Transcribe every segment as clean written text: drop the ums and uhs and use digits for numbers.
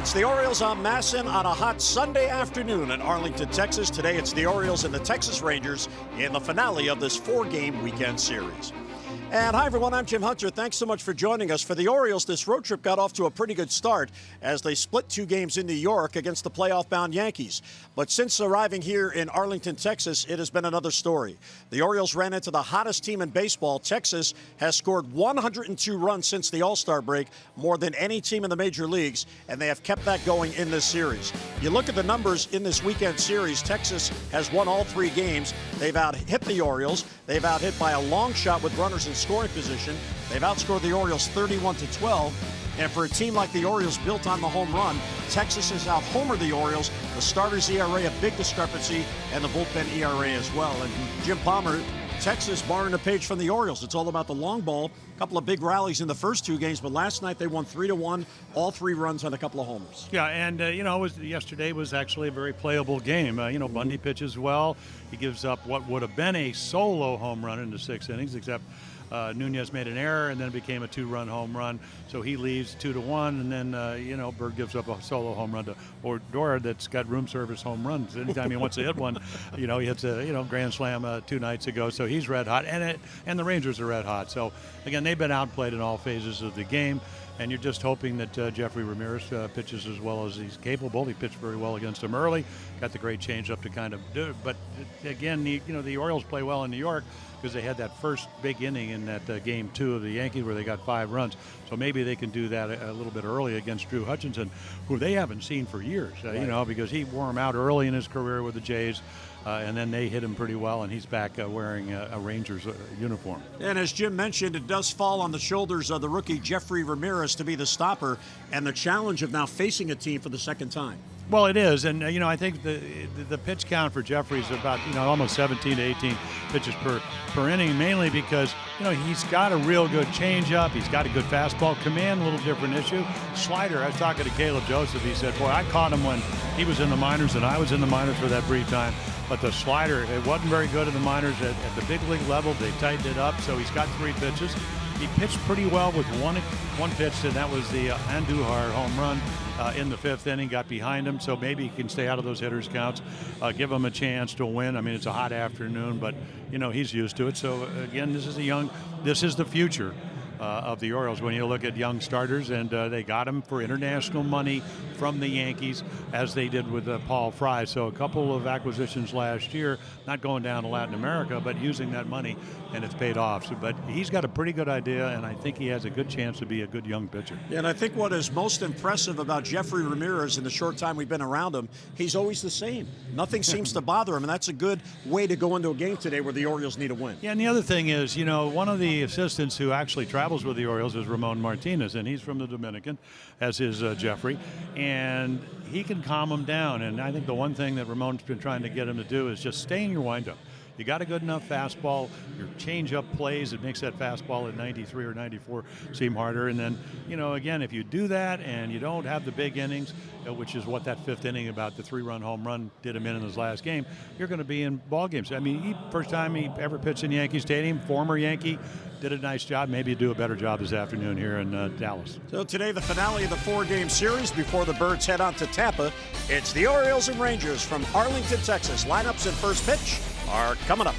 It's the Orioles on Masson on a hot Sunday afternoon in Arlington, Texas. Today it's the Orioles and the Texas Rangers in the finale of this four-game weekend series. And hi, everyone. I'm Jim Hunter. Thanks so much for joining us. For the Orioles, this road trip got off to a pretty good start as they split two games in New York against the playoff-bound Yankees. But since arriving here in Arlington, Texas, it has been another story. The Orioles ran into the hottest team in baseball. Texas has scored 102 runs since the All-Star break, more than any team in the major leagues, and they have kept that going in this series. You look at the numbers in this weekend series, Texas has won all three games. They've out-hit the Orioles. They've out-hit by a long shot with runners in scoring position. They've outscored the Orioles 31-12. And for a team like the Orioles built on the home run, Texas has out-homered the Orioles. The starters' ERA, a big discrepancy, and the bullpen ERA as well. And Jim Palmer, Texas borrowing a page from the Orioles. It's all about the long ball. A couple of big rallies in the first two games, but last night they won 3-1, all three runs on a couple of homers. Yeah, and yesterday was actually a very playable game. Bundy pitches well. He gives up what would have been a solo home run in the 6 innings, except Nunez made an error, and then it became a 2-run home run. So he leaves 2-1, and then Berg gives up a solo home run to Ordora that's got room service home runs. Anytime he wants to hit one, he hits a grand slam 2 nights ago. So he's red hot, and the Rangers are red hot. So again, they've been outplayed in all phases of the game. And you're just hoping that Jeffrey Ramirez pitches as well as he's capable. He pitched very well against him early, got the great changeup to kind of do it. But again, the Orioles play well in New York because they had that first big inning in that game 2 of the Yankees where they got 5 runs. So maybe they can do that a little bit early against Drew Hutchinson, who they haven't seen for years, right. Because he wore him out early in his career with the Jays. And then they hit him pretty well, and he's back wearing a Rangers uniform. And as Jim mentioned, it does fall on the shoulders of the rookie Jeffrey Ramirez to be the stopper and the challenge of now facing a team for the second time. Well, it is, and I think the pitch count for Jeffrey is about almost 17 to 18 pitches per inning, mainly because he's got a real good changeup, he's got a good fastball, command a little different issue. Slider, I was talking to Caleb Joseph, he said, boy, I caught him when he was in the minors and I was in the minors for that brief time. But the slider, it wasn't very good in the minors. At the big league level, they tightened it up, so he's got 3 pitches. He pitched pretty well with one pitch, and that was the Andujar home run in the 5th inning, got behind him, so maybe he can stay out of those hitters' counts, give him a chance to win. I mean, it's a hot afternoon, but, he's used to it. So, again, this is the future of the Orioles when you look at young starters, and they got him for international money from the Yankees, as they did with Paul Fry. So a couple of acquisitions last year, not going down to Latin America, but using that money, and it's paid off. So, but he's got a pretty good idea, and I think he has a good chance to be a good young pitcher. Yeah, and I think what is most impressive about Jeffrey Ramirez in the short time we've been around him, he's always the same. Nothing seems to bother him, and that's a good way to go into a game today where the Orioles need a win. Yeah, and the other thing is, one of the assistants who actually travels with the Orioles is Ramon Martinez, and he's from the Dominican, as is Jeffrey, and he can calm him down. And I think the one thing that Ramon's been trying to get him to do is just stay in your windup. You got a good enough fastball, your changeup plays, it makes that fastball at 93 or 94 seem harder. And then, again, if you do that and you don't have the big innings, which is what that 5th inning about the 3-run home run did him in his last game, you're going to be in ball games. I mean, first time he ever pitched in Yankee Stadium, former Yankee, did a nice job. Maybe do a better job this afternoon here in Dallas. So today, the finale of the 4-game series before the Birds head on to Tampa. It's the Orioles and Rangers from Arlington, Texas. Lineups and first pitch are coming up.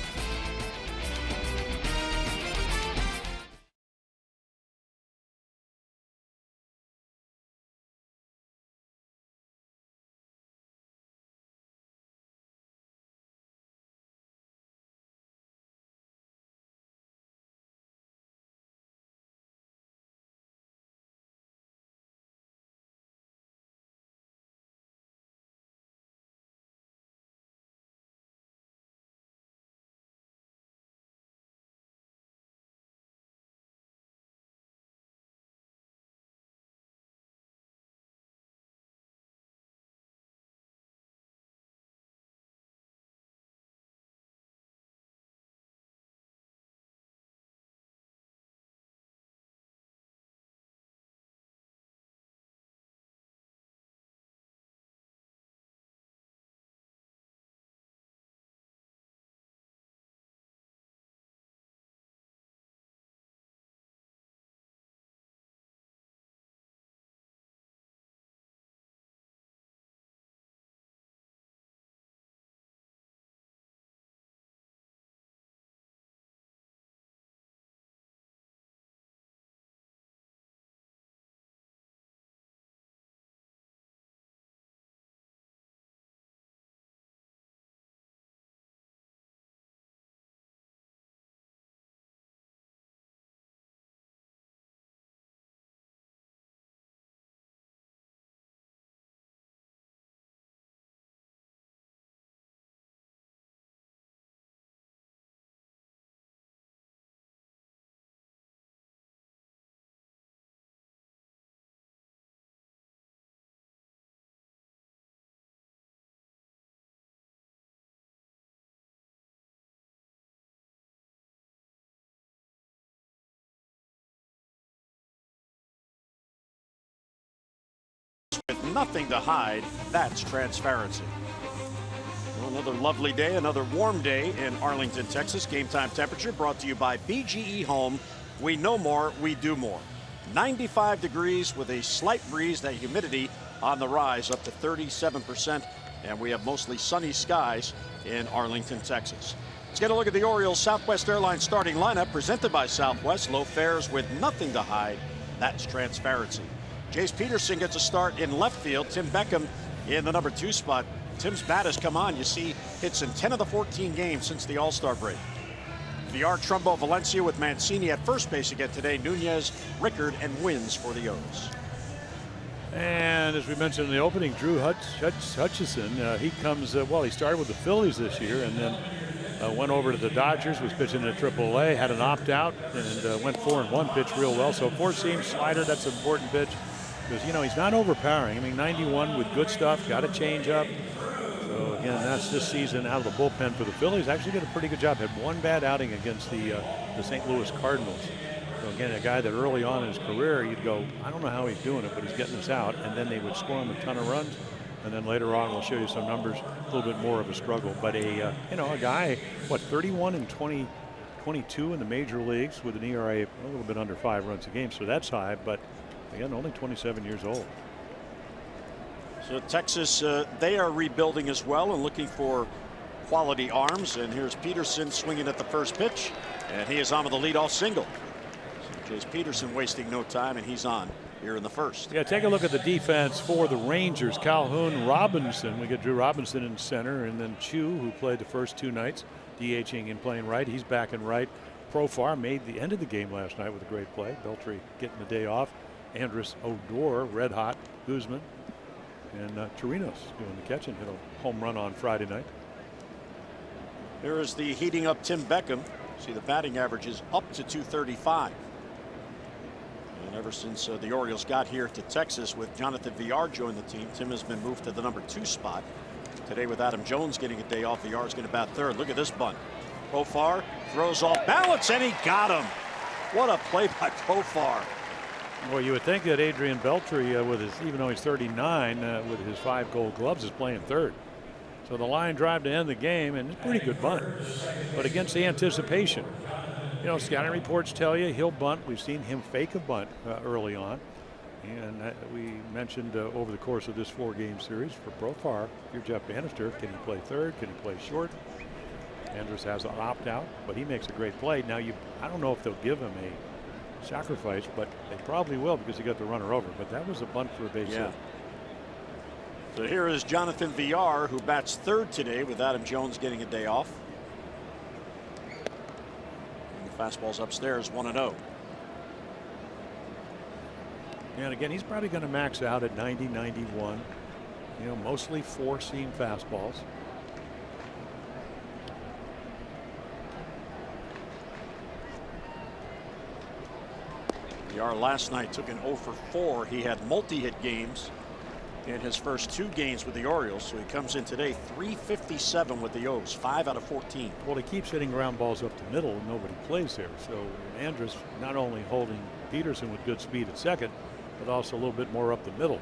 nothing to hide. That's transparency. Well, another lovely day, another warm day in Arlington, Texas. Game time temperature brought to you by BGE Home. We know more, we do more. 95 degrees with a slight breeze, that humidity on the rise up to 37%. And we have mostly sunny skies in Arlington, Texas. Let's get a look at the Orioles Southwest Airlines starting lineup presented by Southwest. Low fares with nothing to hide. That's transparency. Jace Peterson gets a start in left field. Tim Beckham in the number 2 spot. Tim's bat has come on. You see hits in 10 of the 14 games since the All-Star break. VR Trumbo Valencia with Mancini at first base again today. Nunez, Rickard, and Wins for the O's. And as we mentioned in the opening, Drew Hutchison, he comes, he started with the Phillies this year and then went over to the Dodgers, was pitching in AAA, had an opt-out, and went 4-1, pitched real well. So four-seam slider, that's an important pitch because, he's not overpowering. I mean, 91 with good stuff, got a change-up. So, again, that's this season out of the bullpen for the Phillies. Actually did a pretty good job. Had one bad outing against the St. Louis Cardinals. So, again, a guy that early on in his career, you'd go, I don't know how he's doing it, but he's getting us out. And then they would score him a ton of runs. And then later on, we'll show you some numbers, a little bit more of a struggle. But a guy, 31 and 22 in the major leagues with an ERA a little bit under 5 runs a game. So that's high, but again, only 27 years old. So Texas, they are rebuilding as well and looking for quality arms. And here's Peterson swinging at the first pitch, and he is on with the leadoff single. So Jace Peterson wasting no time, and he's on here in the first. Yeah, take a look at the defense for the Rangers. Calhoun, Robinson. We got Drew Robinson in center, and then Chu, who played the first 2 nights, DHing and playing right. He's back in right. Profar made the end of the game last night with a great play. Beltry getting the day off. Andrus Odor, red hot. Guzman and Chirinos doing the catch and hit a home run on Friday night. There is the heating up Tim Beckham. See, the batting average is up to 235. And ever since the Orioles got here to Texas with Jonathan VR joined the team, Tim has been moved to the number 2 spot. Today with Adam Jones getting a day off, VR is going to bat third. Look at this bunt. Profar throws off balance, and he got him. What a play by Profar. Well, you would think that Adrian Beltry, even though he's 39, with his 5 gold gloves, is playing third. So the line drive to end the game, and it's a pretty good bunt. But against the anticipation, scouting reports tell you he'll bunt. We've seen him fake a bunt early on. And we mentioned over the course of this 4-game series for Profar, if you're Jeff Bannister, can he play third? Can he play short? Andrus has an opt-out, but he makes a great play. Now, I don't know if they'll give him a sacrifice, but they probably will because he got the runner over. But that was a bunt for a base hit. So here is Jonathan VR, who bats third today with Adam Jones getting a day off. And the fastball's upstairs, 1-0. And again, he's probably going to max out at 90, 91. Mostly 4-seam fastballs. VR last night took an 0 for 4. He had multi-hit games in his first 2 games with the Orioles. So he comes in today 357 with the O's, 5 out of 14. Well, he keeps hitting ground balls up the middle and nobody plays there. So Andrus not only holding Peterson with good speed at second, but also a little bit more up the middle.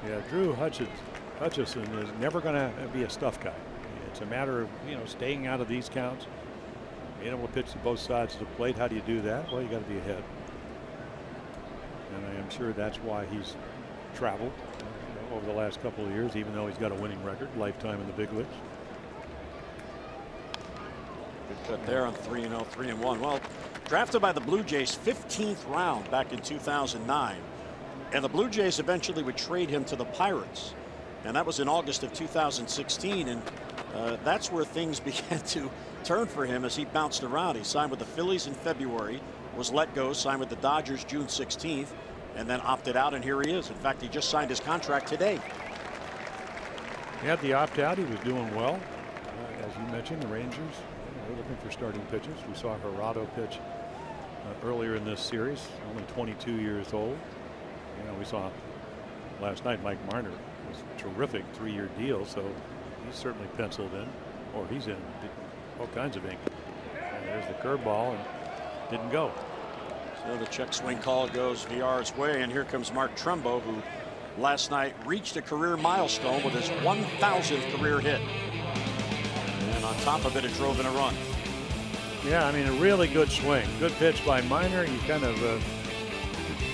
Yeah, Drew Hutchison is never going to be a stuff guy. It's a matter of, staying out of these counts. Being able to pitch to both sides of the plate. How do you do that? Well, you got to be ahead. And I am sure that's why he's traveled over the last couple of years, even though he's got a winning record, lifetime in the big leagues. Good cut there on 3-0, 3-1. Well, drafted by the Blue Jays 15th round back in 2009. And the Blue Jays eventually would trade him to the Pirates. And that was in August of 2016. And that's where things began to turn for him as he bounced around. He signed with the Phillies in February, was let go, signed with the Dodgers June 16th, and then opted out, and here he is. In fact, he just signed his contract today. He had the opt-out. He was doing well. As you mentioned, the Rangers were looking for starting pitchers. We saw Gerardo pitch earlier in this series, only 22 years old. We saw last night Mike Marner was a terrific 3-year deal, so he's certainly penciled in, or he's in all kinds of ink. And there's the curveball, and didn't go. So the check swing call goes VR's way, and here comes Mark Trumbo, who last night reached a career milestone with his 1,000th career hit. And on top of it, it drove in a run. Yeah, I mean, a really good swing. Good pitch by Minor. You kind of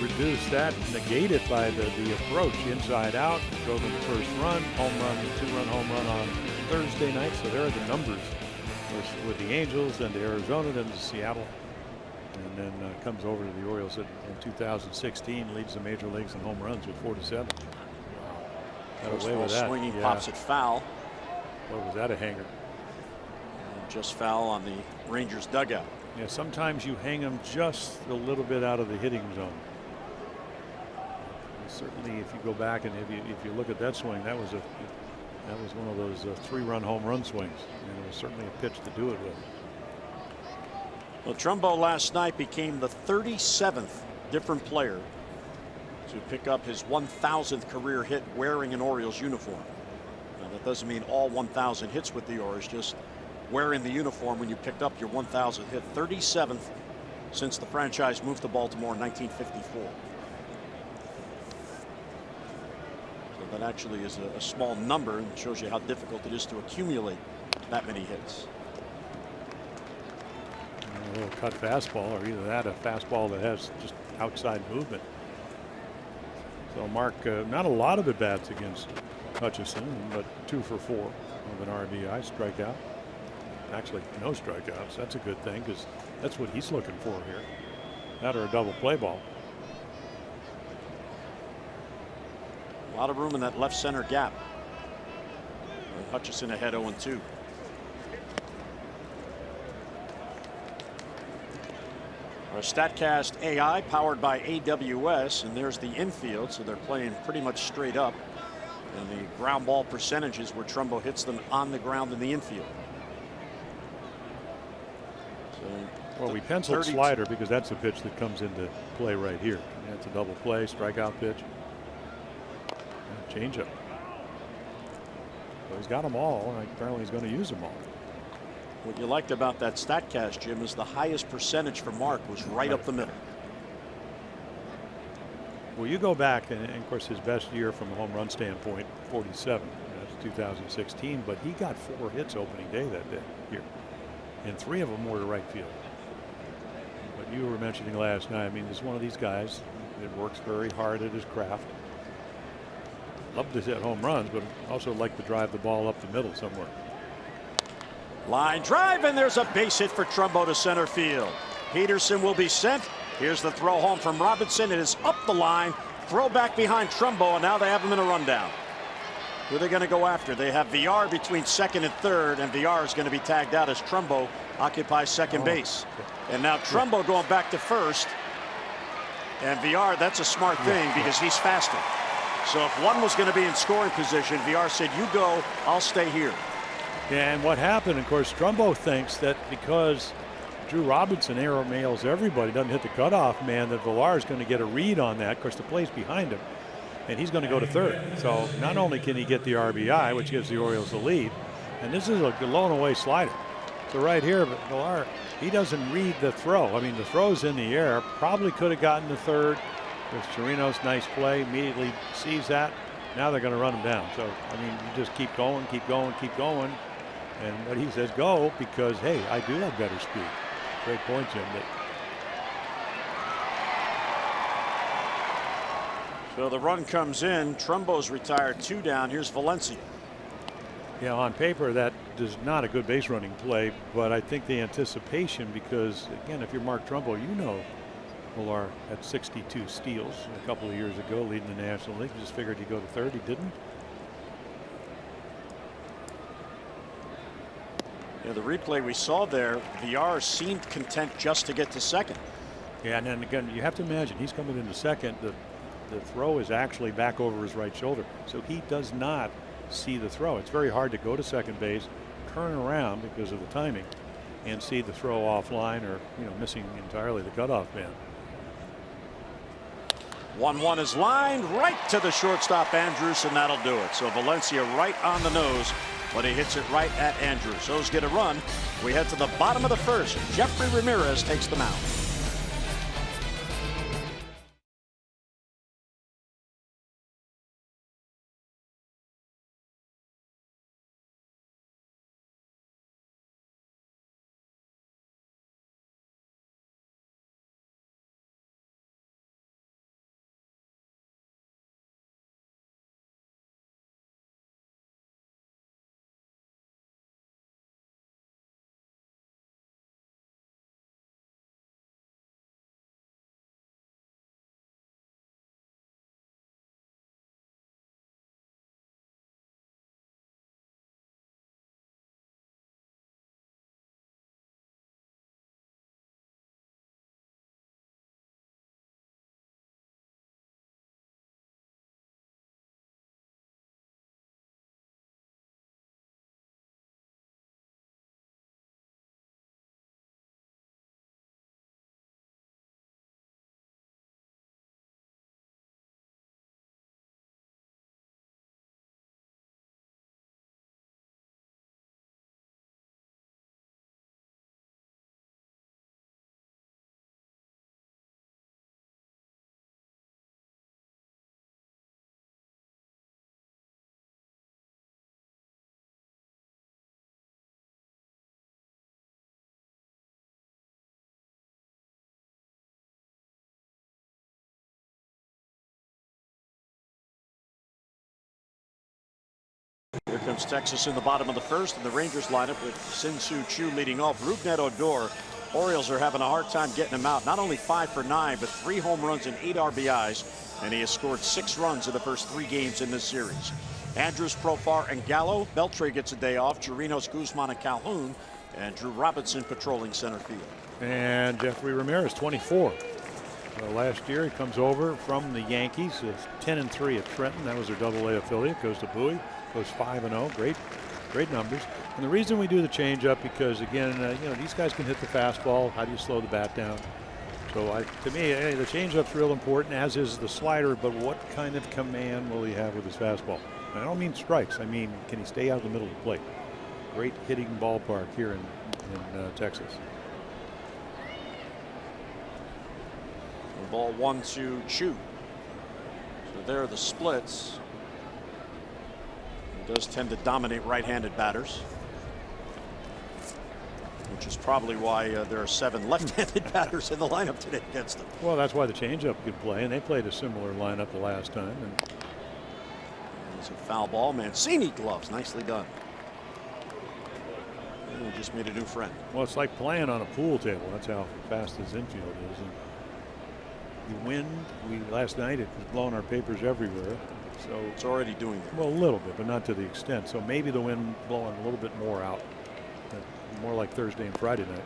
reduce that, negate it by the approach inside out. Drove in the first run, home run, 2-run home run on Thursday night. So there are the numbers with the Angels, then to Arizona, then to Seattle. And then comes over to the Orioles in 2016, leads the major leagues in home runs with 47. Got away with that. Swinging, pops it foul. What was that, a hanger? And just foul on the Rangers dugout. Yeah, sometimes you hang them just a little bit out of the hitting zone. And certainly, if you go back and if you look at that swing, that was one of those 3-run home run swings, and it was certainly a pitch to do it with. Well, Trumbo last night became the 37th different player to pick up his 1,000th career hit wearing an Orioles uniform. Now, that doesn't mean all 1,000 hits with the Orioles, just wearing the uniform when you picked up your 1,000th hit. 37th since the franchise moved to Baltimore in 1954. So that actually is a small number and shows you how difficult it is to accumulate that many hits. A little cut fastball, or either that, a fastball that has just outside movement. So Mark, not a lot of at-bats against Hutchison, but 2 for 4 with an RBI, strikeout. Actually, no strikeouts. That's a good thing, because that's what he's looking for here. That or a double play ball. A lot of room in that left center gap. Hutchison ahead 0-2. Our StatCast AI powered by AWS, and there's the infield, so they're playing pretty much straight up. And the ground ball percentages where Trumbo hits them on the ground in the infield. So well, we penciled slider because that's the pitch that comes into play right here. That's a double play, strikeout pitch. Changeup. So he's got them all, and apparently he's going to use them all. What you liked about that StatCast, Jim, is the highest percentage for Mark was right up the middle. Well, you go back, and of course his best year from a home run standpoint, 47. That's 2016, but he got 4 hits opening day that day here, and 3 of them were to right field. But you were mentioning last night, I mean, he's one of these guys that works very hard at his craft. Love to hit home runs, but also like to drive the ball up the middle somewhere. Line drive, and there's a base hit for Trumbo to center field. Peterson will be sent. Here's the throw home from Robinson. It is up the line. Throw back behind Trumbo, and now they have him in a rundown. Who are they going to go after? They have VR between second and third, and VR is going to be tagged out as Trumbo occupies second base. And now Trumbo going back to first. And VR, that's a smart thing because he's faster. So if one was going to be in scoring position, VR said, you go, I'll stay here. Yeah, and what happened, of course, Trumbo thinks that because Drew Robinson arrow mails everybody, doesn't hit the cutoff man, that Villar is going to get a read on that. Of course, the play's behind him, and he's going to go to third. So not only can he get the RBI, which gives the Orioles the lead, and this is a blown away slider. So right here, Villar, he doesn't read the throw. I mean, the throw's in the air. Probably could have gotten to third. With Chirinos, nice play, immediately sees that. Now they're going to run him down. So, I mean, you just keep going, keep going, keep going. And what he says, go, because, hey, I do have better speed. Great point, Jim. So the run comes in. Trumbo's retired 2 down. Here's Valencia. Yeah, on paper, that is not a good base running play, but I think the anticipation, because, again, if you're Mark Trumbo, you know Villar had 62 steals a couple of years ago, leading the National League. Just figured he'd go to third. He didn't. Yeah, the replay we saw there, VR seemed content just to get to second. Yeah, and then again, you have to imagine he's coming into second. The throw is actually back over his right shoulder, so he does not see the throw. It's very hard to go to second base, turn around because of the timing, and see the throw offline or, you know, missing entirely the cutoff man. 1-1 is lined right to the shortstop Andrews, and that'll do it. So Valencia right on the nose, but he hits it right at Andrews. Those get a run. We head to the bottom of the first. Jeffrey Ramirez takes the mound. opens Texas in the bottom of the first, and the Rangers lineup with Sin-Soo Choo leading off. Rougned Odor. Orioles are having a hard time getting him out. Not only 5 for 9, but 3 home runs and 8 RBIs, and he has scored 6 runs in the first 3 games in this series. Andrews, Profar, and Gallo. Beltre gets a day off. Chirinos, Guzman, and Calhoun, and Drew Robinson patrolling center field. And Jeffrey Ramirez, 24. Last year he comes over from the Yankees, 10-3 at Trenton. That was their Double-A affiliate. Goes to Bowie, goes 5-0. Great numbers. And the reason we do the changeup, because again, these guys can hit the fastball. How do you slow the bat down? So to me, the changeup's real important, as is the slider. But what kind of command will he have with his fastball? And I don't mean strikes. I mean, can he stay out of the middle of the plate? Great hitting ballpark here in Texas. The ball 1-2 Choo. So there are the splits. He does tend to dominate right-handed batters, which is probably why there are 7 left-handed batters in the lineup today against him. Well, that's why the changeup could play, and they played a similar lineup the last time. And it's a foul ball. Mancini gloves, nicely done. And he just made a new friend. Well, it's like playing on a pool table. That's how fast his infield is. And the wind, last night it was blowing our papers everywhere. So it's already doing that. Well, a little bit, but not to the extent. So maybe the wind blowing a little bit more out. More like Thursday and Friday night.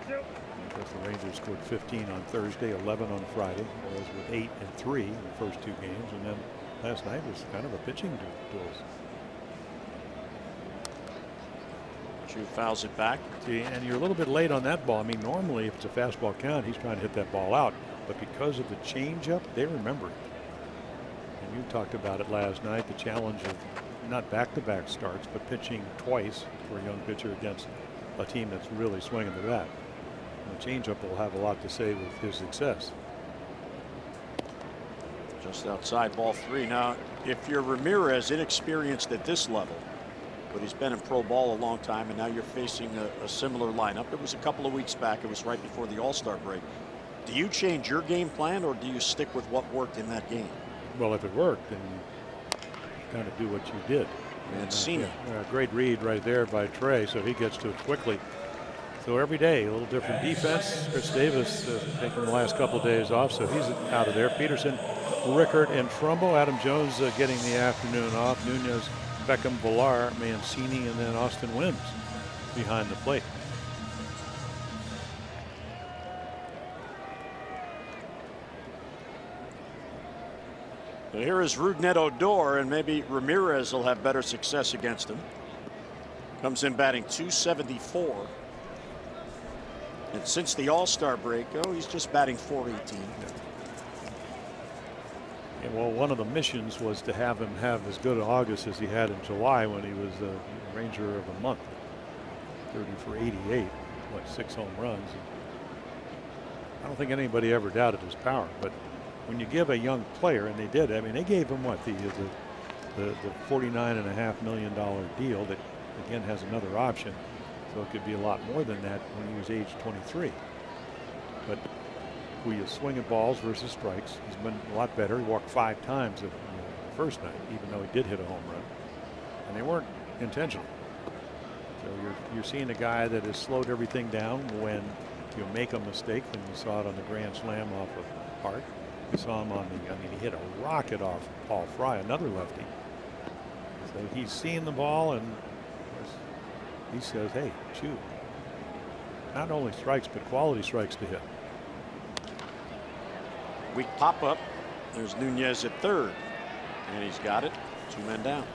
Because the Rangers scored 15 on Thursday, 11 on Friday. Whereas with 8 and 3 in the first 2 games. And then last night was kind of a pitching duel. Choo fouls it back. See, and you're a little bit late on that ball. I mean, normally if it's a fastball count, he's trying to hit that ball out. But because of the changeup, they remember it. And you talked about it last night, the challenge of not back-to-back starts, but pitching twice for a young pitcher against a team that's really swinging the bat. And the changeup will have a lot to say with his success. Just outside, ball 3. Now, if you're Ramirez, inexperienced at this level, but he's been in pro ball a long time, and now you're facing a similar lineup. It was a couple of weeks back. It was right before the All-Star break. Do you change your game plan, or do you stick with what worked in that game? Well, if it worked, then you kind of do what you did. Mancini. Great read right there by Trey, so he gets to it quickly. So every day, a little different defense. Chris Davis taking the last couple of days off, so he's out of there. Peterson, Rickard, and Trumbo. Adam Jones getting the afternoon off. Nunez, Beckham, Villar, Mancini, and then Austin Wims behind the plate. But here is Rougned Odor, and maybe Ramirez will have better success against him. Comes in batting .274. And since the All-Star break, he's just batting .418. Yeah, well, one of the missions was to have him have as good an August as he had in July when he was the Ranger of the month. 30 for 88, 6 home runs. I don't think anybody ever doubted his power, but when you give a young player, and they did, I mean, they gave him what, the $49.5 million deal that again has another option, so it could be a lot more than that when he was age 23. But will you swing at balls versus strikes? He's been a lot better. He walked 5 times the first night, even though he did hit a home run, and they weren't intentional. So you're seeing a guy that has slowed everything down when you make a mistake, and you saw it on the grand slam off of Hart. You saw him on he hit a rocket off Paul Fry, another lefty. So he's seeing the ball, and he says, hey, shoot. Not only strikes, but quality strikes to hit. Weak pop-up. There's Nunez at third, and he's got it. 2 men down.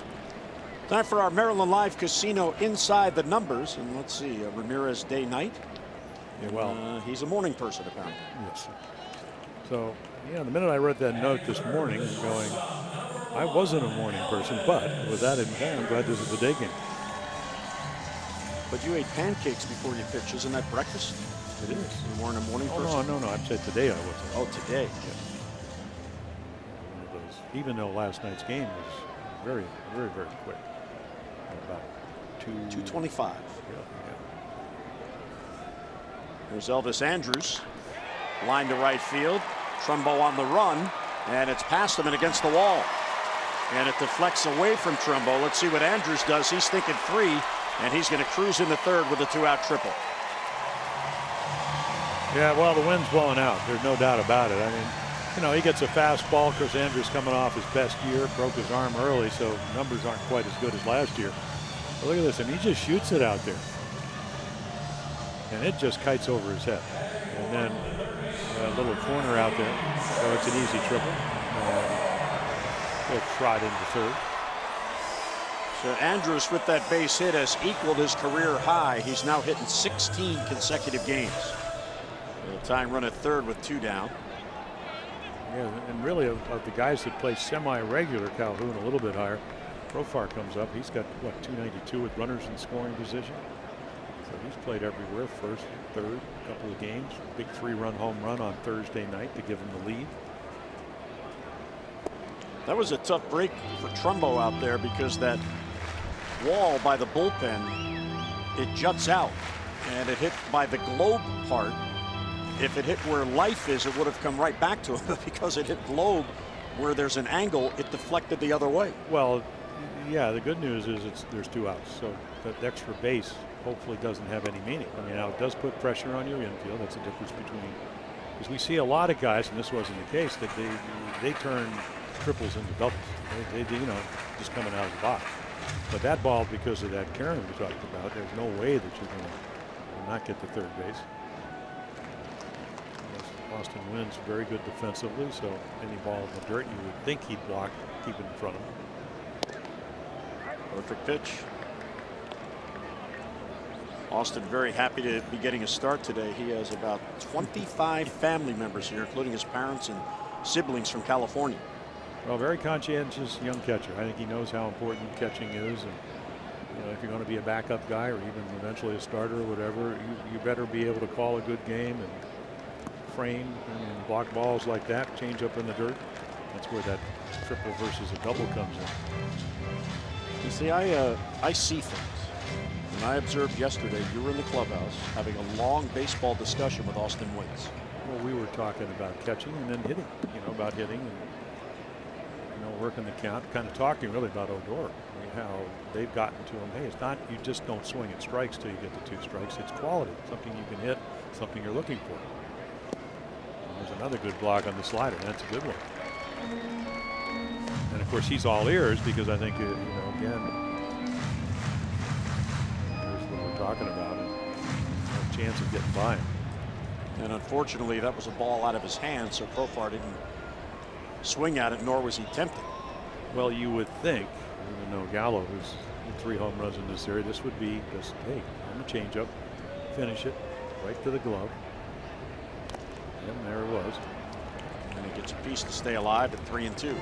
Time for our Maryland Live Casino Inside the Numbers, and let's see, Ramirez day night. Yeah, well, he's a morning person apparently. Yes. So yeah, the minute I read that note this morning, going, I wasn't a morning person, but with that in mind, I'm glad this is the day game. But you ate pancakes before you pitched. Isn't that breakfast? It is. You weren't a morning person? No. I said today I wasn't. Oh, today. Yes. One of those, even though last night's game was very, very, very quick. About 2:25. Yeah. There's Elvis Andrews. Line to right field. Trumbo on the run. And it's past him and against the wall. And it deflects away from Trumbo. Let's see what Andrews does. He's thinking 3, and he's going to cruise in the 3rd with a 2-out triple. Yeah, well, the wind's blowing out. There's no doubt about it. I mean, you know, he gets a fastball. Chris Andrews coming off his best year, broke his arm early, so numbers aren't quite as good as last year. But look at this. I mean, he just shoots it out there. And it just kites over his head. And then a little corner out there. So it's an easy triple. He'll trot into 3rd. So Andrews with that base hit has equaled his career high. He's now hitting 16 consecutive games. The tying run at 3rd with 2 down. Yeah, and really of the guys that play semi-regular, Calhoun a little bit higher. Profar comes up. He's got, what, 292 with runners in scoring position. So he's played everywhere, 1st, 3rd, couple of games. Big 3-run home run on Thursday night to give him the lead. That was a tough break for Trumbo out there because that wall by the bullpen, it juts out, and it hit by the globe part. If it hit where life is, it would have come right back to him, but because it hit globe where there's an angle, it deflected the other way. Well, yeah, the good news is there's 2 outs, so that extra base hopefully doesn't have any meaning. I mean, now it does put pressure on your infield. That's the difference between, because we see a lot of guys, and this wasn't the case, that they turn triples into doubles. They you know, just coming out of the box. But that ball, because of that Karen we talked about, there's no way that you're going to not get to 3rd base. Austin Wynn's very good defensively, so any ball in the dirt you would think he'd block, keep it in front of him. Perfect pitch. Austin very happy to be getting a start today. He has about 25 family members here, including his parents and siblings from California. Well, very conscientious young catcher. I think he knows how important catching is, and you know, if you're going to be a backup guy or even eventually a starter or whatever, you better be able to call a good game and frame and block balls like that, change up in the dirt. That's where that triple versus a double comes in. You see, I see things. And I observed yesterday you were in the clubhouse having a long baseball discussion with Austin Wynns. Well, we were talking about catching and then hitting, you know, about hitting and, you know, working the count, kind of talking really about Odor. I mean, how they've gotten to him. Hey, it's not, you just don't swing at strikes till you get to 2 strikes. It's quality, something you can hit, something you're looking for. And there's another good block on the slider. That's a good one. And of course, he's all ears because I think, you know, again, here's what we're talking about. And no chance of getting by him. And unfortunately, that was a ball out of his hand, so Profar didn't swing at it, nor was he tempted. Well, you would think, even though Gallo, who's 3 home runs in this series, this would be just, hey, I'm a changeup, finish it, right to the glove. And there it was. And he gets a piece to stay alive at 3-2.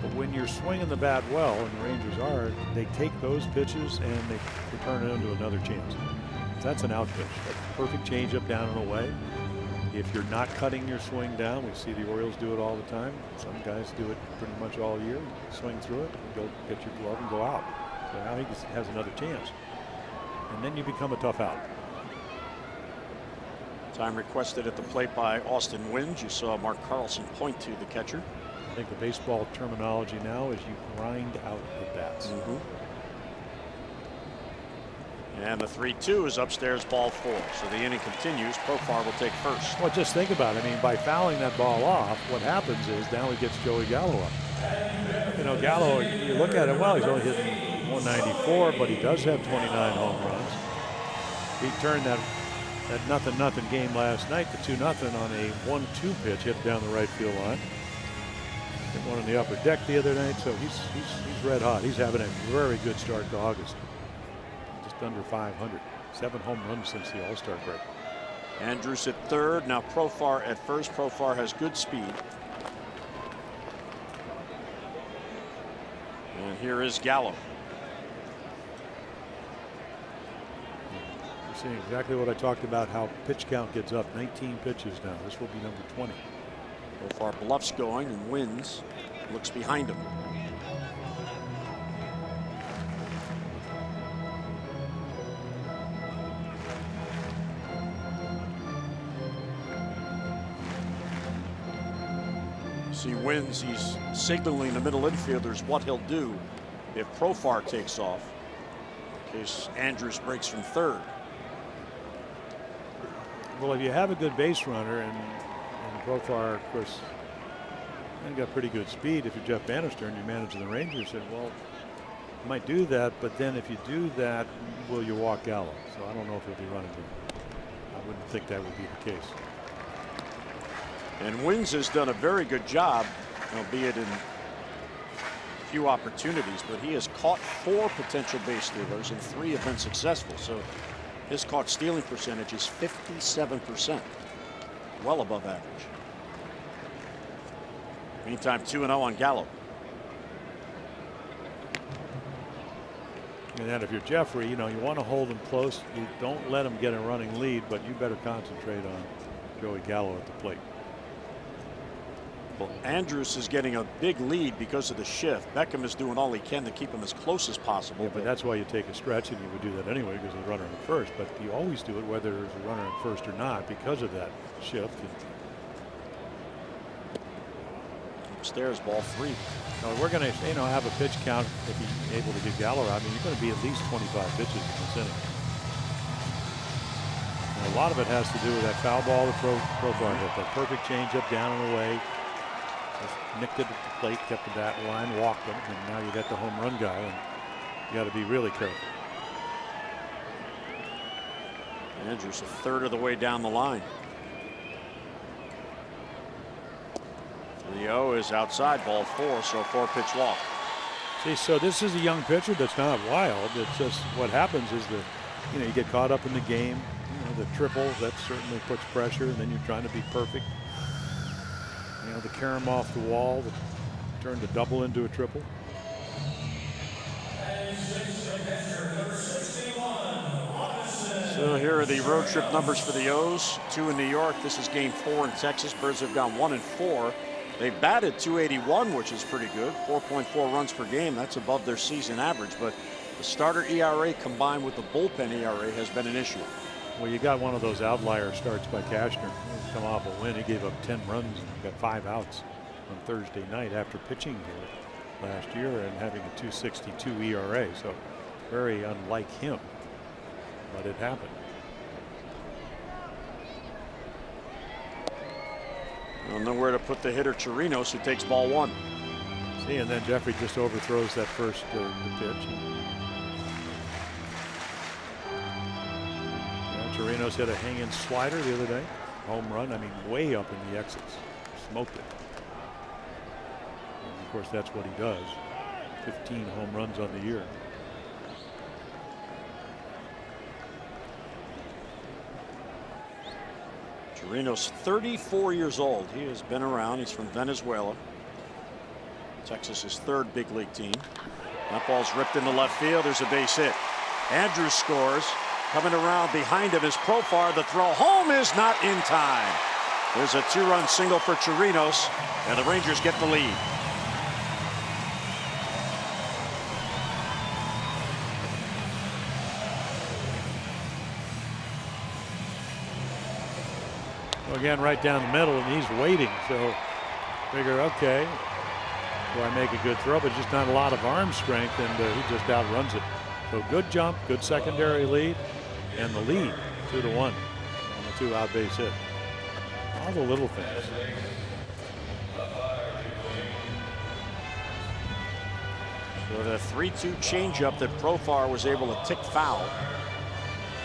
But when you're swinging the bat well, and the Rangers are, they take those pitches and they turn it into another chance. That's an out pitch. That's a perfect changeup down and away. If you're not cutting your swing down, we see the Orioles do it all the time. Some guys do it pretty much all year. Swing through it, go get your glove and go out. So now he has another chance. And then you become a tough out. Time requested at the plate by Austin Wynns. You saw Mark Carlson point to the catcher. I think the baseball terminology now is you grind out the bats. And the 3-2 is upstairs, ball 4. So the inning continues. Profar will take first. Well, just think about it. I mean, by fouling that ball off, what happens is now he gets Joey Gallo up. You know, Gallo, you look at it, well, he's only hitting 194, but he does have 29 home runs. He turned that 0-0 game last night to 2-0 on a 1-2 pitch hit down the right field line. Hit one on the upper deck the other night, so he's red hot. He's having a very good start to August. Just under 500. 7 home runs since the All-Star break. Andrews at third. Now Profar at first. Profar has good speed. And here is Gallo. You're seeing exactly what I talked about, how pitch count gets up. 19 pitches now. This will be number 20. Profar bluffs going and wins. Looks behind him. See Wins, he's signaling the middle infielders what he'll do if Profar takes off, in case Andrus breaks from third. Well, if you have a good base runner, and Profar, of course, and got pretty good speed. If you're Jeff Bannister and you're managing the Rangers, said, well, you might do that, but then if you do that, will you walk Gallo? So I don't know if he'll be running him. I wouldn't think that would be the case. And Wins has done a very good job, albeit in few opportunities, but he has caught 4 potential base stealers and 3 have been successful. So his caught stealing percentage is 57%, well above average. Meantime, 2-0 on Gallo. And then if you're Jeffrey, you want to hold him close. You don't let him get a running lead, but you better concentrate on Joey Gallo at the plate. Well, Andrus is getting a big lead because of the shift. Beckham is doing all he can to keep him as close as possible. Yeah, but that's why you take a stretch, and you would do that anyway because of the runner at first. But you always do it whether there's a runner at first or not because of that shift. Upstairs, ball 3. Now we're going to have a pitch count if he's able to get Gallo out. I mean, you're going to be at least 25 pitches in this inning. And a lot of it has to do with that foul ball that Profar hit. That perfect changeup down and away. Just nicked it at the plate, kept the bat line, walked him, and now you got the home run guy, and you got to be really careful. Andrus a third of the way down the line. The 0 is outside, ball 4, so 4-pitch walk. See, so this is a young pitcher that's not wild. It's just what happens is that you get caught up in the game. The triple, that certainly puts pressure, and then you're trying to be perfect. The carom off the wall that turned a double into a triple. So here are the road trip numbers for the O's. 2 in New York. This is game 4 in Texas. Birds have gone 1-4. They batted .281, which is pretty good. 4.4 runs per game. That's above their season average. But the starter ERA combined with the bullpen ERA has been an issue. Well, you got one of those outlier starts by Cashner. He's come off a win. He gave up 10 runs and got 5 outs on Thursday night after pitching here last year and having a .262 ERA. So very unlike him, but it happened. Well, nowhere to put the hitter Chirinos, who takes ball 1. See, and then Jeffrey just overthrows that first pitch. Chirinos hit a hang-in slider the other day. Home run, I mean, way up in the X's. Smoked it. And of course, that's what he does. 15 home runs on the year. Chirinos, 34 years old. He has been around. He's from Venezuela. Texas's 3rd big league team. That ball's ripped into left field. There's a base hit. Andrus scores. Coming around behind him is Profar. The throw home is not in time. There's a 2-run single for Chirinos, and the Rangers get the lead. Well, again, right down the middle, and he's waiting. So figure, okay, do I make a good throw? But just not a lot of arm strength, and he just outruns it. So good jump, good secondary lead, and the lead 2-1 on the 2-out base hit. All the little things. So the 3-2 changeup that Profar was able to tick foul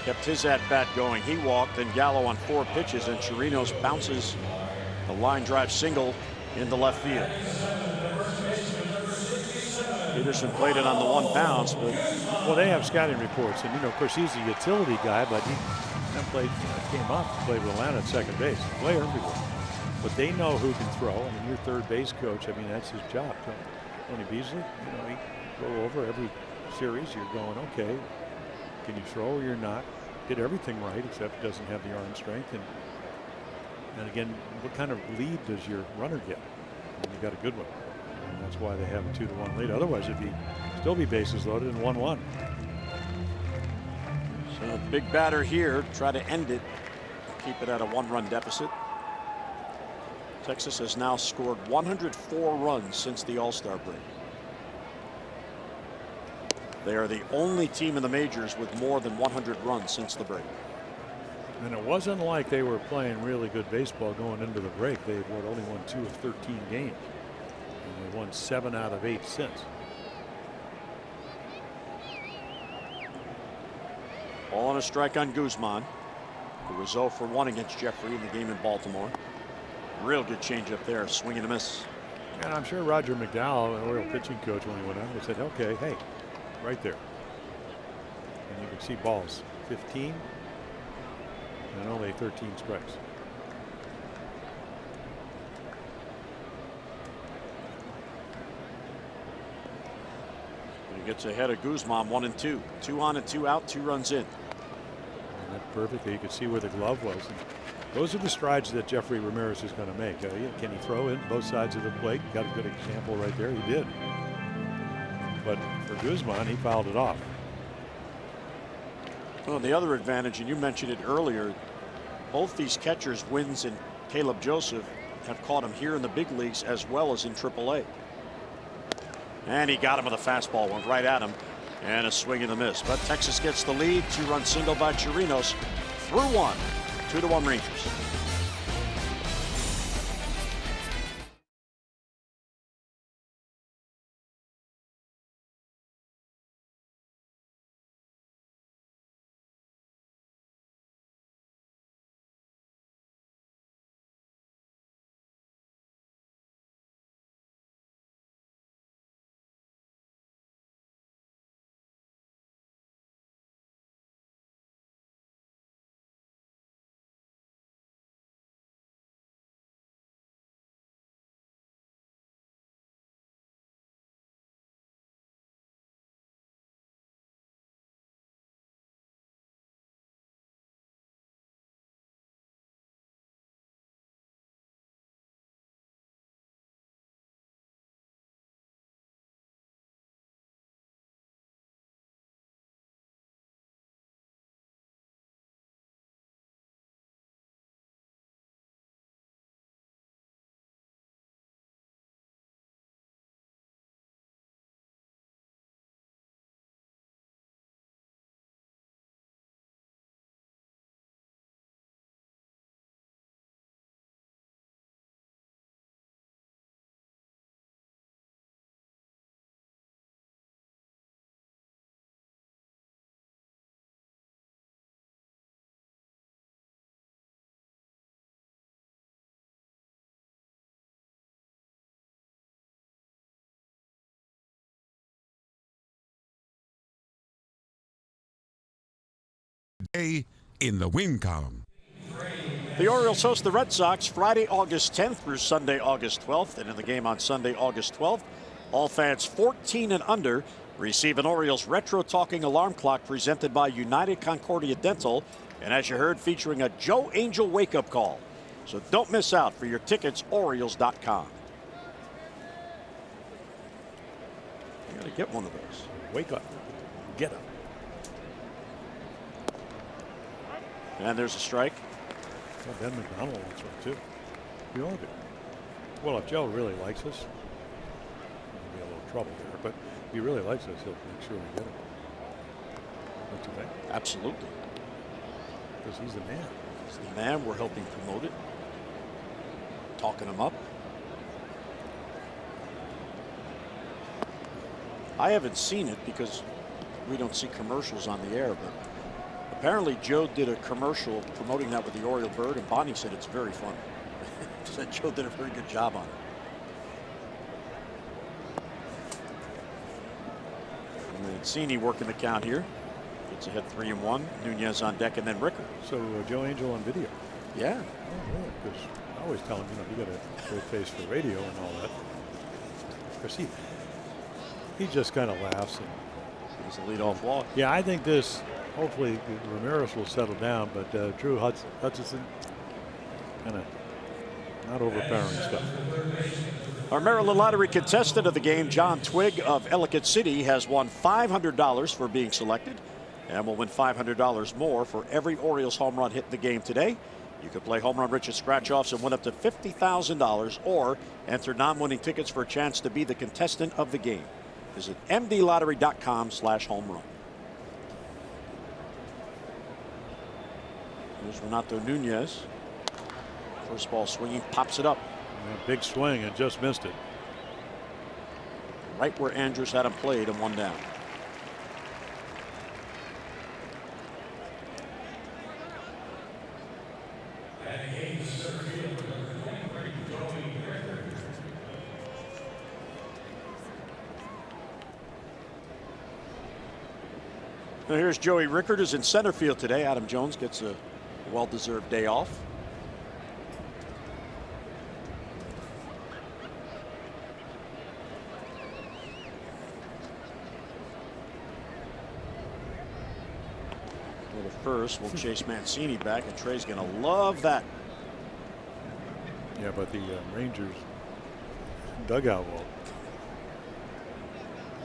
kept his at-bat going. He walked, and Gallo on 4 pitches, and Chirinos bounces a line drive single into left field. Peterson played it on the 1 bounce, but well, they have scouting reports, and of course he's a utility guy, but he came up and played with Atlanta at second base. Play everywhere, but they know who can throw. I mean, your third base coach, I mean, that's his job. Tony Beasley, he go over every series. You're going, okay, can you throw or you're not? Did everything right except doesn't have the arm strength. And again, what kind of lead does your runner get? And you got a good one. And that's why they have a 2-1 lead. Otherwise, it'd still be bases loaded and 1-1. So big batter here, try to end it, keep it at a 1-run deficit. Texas has now scored 104 runs since the All-Star break. They are the only team in the majors with more than 100 runs since the break. And it wasn't like they were playing really good baseball going into the break. They had only won 2 of 13 games. And they won 7 out of 8 since. Ball on a strike on Guzman, who was 0 for 1 against Jeffrey in the game in Baltimore. Real good changeup there, swing and a miss. And I'm sure Roger McDowell, an Oriole pitching coach, when he went out, he said, okay, hey, right there. And you can see balls 15 and only 13 strikes. He gets ahead of Guzman, 1 and 2. 2 on and 2 out, 2 runs in. And that perfectly. You could see where the glove was. And those are the strides that Jeffrey Ramirez is going to make. Can he throw in both sides of the plate? Got a good example right there. He did. But for Guzman, he fouled it off. Well, the other advantage, and you mentioned it earlier, both these catchers, Wins and Caleb Joseph, have caught him here in the big leagues as well as in AAA. And he got him with a fastball, went right at him, and a swing and a miss. But Texas gets the lead. 2-run single by Chirinos through 1. 2-1 Rangers. Day in the win column. The Orioles host the Red Sox Friday, August 10th through Sunday, August 12th. And in the game on Sunday, August 12th, all fans 14 and under receive an Orioles retro talking alarm clock presented by United Concordia Dental. And as you heard, featuring a Joe Angel wake-up call. So don't miss out. For your tickets, Orioles.com. You got to get one of those. Wake up. Get up. And there's a strike. Well, Ben McDonald wants one too. We all do. Well, if Joe really likes us, there'll be a little trouble there. But if he really likes us, he'll make sure we get him. Don't you think? Absolutely. Because he's the man. He's the man. We're helping promote it. Talking him up. I haven't seen it because we don't see commercials on the air, but apparently Joe did a commercial promoting that with the Oriole bird, and Bonnie said it's very fun. Said Joe did a very good job on it. And Mancini working the count here. Gets ahead 3-1. Nunez on deck, and then Ricker. So Joe Angel on video. Yeah. Oh, really? Because I always tell him, you got a great face for radio and all that. Because he just kind of laughs. And he's a leadoff walk. Yeah, I think this. Hopefully Ramirez will settle down, but Drew Hutchison kind of not overpowering stuff. Our Maryland Lottery contestant of the game, John Twigg of Ellicott City, has won $500 for being selected and will win $500 more for every Orioles home run hit in the game today. You could play Home Run Rich's scratch-offs and win up to $50,000, or enter non-winning tickets for a chance to be the contestant of the game. Visit mdlottery.com/homerun. Here's Renato Nunez. First ball swinging, pops it up. Big swing and just missed it. Right where Andrews had him played and one down. Now here's Joey Rickard, who's in center field today. Adam Jones gets a well-deserved day off. Well, the first will chase Mancini back, and Trey's going to love that. Yeah, but the Rangers dugout wall.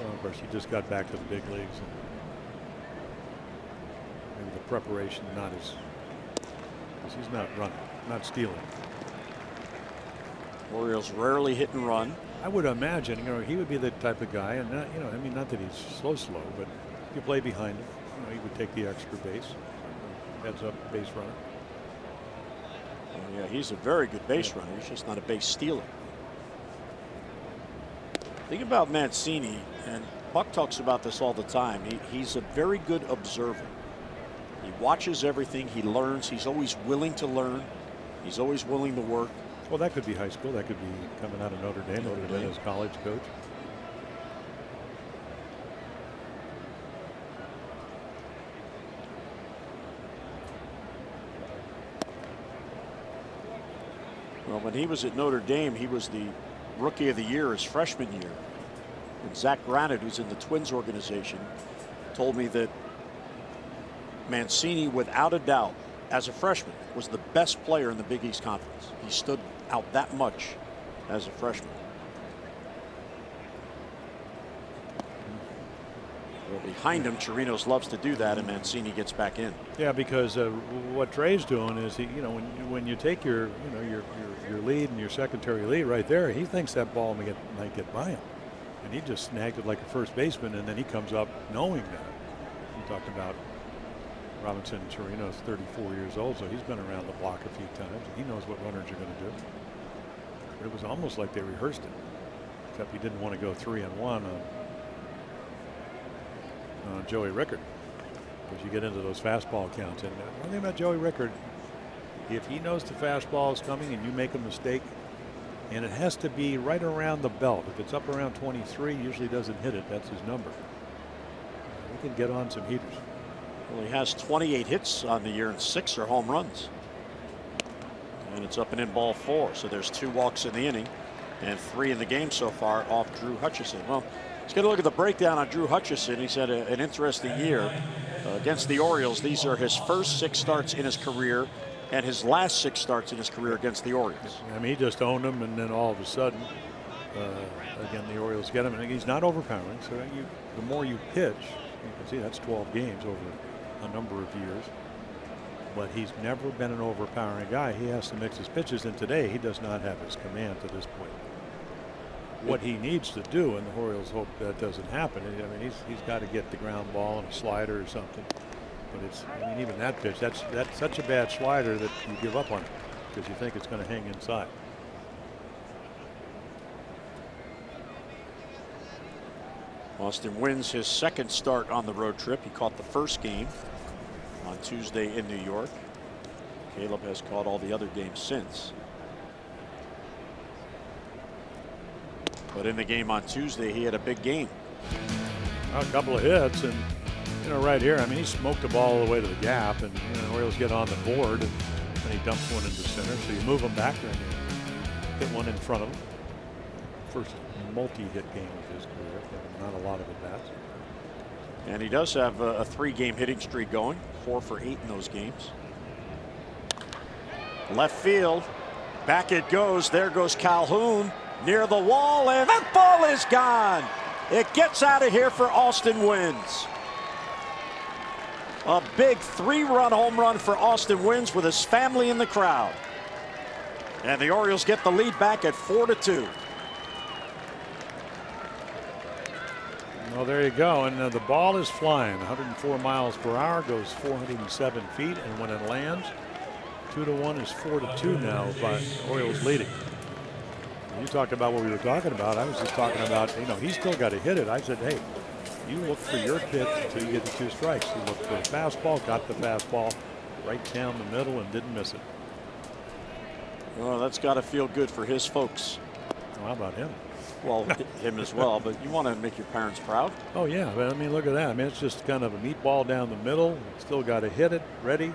Well, of course, he just got back to the big leagues. And maybe the preparation not as, because he's not running, not stealing. Orioles rarely hit and run. I would imagine, he would be the type of guy, and not, I mean, not that he's slow, but if you play behind him, he would take the extra base, heads up base runner. Yeah, he's a very good base runner. He's just not a base stealer. Think about Mancini, and Buck talks about this all the time. He's a very good observer. He watches everything. He learns. He's always willing to learn. He's always willing to work. Well, that could be high school. That could be coming out of Notre Dame. Notre Dame as college coach. Well, when he was at Notre Dame, he was the Rookie of the Year his freshman year. And Zach Granite, who's in the Twins organization, told me that Mancini, without a doubt, as a freshman, was the best player in the Big East Conference. He stood out that much as a freshman. Well, behind him, Chirinos loves to do that, and Mancini gets back in. Yeah, because what Trey's doing is, when you take your lead and your secondary lead right there, he thinks that ball might get by him, and he just snagged it like a first baseman, and then he comes up knowing that. We talked about Robinson Chirinos, 34 years old, so he's been around the block a few times. He knows what runners are going to do. It was almost like they rehearsed it, except he didn't want to go 3-1 on Joey Rickard, because you get into those fastball counts. And one thing about Joey Rickard, if he knows the fastball is coming and you make a mistake, and it has to be right around the belt. If it's up around 23, usually doesn't hit it. That's his number. He can get on some heaters. Well, he has 28 hits on the year and 6 are home runs. And it's up and in ball 4. So there's 2 walks in the inning and 3 in the game so far off Drew Hutchison. Well, let's get a look at the breakdown on Drew Hutchison. He's had an interesting year against the Orioles. These are his first 6 starts in his career and his last 6 starts in his career against the Orioles. I mean, he just owned them, and then all of a sudden, again, the Orioles get him. And he's not overpowering, so the more you pitch, you can see that's 12 games over a number of years. But he's never been an overpowering guy. He has to mix his pitches, and today he does not have his command to this point. What he needs to do, and the Orioles hope that doesn't happen. I mean, he's got to get the ground ball and a slider or something. But I mean, even that pitch, that's such a bad slider that you give up on it because you think it's going to hang inside. Austin wins his 2nd start on the road trip. He caught the first game on Tuesday in New York. Caleb has caught all the other games since. But in the game on Tuesday, he had a big game. A couple of hits, and right here, I mean, he smoked the ball all the way to the gap, and the Orioles get on the board, and then he dumps one into center. So you move him back there and you hit one in front of him. First multi-hit game of his career. Not a lot of at-bats. And he does have a 3-game hitting streak going, 4 for 8 in those games. Left field, back it goes. There goes Calhoun near the wall, and that ball is gone. It gets out of here for Austin Wynns. A big 3-run home run for Austin Wynns with his family in the crowd. And the Orioles get the lead back at 4-2. Well, there you go. And the ball is flying 104 miles per hour, goes 407 feet. And when it lands, 2-1 is 4-2 now by Orioles leading. You talked about what we were talking about. I was just talking about, he's still got to hit it. I said, hey, you look for your pitch until you get the 2 strikes. He looked for a fastball, got the fastball right down the middle and didn't miss it. Well, that's got to feel good for his folks. Well, how about him? Well, him as well, but you want to make your parents proud. Oh, yeah. But, I mean, look at that. I mean, it's just kind of a meatball down the middle. Still got to hit it, ready.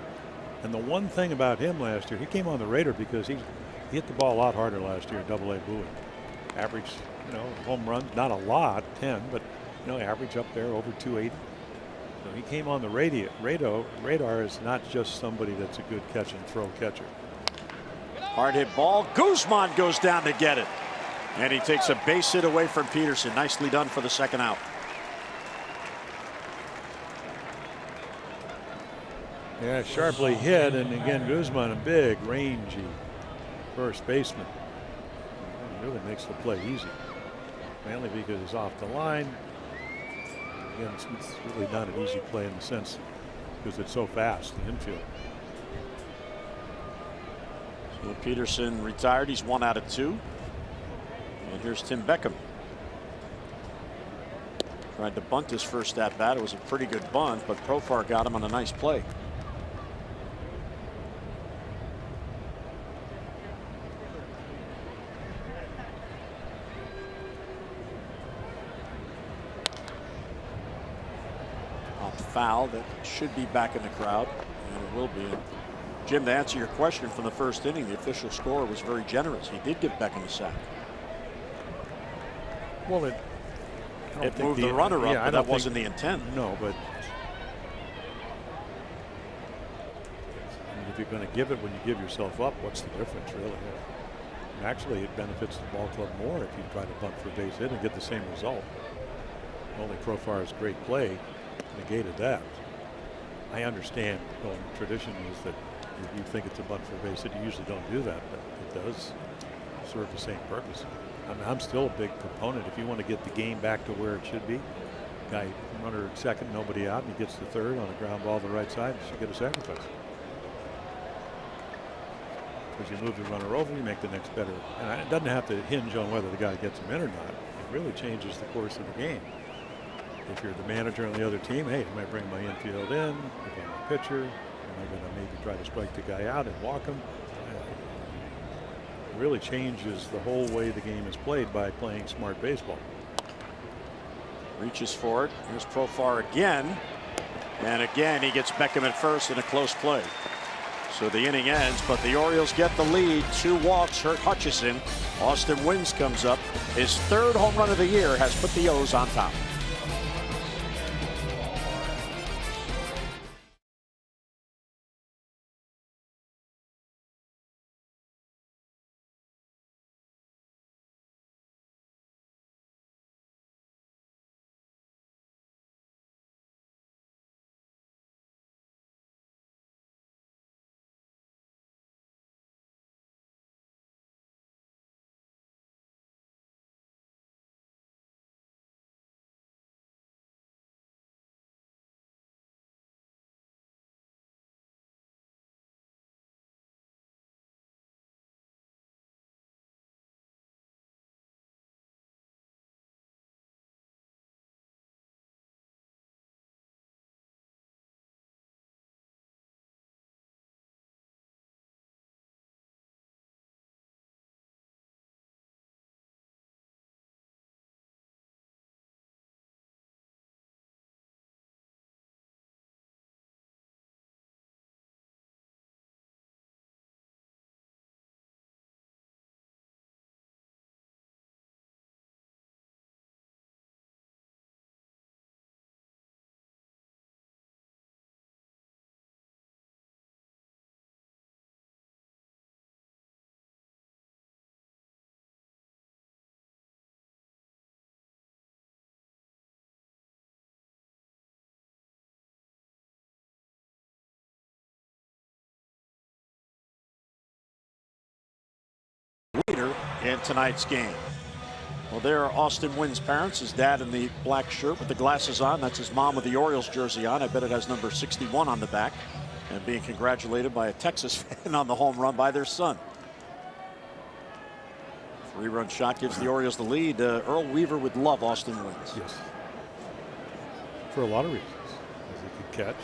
And the one thing about him last year, he came on the radar because he hit the ball a lot harder last year in Double-A Bowie. Average, home runs, not a lot, 10, but, average up there over 280. So he came on the radar is not just somebody that's a good catch and throw catcher. Hard hit ball. Guzman goes down to get it. And he takes a base hit away from Peterson. Nicely done for the second out. Yeah, sharply hit, and again, Guzman, a big, rangy first baseman. It really makes the play easy. Mainly because it's off the line. Again, it's really not an easy play in the sense because it's so fast, the infield. So Peterson retired. He's 1 out of 2. And here's Tim Beckham. Tried to bunt his first at bat. It was a pretty good bunt, but Profar got him on a nice play. Foul that should be back in the crowd, and it will be. And Jim, to answer your question from the first inning, the official score was very generous. He did give Beckham a sack. Well, it moved the runner up, but that wasn't the intent. No, but if you're going to give it when you give yourself up, what's the difference, really? And actually, it benefits the ball club more if you try to bunt for a base hit and get the same result. Only Profar's great play negated that. I understand. Well, tradition is that if you think it's a bunt for a base hit, you usually don't do that, but it does serve the same purpose. I mean, I'm still a big proponent. If you want to get the game back to where it should be, guy runner at second, nobody out, and he gets to third on a ground ball to the right side, you should get a sacrifice. Because you move the runner over, you make the next better. And it doesn't have to hinge on whether the guy gets him in or not. It really changes the course of the game. If you're the manager on the other team, hey, am I bring my infield in? If I'm a pitcher, am I going to maybe try to strike the guy out and walk him? It really changes the whole way the game is played by playing smart baseball. Reaches for it. Here's Profar again. And again, he gets Beckham at first in a close play. So the inning ends, but the Orioles get the lead. 2 walks hurt Hutchison. Austin Wynns comes up. His 3rd home run of the year has put the O's on top. leader in tonight's game. Well, there are Austin Wynn's parents, his dad in the black shirt with the glasses on. That's his mom with the Orioles jersey on. I bet it has number 61 on the back. And being congratulated by a Texas fan on the home run by their son. 3-run shot gives the Orioles the lead. Earl Weaver would love Austin Wynns. Yes. For a lot of reasons. As he could catch.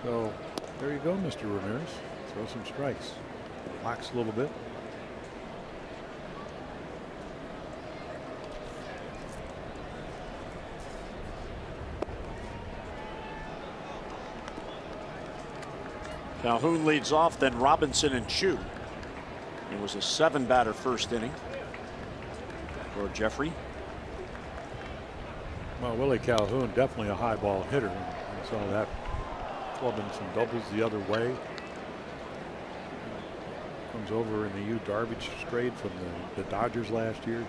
So there you go, Mr. Ramirez. Throw some strikes. Relax a little bit. Calhoun leads off, then Robinson and Chu. It was a 7-batter first inning for Jeffrey. Well, Willie Calhoun, definitely a high ball hitter. We saw that clubbing some doubles the other way. Comes over in the Yu Darvish trade from the Dodgers last year.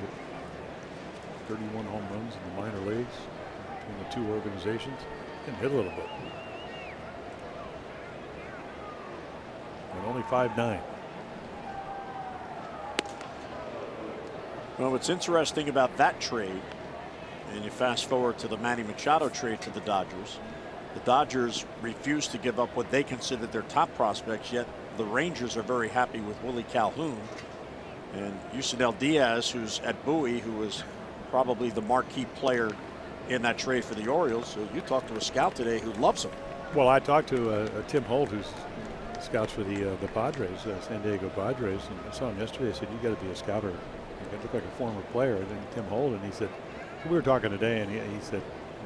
31 home runs in the minor leagues between the two organizations. Can hit a little bit. And only 5'9". Well, what's interesting about that trade, and you fast forward to the Manny Machado trade to the Dodgers refused to give up what they considered their top prospects, yet the Rangers are very happy with Willie Calhoun. And Yusniel Diaz, who's at Bowie, who was probably the marquee player in that trade for the Orioles. So you talked to a scout today who loves him. Well, I talked to Tim Holt, who's scouts for the Padres, San Diego Padres, and I saw him yesterday. I said, "You got to be a scouter. You got to look like a former player." And then Tim Holt, and he said, we were talking today, and he said,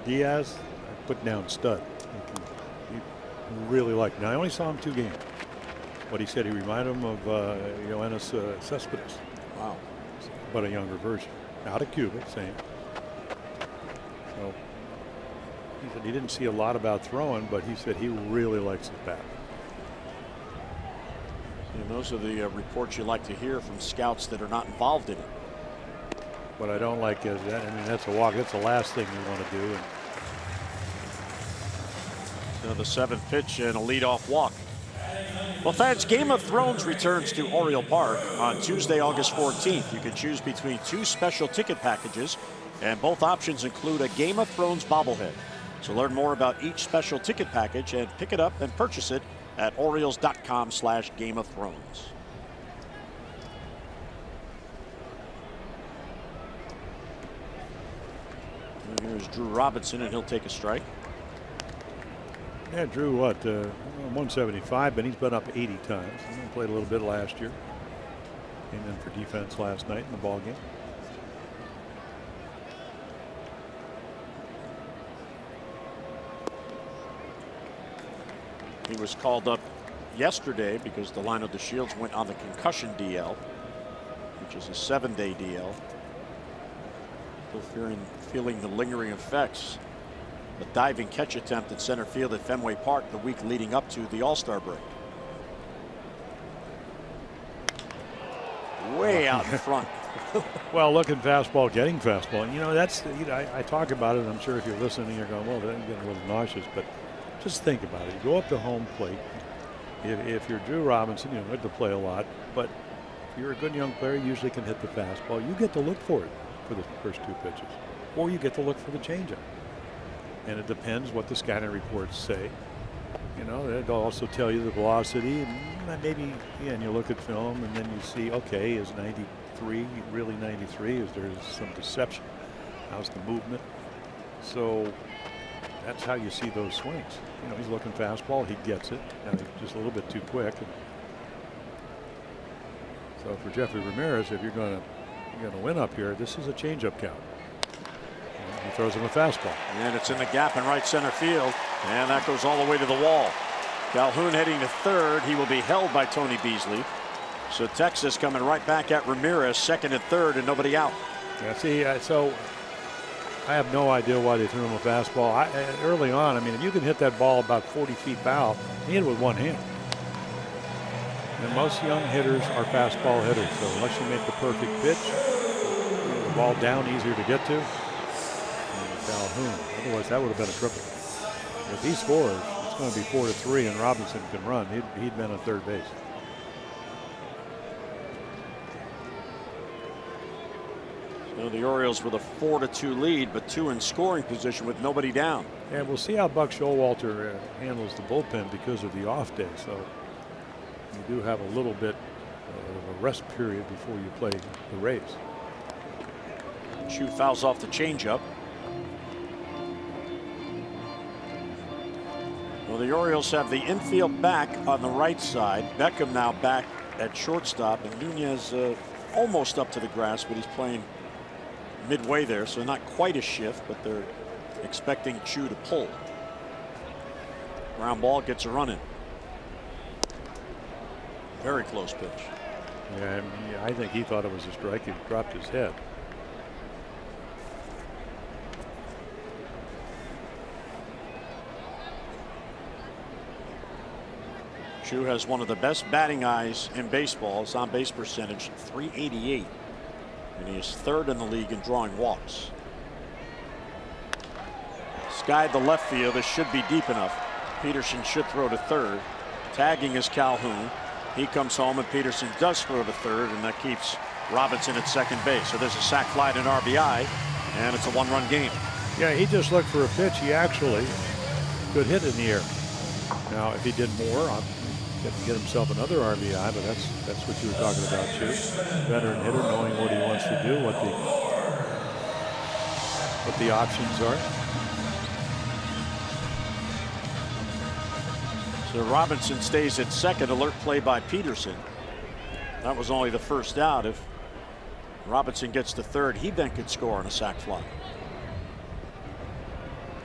Diaz, I put down stud. He really liked him. Now, I only saw him 2 games, but he said he reminded him of Yoenis Cespedes. Wow. But a younger version. Out of Cuba, same. So he said he didn't see a lot about throwing, but he said he really likes his bat. And those are the reports you like to hear from scouts that are not involved in it. What I don't like is that, I mean, that's a walk. That's the last thing you want to do. And so the 7th pitch and a leadoff walk. Well, fans, Game of Thrones returns to Oriole Park on Tuesday, August 14th. You can choose between 2 special ticket packages, and both options include a Game of Thrones bobblehead. So learn more about each special ticket package and pick it up and purchase it at Orioles.com/Game of Thrones. And here's Drew Robinson, and he'll take a strike. yeah, Drew, 175, but he's been up 80 times. He played a little bit last year. Came in for defense last night in the ball game. He was called up yesterday because Delino DeShields went on the concussion DL, which is a 7-day DL. Still feeling the lingering effects. A diving catch attempt at center field at Fenway Park the week leading up to the All-Star break. Way out in front. Well, looking fastball, getting fastball. And, that's, I talk about it. I'm sure if you're listening, you're going, well, I'm getting a little nauseous, but just think about it. You go up to home plate. If you're Drew Robinson, you don't have to play a lot, but if you're a good young player, you usually can hit the fastball. You get to look for it for the first 2 pitches, or you get to look for the changeup. And it depends what the scouting reports say. They'll also tell you the velocity, and maybe, and you look at film, and then you see, okay, is 93 really 93? Is there some deception? How's the movement? So that's how you see those swings. He's looking fastball, he gets it. Now he's just a little bit too quick. So for Jeffrey Ramirez, if you're going to win up here, this is a changeup count. He throws him a fastball. And it's in the gap in right center field, and that goes all the way to the wall. Calhoun heading to third. He will be held by Tony Beasley. So Texas coming right back at Ramirez, second and third, and nobody out. Yeah, see, so I have no idea why they threw him a fastball. Early on, I mean, if you can hit that ball about 40 feet foul, he hit it with one hand. And most young hitters are fastball hitters, so unless you make the perfect pitch, the ball down easier to get to. And Calhoun, otherwise that would have been a triple. If he scores, it's going to be 4-3, and Robinson can run. He'd been on third base. You know, the Orioles with a 4-2 lead, but 2 in scoring position with nobody down. And we'll see how Buck Showalter handles the bullpen because of the off day. So you do have a little bit of a rest period before you play the Rays. Chu fouls off the changeup. Well, the Orioles have the infield back on the right side. Beckham now back at shortstop, and Nunez almost up to the grass, but he's playing midway there, so not quite a shift, but they're expecting Chu to pull. Ground ball, gets a run in. Very close pitch. Yeah, I think he thought it was a strike. He dropped his head. Chu has one of the best batting eyes in baseball. His on-base percentage, .388. And he is 3rd in the league in drawing walks. Skied the left field. This should be deep enough. Peterson should throw to 3rd. Tagging is Calhoun. He comes home, and Peterson does throw to 3rd, and that keeps Robinson at 2nd base. So there's a sac fly and an RBI, and it's a 1-run game. Yeah, he just looked for a pitch. He actually could hit in the air. Now, if he did more, get himself another RBI, but that's what you were talking about, Chu. Veteran hitter, knowing what he wants to do, what the options are. So Robinson stays at 2nd. Alert play by Peterson. That was only the first out. If Robinson gets to 3rd, he then could score on a sac fly.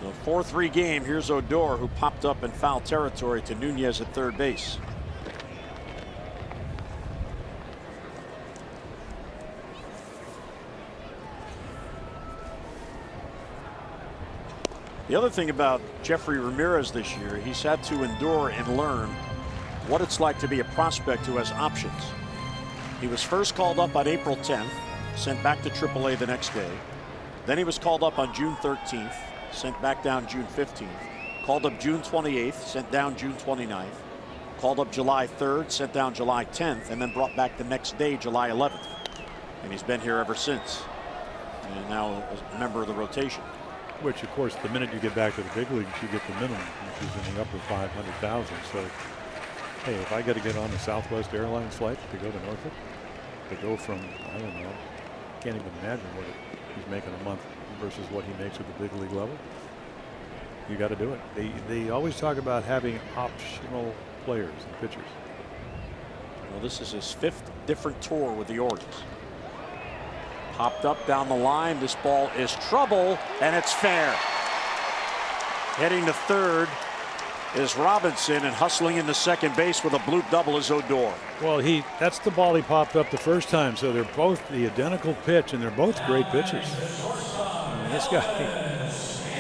The 4-3 game. Here's Odor, who popped up in foul territory to Nunez at 3rd base. The other thing about Jeffrey Ramirez this year, he's had to endure and learn what it's like to be a prospect who has options. He was first called up on April 10th, sent back to AAA the next day. Then he was called up on June 13th, sent back down June 15th. Called up June 28th, sent down June 29th. Called up July 3rd, sent down July 10th, and then brought back the next day, July 11th. And he's been here ever since. And now a member of the rotation. Which, of course, the minute you get back to the big leagues, you get the minimum, which is in the upper 500,000. So, hey, if I got to get on a Southwest Airlines flight to go to Norfolk, to go from, I don't know, can't even imagine what he's making a month versus what he makes at the big league level. You got to do it. They always talk about having optional players and pitchers. Well, this is his 5th different tour with the Orioles. Popped up down the line. This ball is trouble, and it's fair. Heading to 3rd is Robinson, and hustling into 2nd base with a bloop double is Odor. Well, that's the ball he popped up the first time, so they're both the identical pitch, and they're both great pitchers. I mean, this guy,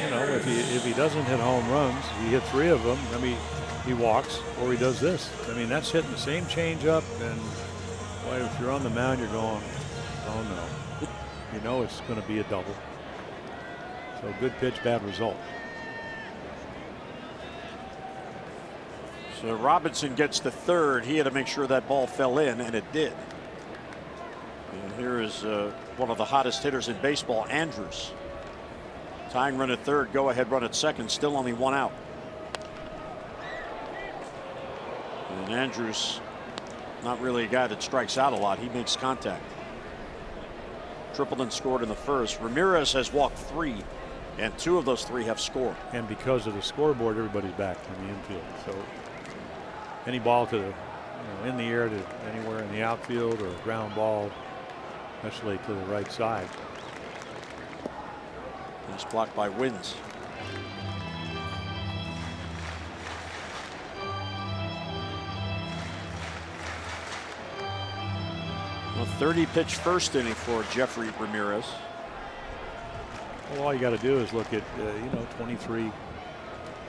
you know, if he doesn't hit home runs, he hit 3 of them. I mean, he walks, or he does this. I mean, that's hitting the same changeup, and boy, if you're on the mound, you're going, oh no. You know it's going to be a double. So good pitch, bad result. So Robinson gets to 3rd. He had to make sure that ball fell in, and it did. And here is one of the hottest hitters in baseball, Andrews. Tying run at 3rd, go ahead run at 2nd, still only 1 out. And Andrews, not really a guy that strikes out a lot. He makes contact. Tripled and scored in the 1st. Ramirez has walked 3, and 2 of those 3 have scored. And because of the scoreboard, everybody's back in the infield. So any ball to the, in the air to anywhere in the outfield, or a ground ball, especially to the right side. It's blocked by Wins. A 30-pitch first inning for Jeffrey Ramirez. Well, all you got to do is look at 23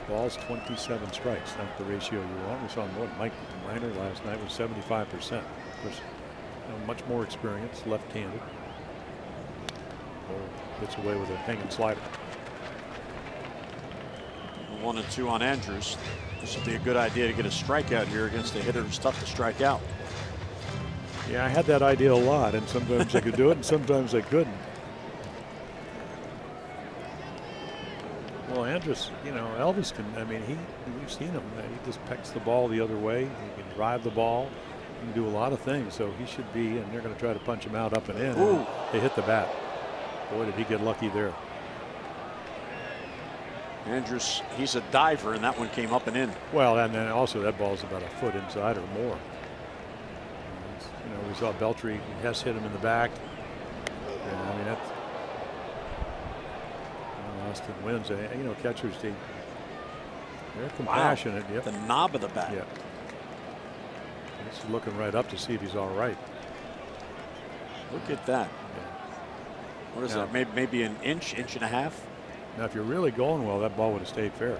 balls, 27 strikes. That's the ratio you want. We saw Mike Minor last night was 75%. Of course, much more experience, left-handed. Gets away with a hanging slider. 1 and 2 on Andrews. This would be a good idea to get a strikeout here against a hitter who's tough to strike out. Yeah, I had that idea a lot, and sometimes I could do it, and sometimes I couldn't. Well, Andrus, you know, Elvis can, I mean, we've seen him. He just pecks the ball the other way. He can drive the ball. He can do a lot of things. So he should be, and they're going to try to punch him out up and in. And they hit the bat. Boy, did he get lucky there. Andrus, he's a diver, and that one came up and in. Well, and then also that ball's about a foot inside or more. You know, we saw Beltry, Hess hit him in the back. And I mean, that's, Austin wins. You know, catchers, they're compassionate. Wow. Yep. The knob of the bat. Yeah. He's looking right up to see if he's all right. Look at that. Yeah. What is that? Maybe an inch, inch and a half? Now, if you're really going well, that ball would have stayed fair.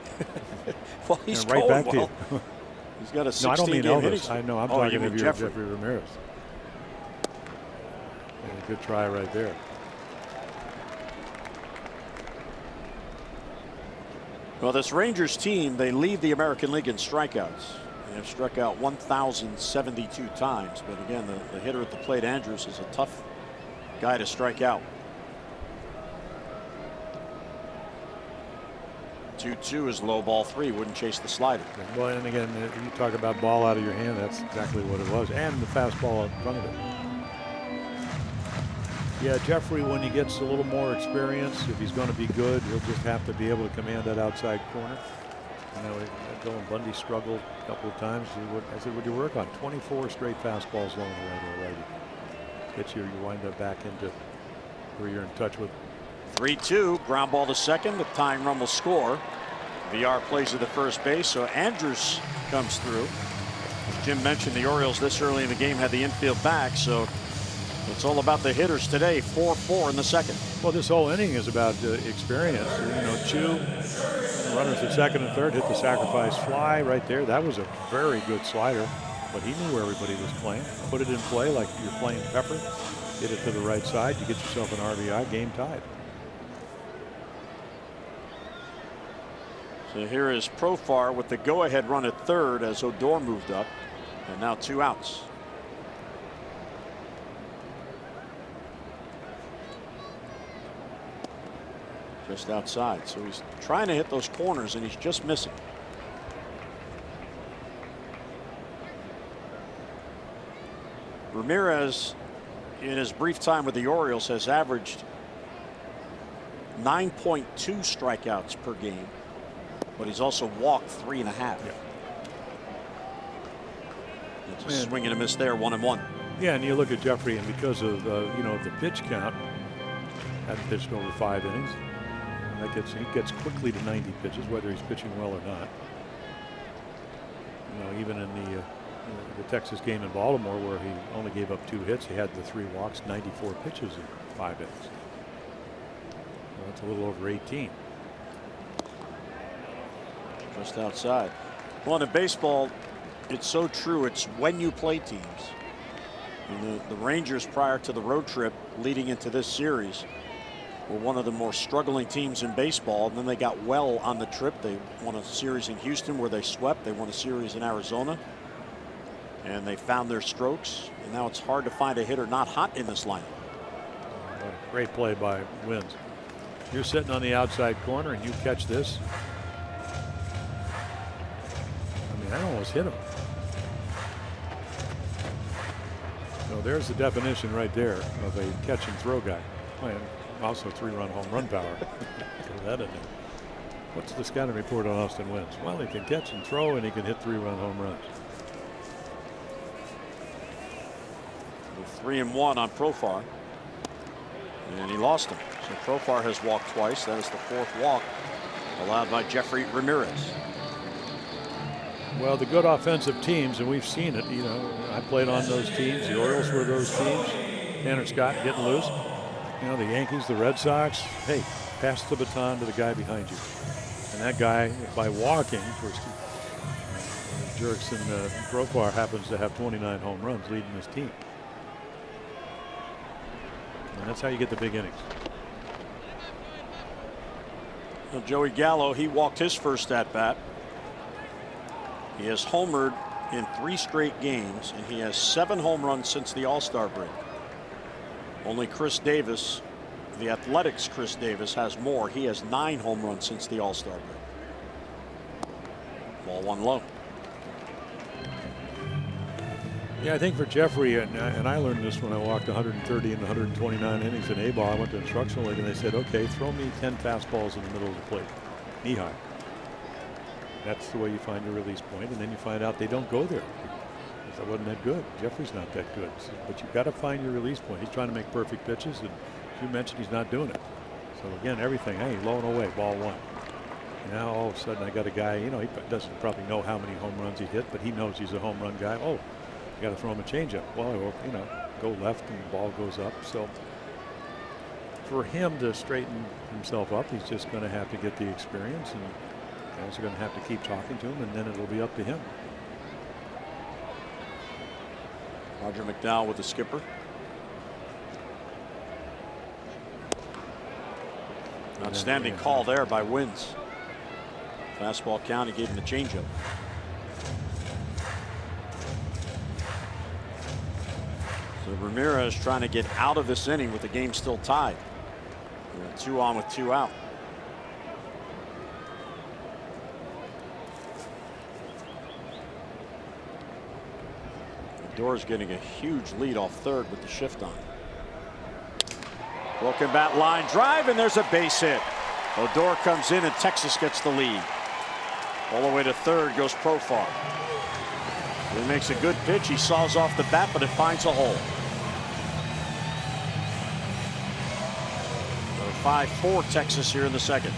Well, he's right going back well. to you. He's got a 16 no, I don't mean game Elvis. I know. I'm talking of Jeffrey Ramirez. Yeah, good try right there. Well, this Rangers team, they lead the American League in strikeouts. They have struck out 1,072 times. But again, the hitter at the plate, Andrus, is a tough guy to strike out. 2-2 is low ball 3. Wouldn't chase the slider. Well, and again, you talk about ball out of your hand. That's exactly what it was. And the fastball in front of it. Yeah, Jeffrey, when he gets a little more experience, if he's going to be good, he'll just have to be able to command that outside corner. You know, Dylan Bundy struggled a couple of times. I said, would you work on 24 straight fastballs low and right or righty? Hits you wind up back into where you're in touch with. 3-2, ground ball to second. The tying run will score. VR plays to the first base, so Andrus comes through. As Jim mentioned, the Orioles this early in the game had the infield back, so it's all about the hitters today. 4-4 in the second. Well, this whole inning is about experience. You know, Chu, runners at second and third, hit the sacrifice fly right there. That was a very good slider, but he knew where everybody was playing. Put it in play like you're playing Pepper. Hit it to the right side. You get yourself an RBI. Game tied. So here is Profar with the go-ahead run at third as Odor moved up, and now 2 outs. Just outside, so he's trying to hit those corners and he's just missing. Ramirez, in his brief time with the Orioles, has averaged 9.2 strikeouts per game, but he's also walked 3.5. Yeah. It's a swing and a miss there, 1-1. Yeah, and you look at Jeffrey, and because of you know, the pitch count, hadn't pitched over 5 innings. And that he gets quickly to 90 pitches, whether he's pitching well or not. You know, even in the Texas game in Baltimore, where he only gave up 2 hits, he had the 3 walks, 94 pitches in 5 innings. Well, that's a little over 18. Just outside. Well, in baseball, it's so true. It's when you play teams. And the Rangers, prior to the road trip leading into this series, were one of the more struggling teams in baseball. And then they got well on the trip. They won a series in Houston where they swept. They won a series in Arizona. And they found their strokes. And now it's hard to find a hitter not hot in this lineup. Great play by Wins. You're sitting on the outside corner and you catch this. I mean, I almost hit him. So there's the definition right there of a catch and throw guy. And also 3-run home run power. Throw that in there. What's the scouting report on Austin Wins? Well, he can catch and throw and he can hit 3-run home runs. 3-1 on Profar. And he lost him. So Profar has walked twice. That is the 4th walk allowed by Jeffrey Ramirez. Well, the good offensive teams, and we've seen it, you know, I played on those teams. The Orioles were those teams. Tanner Scott getting loose. You know, the Yankees, the Red Sox, hey, pass the baton to the guy behind you. And that guy, by walking, of course, Jerks and Profar happens to have 29 home runs leading this team. And that's how you get the big innings. Well, Joey Gallo, he walked his first at bat. He has homered in 3 straight games, and he has 7 home runs since the All-Star break. Only Chris Davis the Athletics' Chris Davis has more. He has 9 home runs since the All-Star break. Ball 1 low. Yeah, I think for Jeffrey, and I learned this when I walked 130 and 129 innings in A-ball. I went to instructional league and they said, okay, throw me 10 fastballs in the middle of the plate, knee high. That's the way you find your release point, and then you find out they don't go there. That wasn't that good. Jeffrey's not that good, but you've got to find your release point. He's trying to make perfect pitches, and as you mentioned, he's not doing it. So again, everything, hey, low and away, ball 1. Now all of a sudden I got a guy, you know, he doesn't probably know how many home runs he hit, but he knows he's a home run guy. Oh, you got to throw him a changeup. Well, you know, go left and the ball goes up. So for him to straighten himself up, he's just going to have to get the experience, and guys are going to have to keep talking to him, and then it'll be up to him. Roger McDowell with the skipper. Outstanding call there by Wins. Fastball count, he gave him the changeup. So Ramirez trying to get out of this inning with the game still tied. 2 on with 2 out. Odor's getting a huge lead off third with the shift on. Broken bat line drive, and there's a base hit. Odor comes in and Texas gets the lead. All the way to third goes Profar. He makes a good pitch. He saws off the bat, but it finds a hole. So 5-4 Texas here in the second.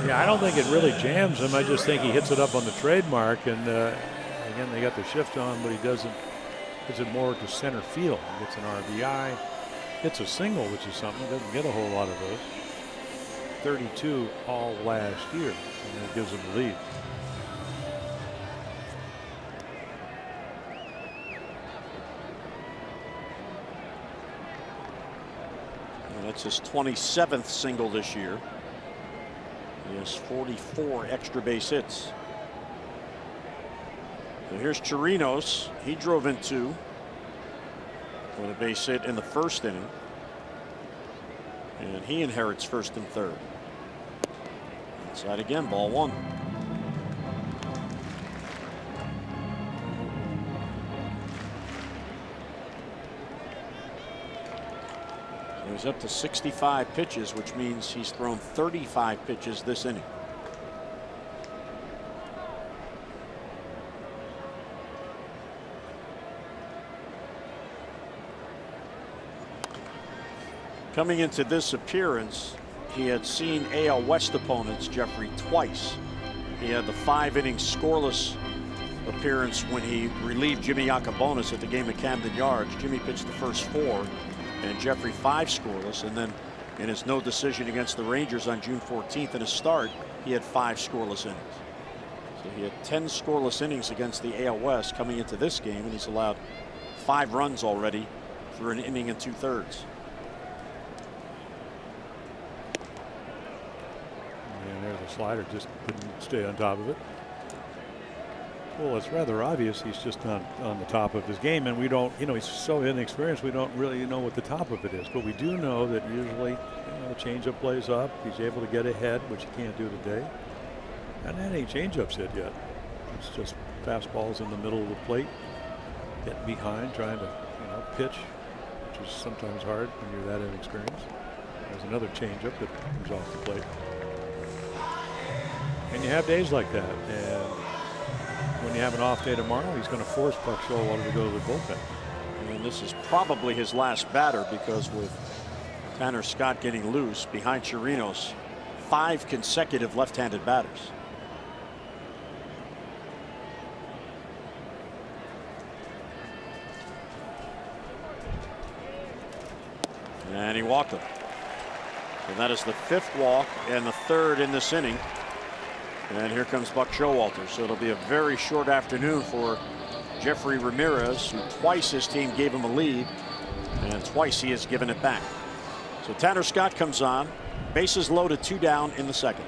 Yeah, I don't think it really jams him. I just think he hits it up on the trademark, and again, they got the shift on, but he doesn't. Hits it more to center field. He gets an RBI. Hits a single, which is something. Doesn't get a whole lot of those. 32 all last year, and that gives him the lead. And that's his 27th single this year. He has 44 extra base hits. So here's Chirinos. He drove in 2 with a base hit in the first inning. And he inherits first and third. Inside again, ball 1. So he's up to 65 pitches, which means he's thrown 35 pitches this inning. Coming into this appearance, he had seen AL West opponents, Jeffrey, twice. He had the 5-inning scoreless appearance when he relieved Jimmy Yacobonis at the game at Camden Yards. Jimmy pitched the first 4, and Jeffrey 5 scoreless. And then in his no decision against the Rangers on June 14th in his start, he had 5 scoreless innings. So he had 10 scoreless innings against the AL West coming into this game, and he's allowed 5 runs already through an inning and 2/3. The slider just didn't stay on top of it. Well, it's rather obvious he's just not on the top of his game, and we don't, you know, he's so inexperienced, we don't really know what the top of it is. But we do know that usually, you know, the changeup plays up. He's able to get ahead, which he can't do today. And then any changeups hit yet. It's just fastballs in the middle of the plate, getting behind, trying to, you know, pitch, which is sometimes hard when you're that inexperienced. There's another changeup that comes off the plate. And you have days like that, and when you have an off day tomorrow, he's going to force Buck Showalter to go to the bullpen. And this is probably his last batter, because with Tanner Scott getting loose behind Chirinos, 5 consecutive left-handed batters. And he walked him. And that is the 5th walk and the 3rd in this inning. And here comes Buck Showalter. So it'll be a very short afternoon for Jeffrey Ramirez, who twice his team gave him a lead, and twice he has given it back. So Tanner Scott comes on, bases loaded, 2 down in the second.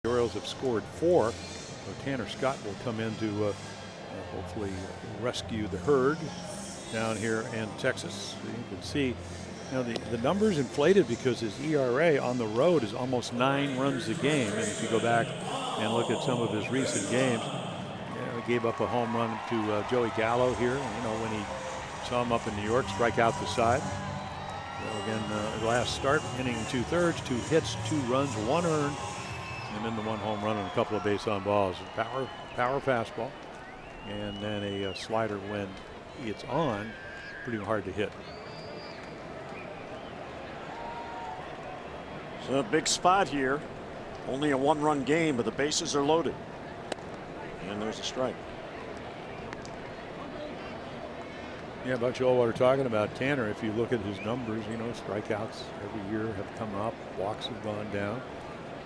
The Orioles have scored 4. So Tanner Scott will come in to hopefully rescue the herd down here in Texas. So you can see, the numbers inflated because his ERA on the road is almost 9 runs a game. And if you go back and look at some of his recent games, he gave up a home run to Joey Gallo here. When he saw him up in New York, strike out the side. Again, last start, inning 2/3, 2 hits, 2 runs, 1 earned, and then the 1 home run and a couple of base on balls. Power fastball, and then a slider when it's on, pretty hard to hit. So a big spot here. Only a 1-run game, but the bases are loaded. And there's a strike. Yeah, but Joel, what we're talking about, Tanner, if you look at his numbers, strikeouts every year have come up, walks have gone down.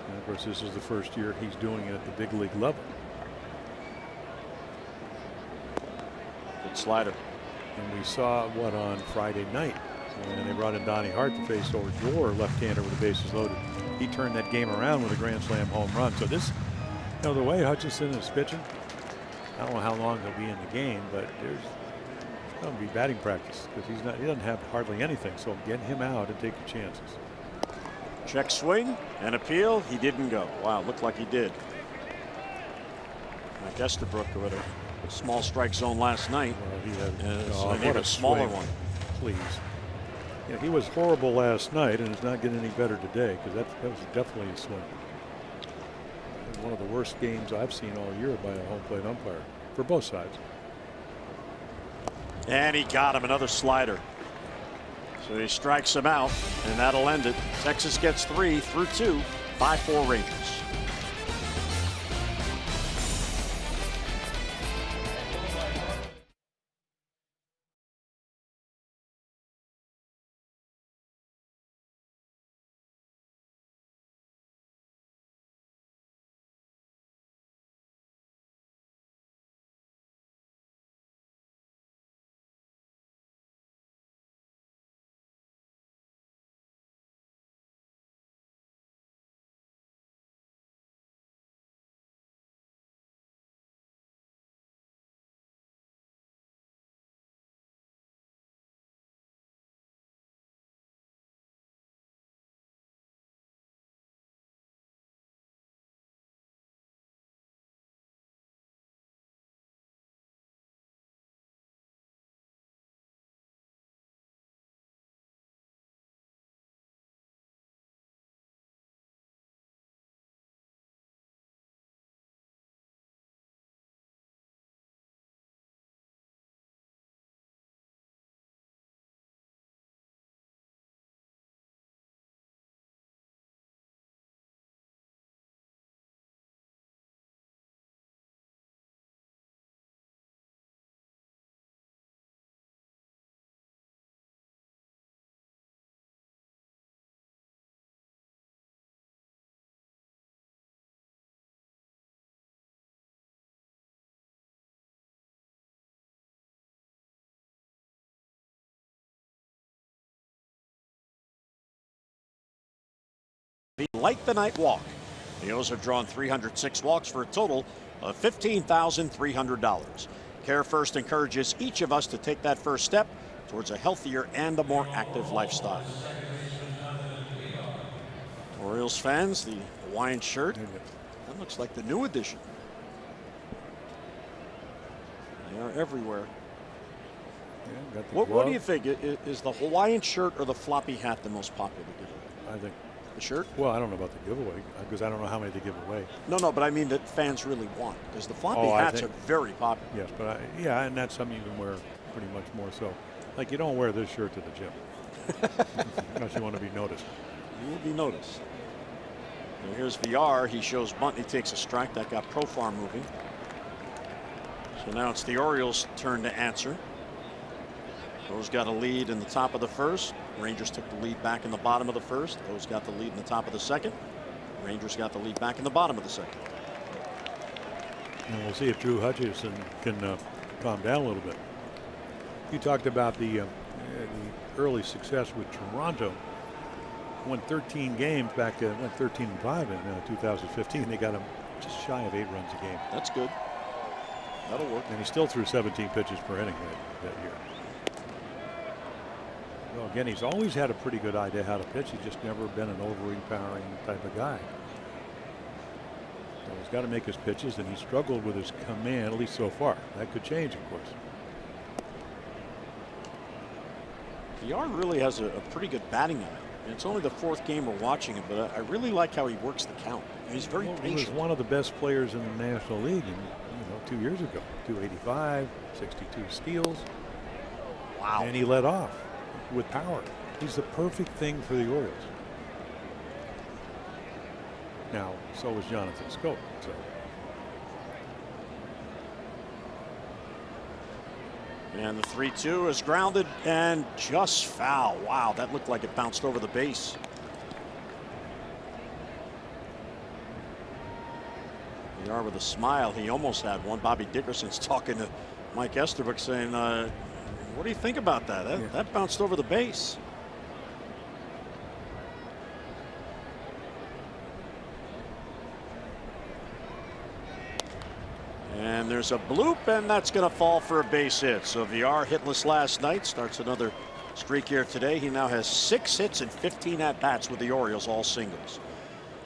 And of course, this is the first year he's doing it at the big league level. Good slider. And we saw what on Friday night, and they brought in Donnie Hart to face Odor, left-hander with the bases loaded. He turned that game around with a grand slam home run. So this, the way Hutchinson is pitching, I don't know how long he'll be in the game, but there's going to be batting practice because he doesn't have hardly anything. So get him out and take your chances. Check swing and appeal. He didn't go. Wow, looked like he did. I guess the Brook with a small strike zone last night. Well, he had a smaller one. Please. Yeah, he was horrible last night, and it's not getting any better today because that was definitely a swing. One of the worst games I've seen all year by a home plate umpire for both sides. And he got him, another slider. So he strikes him out, and that'll end it. Texas gets 3 through 2, 5-4 Rangers. Like the night walk. The O's have drawn 306 walks for a total of $15,300. Care First encourages each of us to take that first step towards a healthier and a more active lifestyle. Orioles fans, the Hawaiian shirt, that looks like the new edition. They are everywhere. Yeah, what do you think? Is the Hawaiian shirt or the floppy hat the most popular giveaway? I think the shirt. Well, I don't know about the giveaway because I don't know how many they give away. No, but I mean that fans really want, because the floppy hats are very popular. Yes, but and that's something you can wear pretty much more so. Like, you don't wear this shirt to the gym unless you want to be noticed. You will be noticed. So here's VR. He shows bunt. He takes a strike. That got Profar moving. So now it's the Orioles' turn to answer. Those got a lead in the top of the first. Rangers took the lead back in the bottom of the first. Those got the lead in the top of the second. Rangers got the lead back in the bottom of the second. And we'll see if Drew Hutchison can calm down a little bit. You talked about the early success with Toronto. won 13 games back, went 13-5 in 2015. They got him just shy of 8 runs a game. That's good. That'll work. And he still threw 17 pitches per inning that year. Well, again, he's always had a pretty good idea how to pitch. He's just never been an overpowering type of guy. So he's got to make his pitches, and he struggled with his command, at least so far. That could change, of course. VR really has a pretty good batting eye. And it's only the 4th game we're watching it, but I really like how he works the count. He's very patient. He was one of the best players in the National League, 2 years ago. 285, 62 steals. Wow! And he led off with power. He's the perfect thing for the Orioles. Now, so was Jonathan Scope. So. And the 3-2 is grounded and just foul. Wow, that looked like it bounced over the base. They are with a smile. He almost had one. Bobby Dickerson's talking to Mike Esterberg saying, what do you think about that? That bounced over the base. And there's a bloop, and that's going to fall for a base hit. So VR hitless last night, starts another streak here today. He now has 6 hits and 15 at-bats with the Orioles, all singles.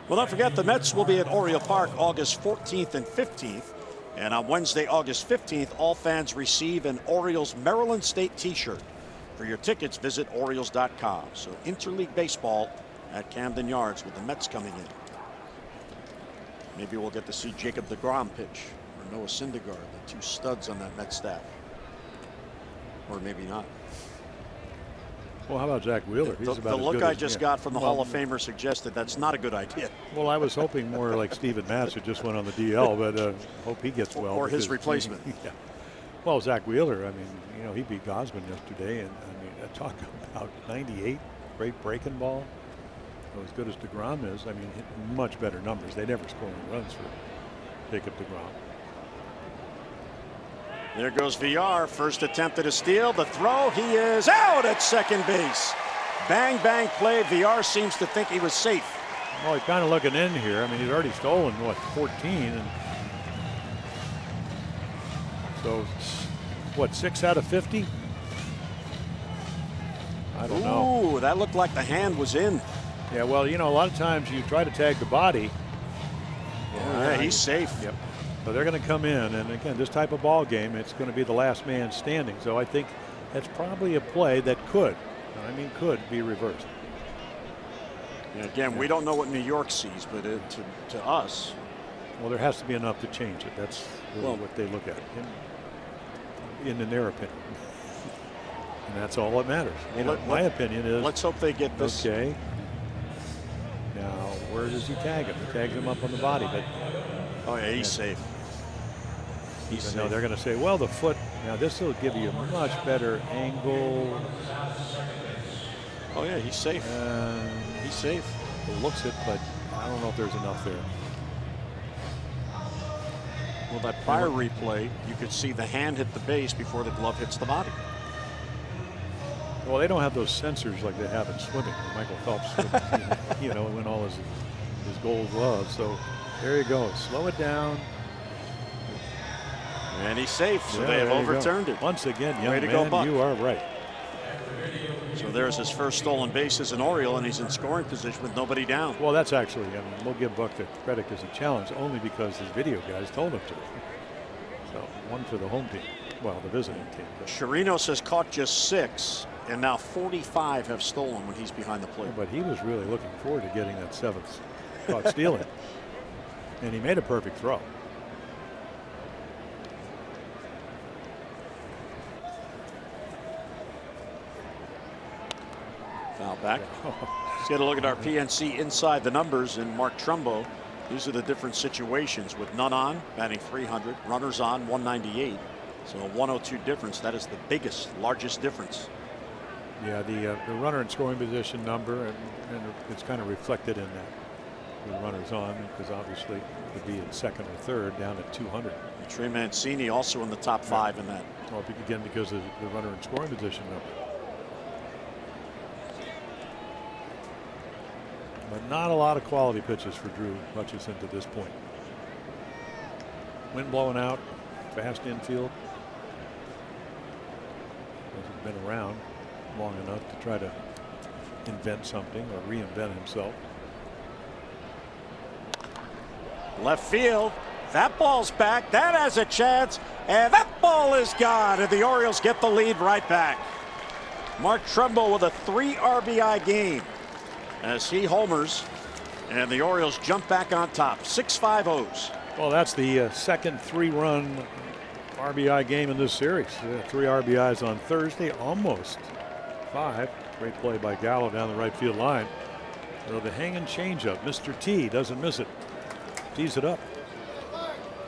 Well, don't forget the Mets will be at Oriole Park August 14th and 15th. And on Wednesday, August 15th, all fans receive an Orioles Maryland State t-shirt. For your tickets, visit Orioles.com. So interleague baseball at Camden Yards with the Mets coming in. Maybe we'll get to see Jacob deGrom pitch. Noah Syndergaard, the 2 studs on that Met staff. Or maybe not. Well, how about Zach Wheeler? The look I just got from the Hall of Famer suggested that's not a good idea. Well, I was hoping more like Steven Matz, who just went on the DL, but hope he gets well. Or his replacement. Yeah. Well, Zach Wheeler, I mean, he beat Gosman yesterday, and talk about 98, great breaking ball. So as good as deGrom is, much better numbers. They never score any runs for Jacob deGrom. There goes VR. First attempt at a steal. The throw. He is out at second base. Bang, bang play. VR seems to think he was safe. Well, he's kind of looking in here. He's already stolen, 14? And so, 6 out of 50? I don't know. Ooh, that looked like the hand was in. Yeah, well, a lot of times you try to tag the body. Yeah, he's safe. Yep. So they're going to come in, and again, this type of ball game, it's going to be the last man standing. So I think that's probably a play that could be reversed. And again, we don't know what New York sees, but to us, well, there has to be enough to change it. That's really what they look at, in their opinion, and that's all that matters. My opinion is. Let's hope they get this. Okay. Now, where does he tag him? He tags him up on the body, but. Oh yeah, he's safe. No, they're going to say, well, the foot. Now this will give you a much better angle. Oh yeah, he's safe. He's safe. It looks it, but I don't know if there's enough there. Well, that prior replay, you could see the hand hit the base before the glove hits the body. Well, they don't have those sensors like they have in swimming. Michael Phelps, win all his gold gloves. So there you go. Slow it down. And he's safe, so they have overturned it. Once again, young Way to man, go, Buck. you are right. So there's his first stolen base as an Oriole, and he's in scoring position with nobody down. Well, that's actually, we'll give Buck the credit because he challenged only because his video guys told him to. So one for the home team, well, the visiting team. Chirinos has caught just 6, and now 45 have stolen when he's behind the plate. But he was really looking forward to getting that 7th caught stealing, and he made a perfect throw. Foul back. Let's get a look at our PNC inside the numbers in Mark Trumbo. These are the different situations with none on, batting 300, runners on 198. So a 102 difference. That is the biggest, largest difference. Yeah, the runner in scoring position number, and it's kind of reflected in that with runners on, because obviously it could be in second or third down at 200. Trey Mancini also in the top 5 in that. Well, again, because of the runner in scoring position number. But not a lot of quality pitches for Drew Hutchison to this point. Wind blowing out, fast infield. Hasn't been around long enough to try to invent something or reinvent himself. Left field. That ball's back. That has a chance. And that ball is gone. And the Orioles get the lead right back. Mark Trumbo with a 3 RBI game as he homers. And the Orioles jump back on top. 6-5 O's. Well, that's the second 3-run RBI game in this series. 3 RBIs on Thursday, almost 5. Great play by Gallo down the right field line. So the hanging changeup. Mr. T doesn't miss it. Tees it up.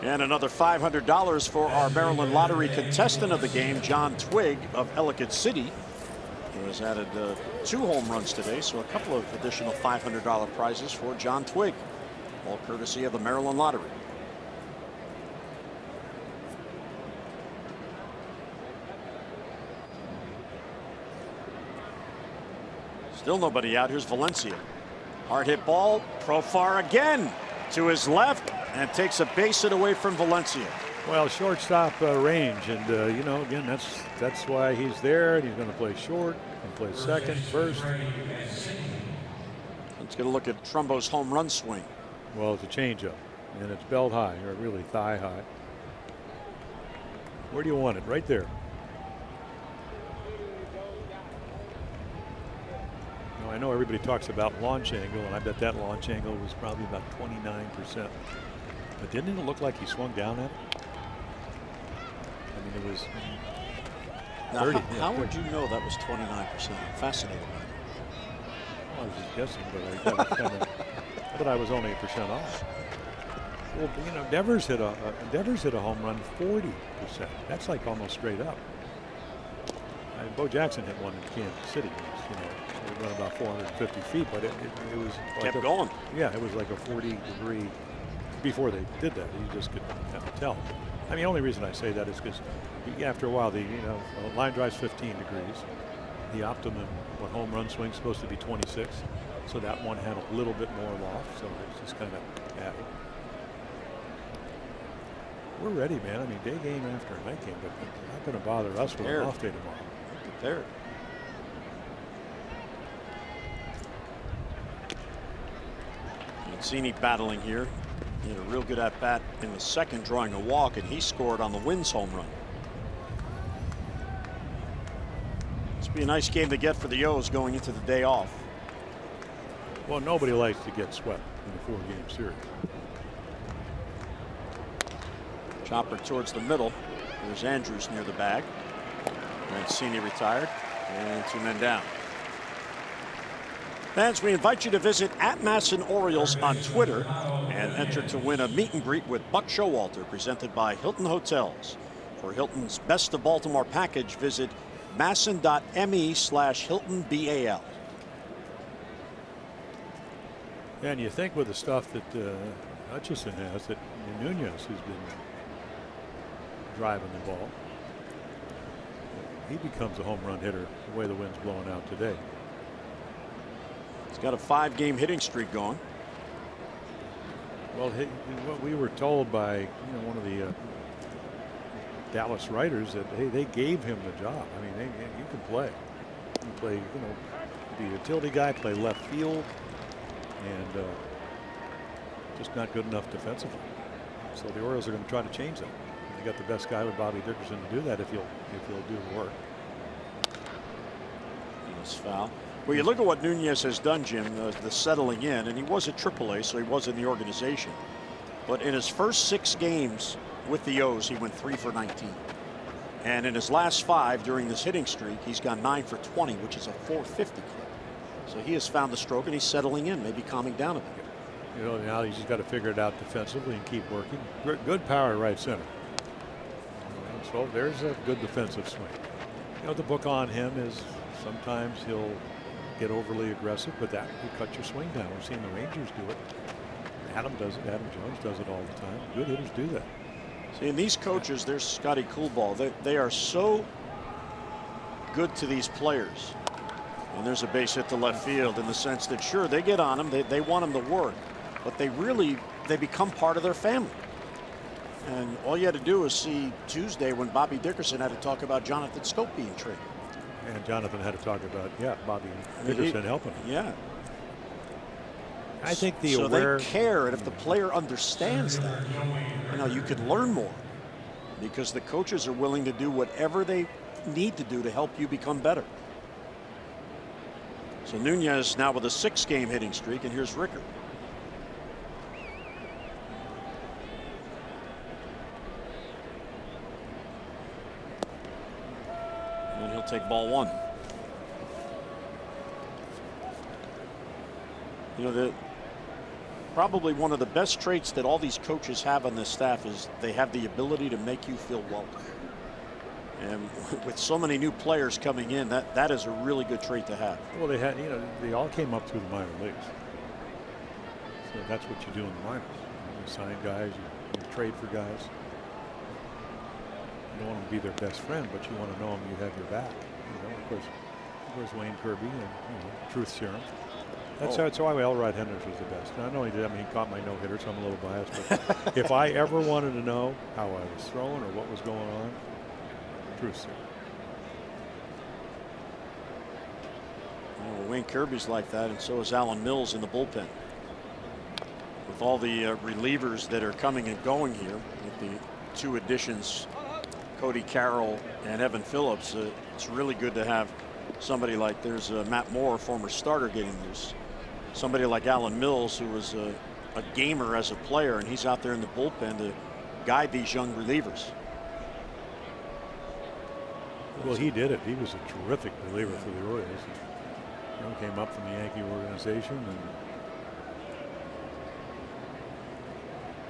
And another $500 for our Maryland Lottery contestant of the game, John Twigg of Ellicott City, who has added 2 home runs today. So a couple of additional $500 prizes for John Twigg, all courtesy of the Maryland Lottery. Still nobody out. Here's Valencia. Hard hit ball. Profar again to his left and takes a base hit away from Valencia. Well, shortstop range, and you know, again, that's why he's there, and he's going to play short and play second, first. Let's get a look at Trumbo's home run swing. Well, it's a changeup, and it's belt high, or really thigh high. Where do you want it? Right there. I know everybody talks about launch angle, and I bet that launch angle was probably about 29%. But didn't it look like he swung down at it? I mean, it was 30. Now, how would you know that was 29%? I'm fascinated by it. Well, I was just guessing, but I was only 1% off. Well, you know, Devers hit a home run 40%. That's like almost straight up. Bo Jackson hit one in Kansas City. You know, it went about 450 feet, but it was like kept going. Yeah, it was like a 40-degree. Before they did that, you just could tell. I mean, the only reason I say that is because after a while, the line drive's 15 degrees. The optimum home run swing is supposed to be 26, so that one had a little bit more loft, so it's just kind of adding. We're ready, man. I mean, day game after night game, but they're not going to bother us with an off day tomorrow. There. Mancini battling here. He had a real good at bat in the second, drawing a walk, and he scored on the Wins home run. This will be a nice game to get for the O's going into the day off. Well, nobody likes to get swept in a 4-game series. Chopper towards the middle. There's Andrews near the bag. Mancini retired, and 2 men down. Fans, we invite you to visit @MASSEN-Orioles on Twitter and enter to win a meet and greet with Buck Showalter, presented by Hilton Hotels. For Hilton's Best of Baltimore package, visit masson.me/HiltonBAL. And you think with the stuff that Hutchison has, that Nunez has been driving the ball, he becomes a home run hitter the way the wind's blowing out today. He's got a 5-game hitting streak going. Well, what we were told by one of the Dallas writers, that hey, they gave him the job. I mean, you can play. You can play, be a utility guy, play left field, and just not good enough defensively. So the Orioles are going to try to change that. They got the best guy with Bobby Dickerson to do that if he'll do the work. Nice foul. Well, you look at what Nunez has done, Jim, the settling in, and he was at AAA, so he was in the organization. But in his first 6 games with the O's, he went 3 for 19. And in his last 5 during this hitting streak, he's gone 9 for 20, which is a 450 clip. So he has found the stroke, and he's settling in, maybe calming down a bit. Now he's just got to figure it out defensively and keep working. Good power right center. So there's a good defensive swing. The book on him is sometimes he'll get overly aggressive, but that will cut your swing down. We've seen the Rangers do it. Adam does it. Adam Jones does it all the time. Good hitters do that. See, and these coaches, there's Scotty Coolball. They are so good to these players. And there's a base hit to left field in the sense that, sure, they get on him, they want him to work, but they become part of their family. And all you had to do was see Tuesday when Bobby Dickerson had to talk about Jonathan Scope being traded. And Jonathan had to talk about, Bobby Dickerson helping him. Yeah. I think they care, and if the player understands that, you could learn more because the coaches are willing to do whatever they need to do to help you become better. So Nunez now with a 6-game hitting streak, and here's Rickard. And he'll take ball 1. Probably one of the best traits that all these coaches have on this staff is they have the ability to make you feel welcome. And with so many new players coming in, that is a really good trait to have. Well, they all came up through the minor leagues. So that's what you do in the minors. You sign guys, you trade for guys. You don't want them to be their best friend, but you want to know them, you have your back. Of course, Wayne Kirby and truth serum. That's why Elrod Hendricks was the best. Not only did he caught my no-hitter, so I'm a little biased, but if I ever wanted to know how I was throwing or what was going on, truth serum. Wayne Kirby's like that, and so is Alan Mills in the bullpen. With all the relievers that are coming and going here, with the 2 additions, Cody Carroll and Evan Phillips, it's really good to have somebody like there's Matt Moore, former starter, getting loose. Somebody like Alan Mills, who was a gamer as a player, and he's out there in the bullpen to guide these young relievers. Well, he did it. He was a terrific reliever for the Orioles. He came up from the Yankee organization. And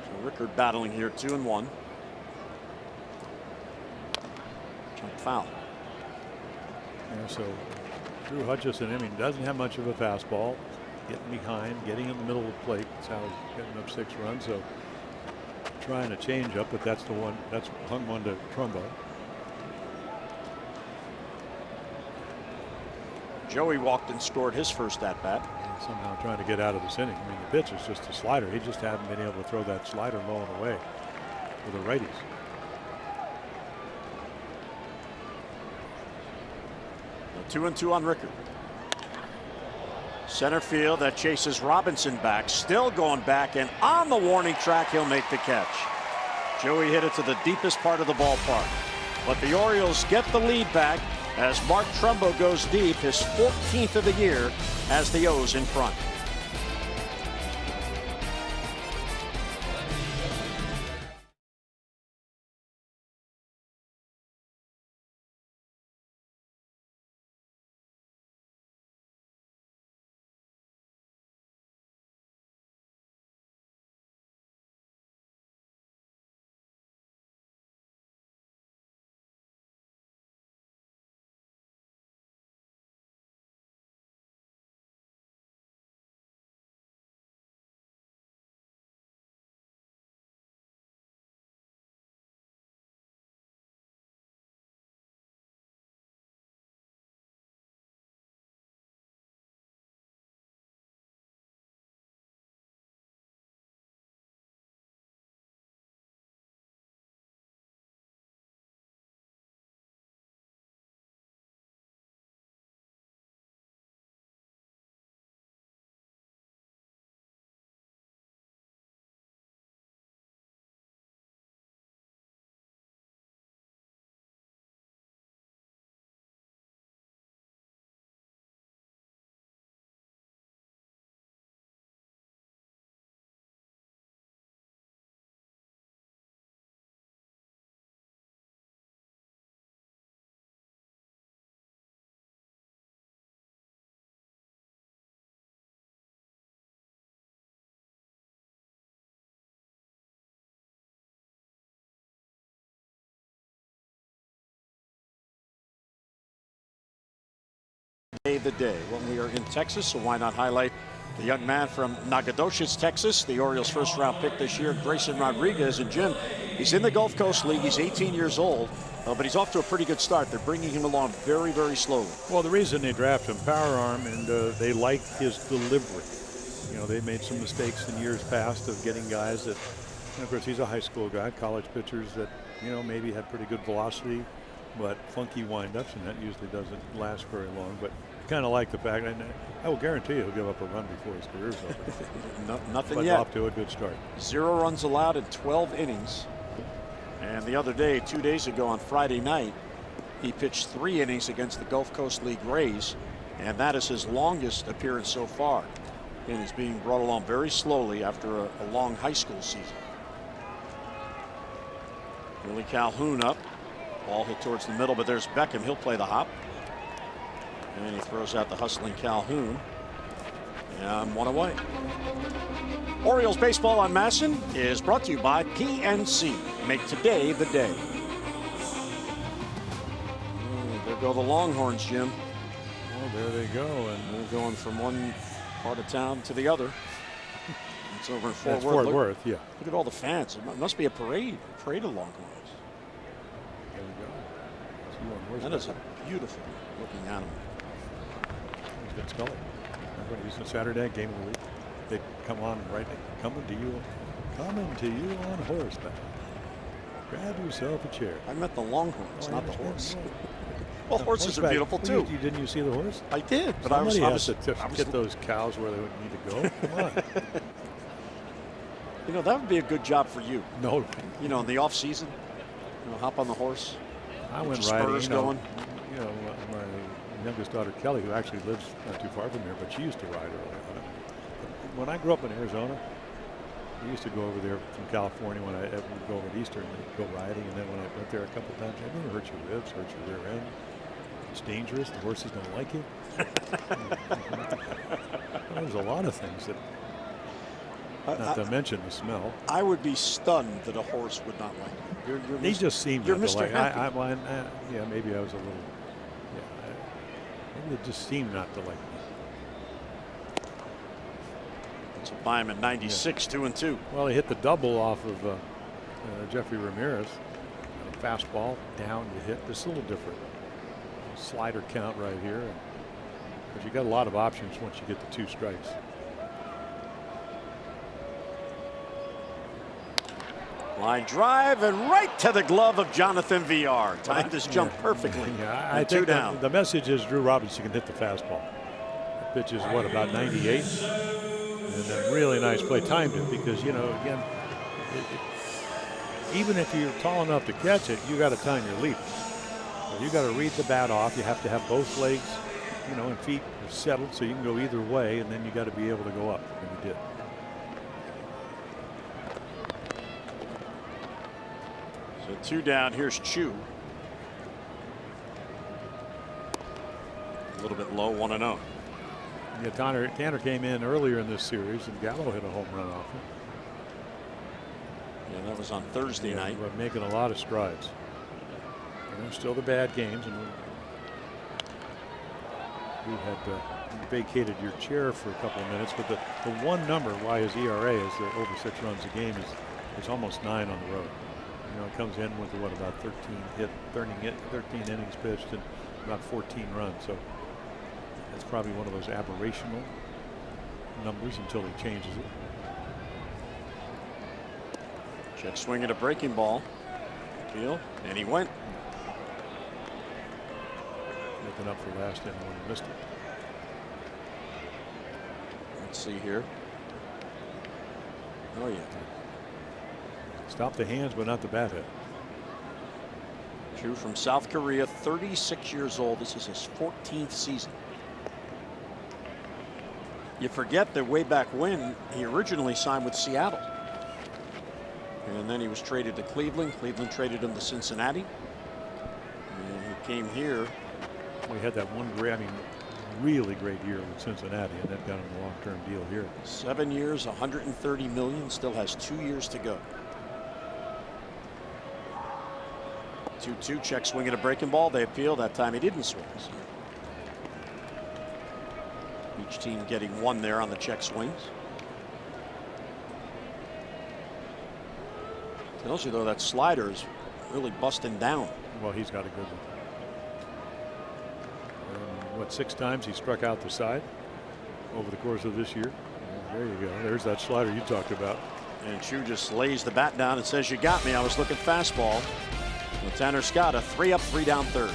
so Rickard battling here, 2-1. Jump foul. So Drew Hutchison, doesn't have much of a fastball. Getting behind, getting in the middle of the plate. That's how he's getting up 6 runs. So trying to change up, but that's the one. That's hung one to Trumbo. Joey walked and scored his first at bat. And somehow trying to get out of this inning. The pitch is just a slider. He just hadn't been able to throw that slider low and away for the righties. Now 2-2 on Rickard. Center field, that chases Robinson back, still going back, and on the warning track, he'll make the catch. Joey hit it to the deepest part of the ballpark. But the Orioles get the lead back as Mark Trumbo goes deep, his 14th of the year, as the O's in front. The day when we are in Texas, so why not highlight The young man from Nacogdoches, Texas, the Orioles' first-round pick this year, Grayson Rodriguez. And Jim, he's in the Gulf Coast League. He's 18 years old, but he's off to a pretty good start. They're bringing him along very, very slowly. Well, the reason they draft him, power arm, and they like his delivery. You know, they made some mistakes in years past of getting guys that, and of course, he's a high school guy, college pitchers that, you know, maybe had pretty good velocity, but funky windups, and that usually doesn't last very long. But kind of like the fact, and I will guarantee you he'll give up a run before his career's over. Nothing but yet. Off to a good start. 0 runs allowed in 12 innings. And the other day, 2 days ago on Friday night, he pitched 3 innings against the Gulf Coast League Rays, and that is his longest appearance so far. And he's being brought along very slowly after a long high school season. Willie Calhoun up. Ball hit towards the middle, but there's Beckham. He'll play the hop. And he throws out the hustling Calhoun. And 1 away. Orioles baseball on Masson is brought to you by PNC. Make today the day. There go the Longhorns, Jim. Well, there they go. And they're going from one part of town to the other. It's over in Fort Worth. Fort Worth, yeah. Look at all the fans. It must be a parade of Longhorns. There we go. That is a beautiful looking animal. He's got Scully. He's a Saturday game of the week. They come on right, coming to you on horseback. Grab yourself a chair. I met the Longhorns, not the horse. Well, horses are beautiful too. Didn't you see the horse? I did, but Somebody I has was to get those cows where they would need to go. Come on. You know, that would be a good job for you. No. You know, in the off season, you know, hop on the horse. I went riding. You know, my youngest daughter Kelly, who actually lives not too far from here, but she used to ride early on. When I grew up in Arizona, we used to go over there from California when I would go over to Eastern and go riding, and then when I went there a couple times, I never hurt your ribs, hurt your rear end. It's dangerous. The horses don't like you. There's a lot of things that. Not to mention the smell. I would be stunned that a horse would not like you. They just seemed you're not Mr. to like. Happy. Yeah, maybe I was a little. Yeah, maybe it just seemed not to like me. It's a by him in '96, 2-2. Well, he hit the double off of Jeffrey Ramirez. Fastball down to hit. This is a little different. Slider count right here, but you got a lot of options once you get the 2 strikes. Line drive and right to the glove of Jonathan VR. Timed his jump perfectly. Yeah, I think the message is Drew Robinson can hit the fastball. The pitch is what, about 98? And then really nice play. Timed it because, you know, again, even if you're tall enough to catch it, you got to time your leap. So you got to read the bat off. You have to have both legs, you know, and feet settled so you can go either way, and then you got to be able to go up. And he did. So 2 down. Here's Chu. A little bit low, 1-0. Yeah, Tanner came in earlier in this series, and Gallo hit a home run off him. Yeah, that was on Thursday night. We're making a lot of strides. You know, still the bad games, and we had vacated your chair for a couple of minutes, but the one number why his ERA is over 6 runs a game is almost 9 on the road. You know, it comes in with what, about 13 innings pitched and about 14 runs. So that's probably one of those aberrational numbers until he changes it. Check swing at a breaking ball. Appeal, and he went. Making up for last inning when he missed it. Let's see here. Oh yeah. Stop the hands, but not the bat hit. Chu from South Korea, 36 years old. This is his 14th season. You forget that way back when he originally signed with Seattle. And then he was traded to Cleveland. Cleveland traded him to Cincinnati. And he came here. We had that one great, really great year with Cincinnati, and that got him a long-term deal here. 7 years, $130 million. Still has 2 years to go. 2-2, check swing at a breaking ball. They appeal. That time he didn't swing. So he Each team getting one there on the check swings. Tells you, though, that slider is really busting down. Well, he's got a good one. 6 times he struck out the side over the course of this year. There you go. There's that slider you talked about. And Chu just lays the bat down and says, "You got me. I was looking fastball." With Tanner Scott, a 3 up, 3 down third.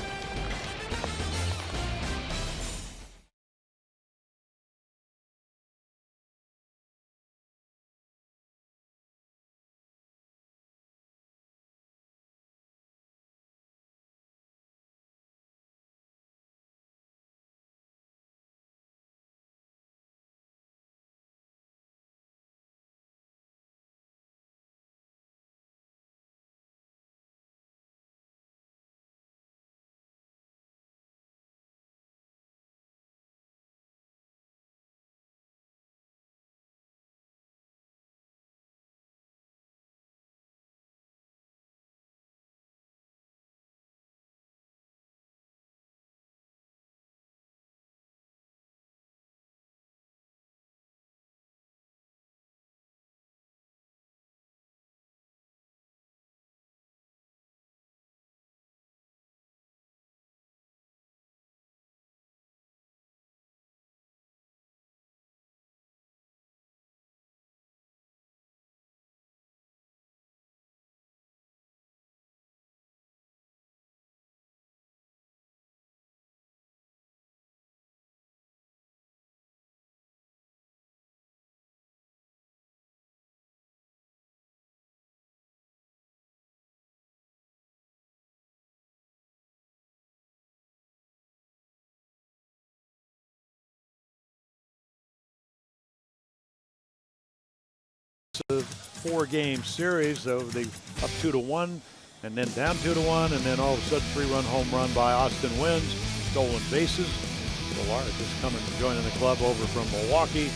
A 4-game series, so they up 2-1 and then down 2-1, and then all of a sudden 3-run home run by Austin Wynns, stolen bases. Villar just coming and joining the club over from Milwaukee.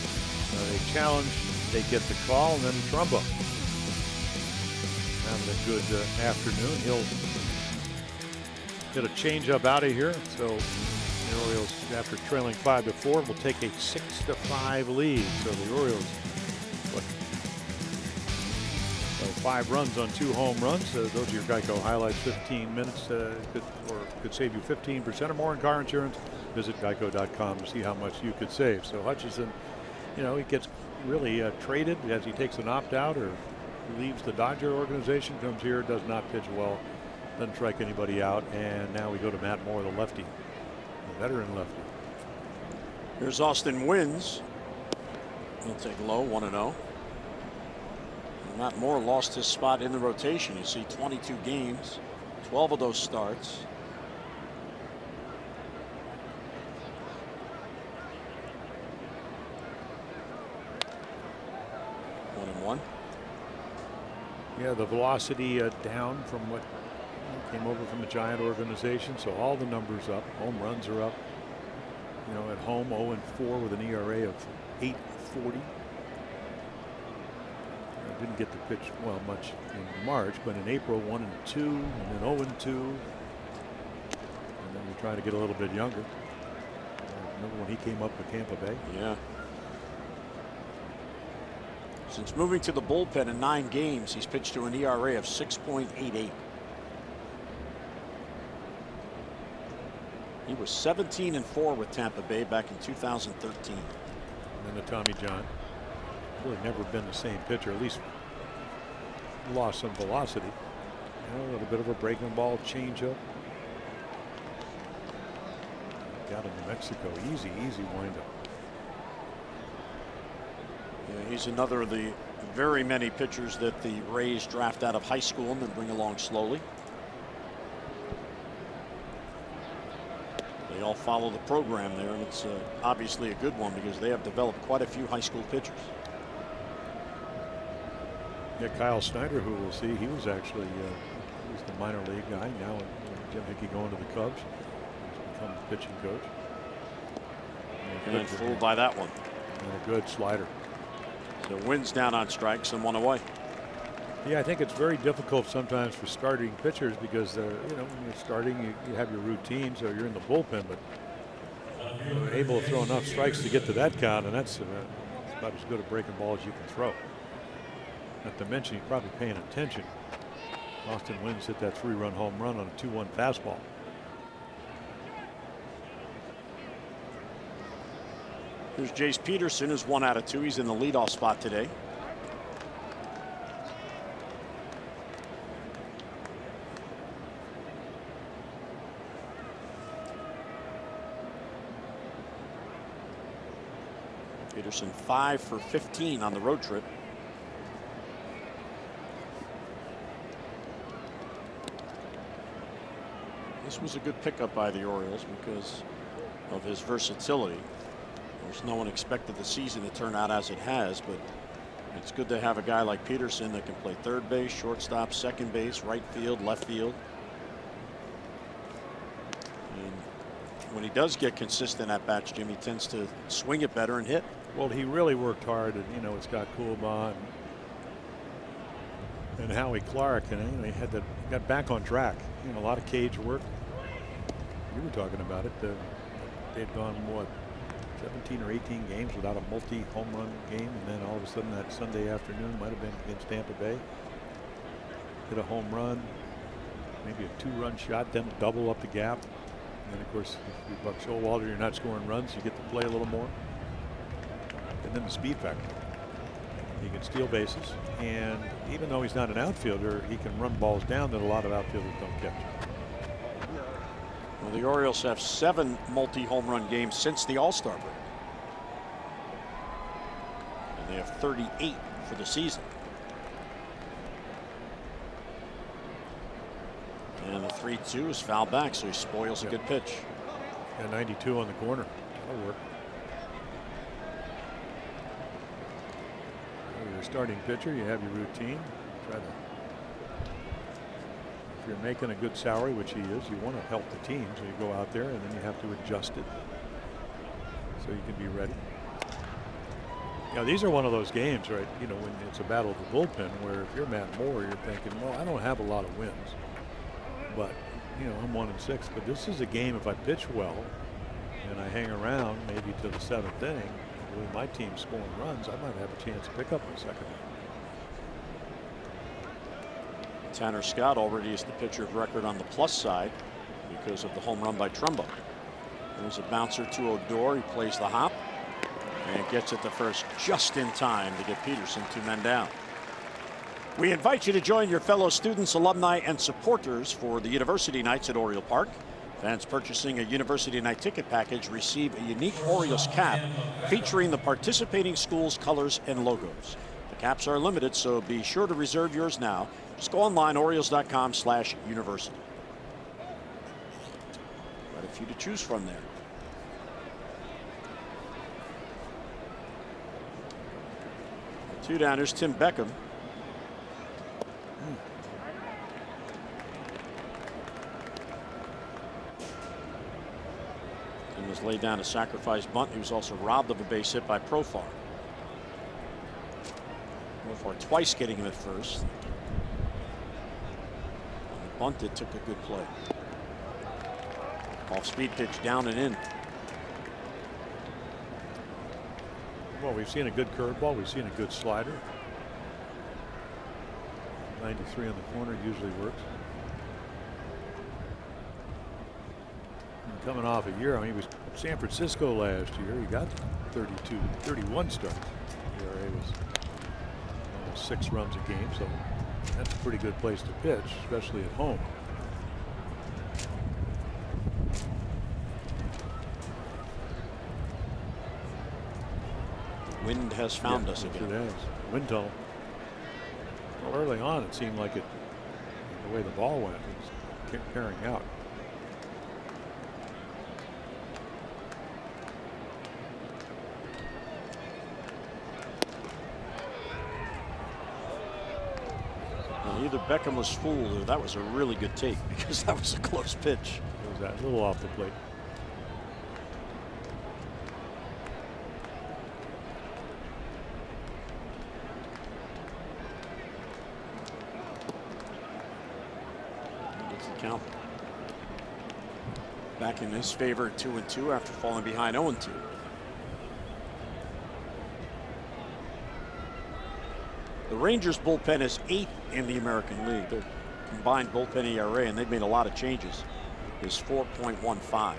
They challenge, they get the call, and then Trumbo having a good afternoon. He'll get a changeup out of here. So the Orioles, after trailing 5-4, will take a 6-5 lead. So the Orioles, what? So 5 runs on 2 home runs. Those are your Geico highlights. 15 minutes could save you 15% or more in car insurance. Visit geico.com to see how much you could save. So Hutchison, you know, he gets really traded as he takes an opt-out or leaves the Dodger organization, comes here, does not pitch well, doesn't strike anybody out, and now we go to Matt Moore, the lefty, the veteran lefty. Here's Austin Wynns. He'll take low, 1-0. Matt Moore lost his spot in the rotation. You see 22 games, 12 of those starts. Yeah, the velocity down from what came over from the Giant organization, so all the numbers up. Home runs are up. You know, at home 0-4 with an ERA of 8.40. Didn't get to pitch well much in March, but in April 1-2 and then 0-2, and then we try to get a little bit younger. Remember when he came up with Tampa Bay? Yeah. Since moving to the bullpen in 9 games, he's pitched to an ERA of 6.88. He was 17-4 with Tampa Bay back in 2013. And then the Tommy John. Really never been the same pitcher, at least lost some velocity. You know, a little bit of a breaking ball changeup. Got in New Mexico, easy windup. Yeah, he's another of the very many pitchers that the Rays draft out of high school and then bring along slowly. They all follow the program there, and it's obviously a good one because they have developed quite a few high school pitchers. Yeah, Kyle Snyder, who we'll see, he was actually he's the minor league guy now. Jim Hickey going to the Cubs. He's become the pitching coach. And fooled by that one. And a good slider. So Wynns down on strikes and 1 away. Yeah, I think it's very difficult sometimes for starting pitchers because you know, when you're starting, you have your routine, so you're in the bullpen, but able to throw enough strikes to get to that count, and that's about as good a breaking ball as you can throw. Not to mention, he's probably paying attention. Austin Wynns hit that 3-run home run on a 2-1 fastball. Here's Jace Peterson, who's 1 out of 2. He's in the leadoff spot today. Peterson 5 for 15 on the road trip. This was a good pickup by the Orioles because of his versatility. Of course, no one expected the season to turn out as it has, but it's good to have a guy like Peterson that can play third base, shortstop, second base, right field, left field. And when he does get consistent at bats, Jim, he tends to swing it better and hit. Well, he really worked hard, and you know, it's got Coolbaugh and Howie Clark, and he had got back on track. You know, a lot of cage work. You were talking about it. They'd gone what, 17 or 18 games without a multi-home run game, and then all of a sudden that Sunday afternoon, might have been against Tampa Bay, hit a home run, maybe a 2-run shot, then double up the gap. And then of course, if you Buck Showalter, you're not scoring runs, you get to play a little more. And then the speed factor. He can steal bases, and even though he's not an outfielder, he can run balls down that a lot of outfielders don't catch. Well, the Orioles have 7 multi-home run games since the All-Star break. And they have 38 for the season. And the 3-2 is fouled back, so he spoils a good pitch. And 92 on the corner. That'll work. You're a starting pitcher, you have your routine. Try to, if you're making a good salary, which he is, you want to help the team, so you go out there and then you have to adjust it so you can be ready. Now, these are one of those games, right? You know, when it's a battle of the bullpen, where if you're Matt Moore, you're thinking, well, I don't have a lot of wins, but you know, I'm 1-6. But this is a game, if I pitch well and I hang around maybe to the 7th inning, with my team scoring runs, I might have a chance to pick up a second. Tanner Scott already is the pitcher of record on the plus side because of the home run by Trumbo. There's a bouncer to Odor. He plays the hop and gets it to first just in time to get Peterson 2 men down. We invite you to join your fellow students, alumni, and supporters for the University Nights at Oriole Park. Fans purchasing a University Night ticket package receive a unique Orioles cap featuring the participating schools' colors and logos. The caps are limited, so be sure to reserve yours now. Just go online, Orioles.com/university. Quite a few to choose from there. Two downers, Tim Beckham. Tim was laid down a sacrifice bunt. He was also robbed of a base hit by Profar. Profar twice getting him at first. On the bunt, it took a good play. Off speed pitch down and in. Well, we've seen a good curveball. We've seen a good slider. 93 on the corner usually works. And coming off a year, I mean, he was San Francisco last year. He got 31 starts. ERA was almost 6 runs a game, so that's a pretty good place to pitch, especially at home. Wind has found us again. It has. Wind tunnel. Well, early on, it seemed like the way the ball went, it was carrying out. Well, either Beckham was fooled or that was a really good take, because that was a close pitch. It was that little off the plate. Count. back in his favor at 2-2 after falling behind 0-2. The Rangers bullpen is 8th in the American League. Their combined bullpen ERA, and they've made a lot of changes, is 4.15.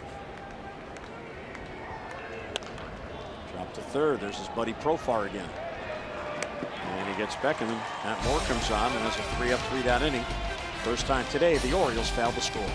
Drop to third. There's his buddy Profar again. And he gets Beckham. Matt Moore comes on and has a 3-up, 3-down inning. First time today the Orioles failed to score.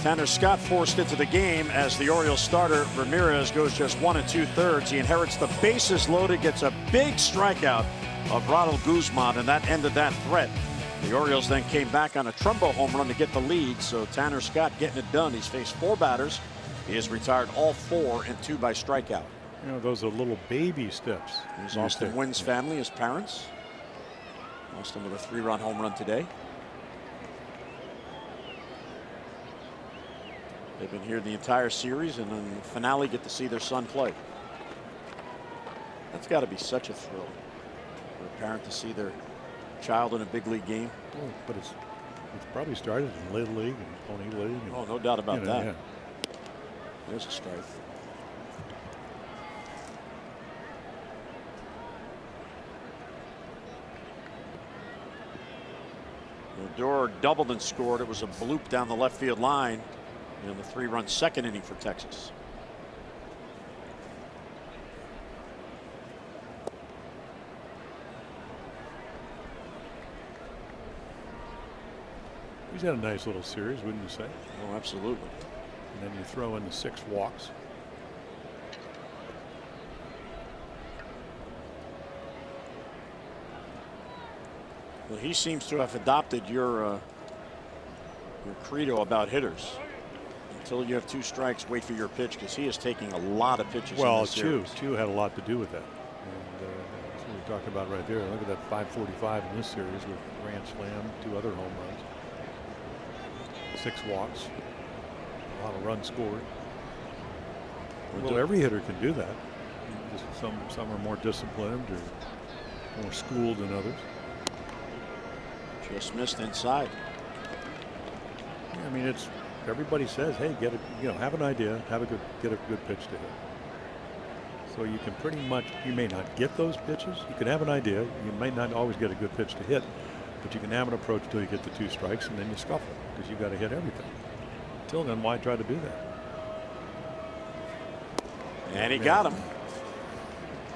Tanner Scott forced into the game as the Orioles starter Ramirez goes just 1 2/3. He inherits the bases loaded, gets a big strikeout of Ronald Guzman, and that ended that threat. The Orioles then came back on a Trumbo home run to get the lead, so Tanner Scott getting it done. He's faced 4 batters. He has retired all 4 and 2 by strikeout. You know, those are little baby steps. Here's Austin Wynn's family, his parents. Austin with a 3-run home run today. They've been here the entire series, and in the finale get to see their son play. That's got to be such a thrill for a parent to see their child in a big league game. Oh, but it's probably started in Little League and Pony League. And, oh, no doubt about that. Yeah. There's a strike. Odor doubled and scored. It was a bloop down the left field line in the 3-run second inning for Texas. He's had a nice little series, wouldn't you say? Oh, absolutely. And then you throw in the 6 walks. Well, he seems to have adopted your credo about hitters. Until you have 2 strikes, wait for your pitch, because he is taking a lot of pitches. Well, in this series. Chu had a lot to do with that. And that's what we talked about right there. Look at that 545 in this series with grand slam, 2 other home runs, 6 walks, a lot of runs scored. Well, every hitter can do that. Just some are more disciplined or more schooled than others. Just missed inside. Yeah, I mean, it's everybody says, hey, get it, have an idea, get a good pitch to hit. So you can pretty much, you may not get those pitches. You can have an idea. You may not always get a good pitch to hit, but you can have an approach until you get the 2 strikes, and then you scuffle because you got to hit everything. Until then, why try to do that? And he got him.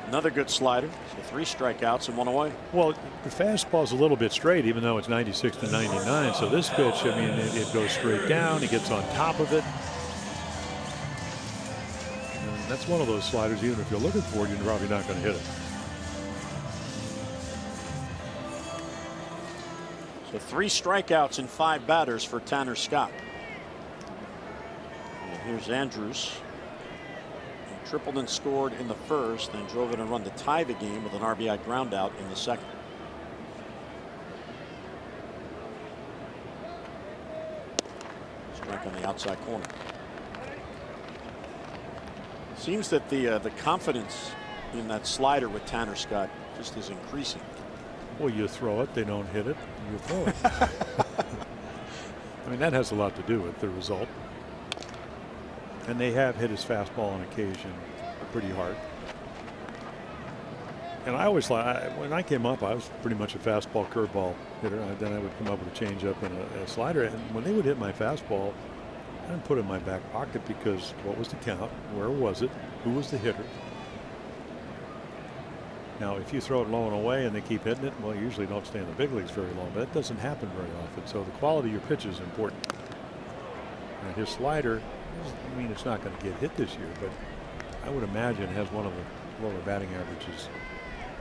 Another good slider. So 3 strikeouts and 1 away. Well, the fastball's a little bit straight, even though it's 96 to 99. So this pitch, I mean, it goes straight down. He gets on top of it. And that's one of those sliders, even if you're looking for it, you're probably not going to hit it. So 3 strikeouts and 5 batters for Tanner Scott. And here's Andrews. tripled and scored in the first, then drove in a run to tie the game with an RBI ground out in the second. Strike on the outside corner. Seems that the confidence in that slider with Tanner Scott just is increasing. Well, you throw it, they don't hit it, you throw it. I mean, that has a lot to do with the result. And they have hit his fastball on occasion pretty hard. And I always thought, when I came up, I was pretty much a fastball curveball hitter. Then I would come up with a changeup and a slider. And when they would hit my fastball, I didn't put it in my back pocket because what was the count? Where was it? Who was the hitter? Now, if you throw it low and away and they keep hitting it, well, you usually don't stay in the big leagues very long. But that doesn't happen very often. So the quality of your pitch is important. And his slider, I mean, it's not going to get hit this year, but I would imagine has one of the lower batting averages,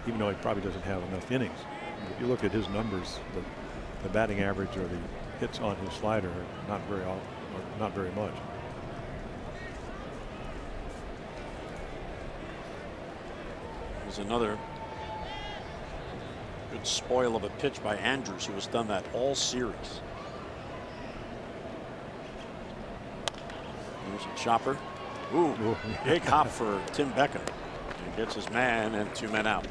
even though he probably doesn't have enough innings. If you look at his numbers, the batting average or the hits on his slider are not very often, or not very much. There's another good spoil of a pitch by Andrews, who has done that all series. There's a chopper. Ooh, big hop for Tim Beckham. He gets his man and 2 men out.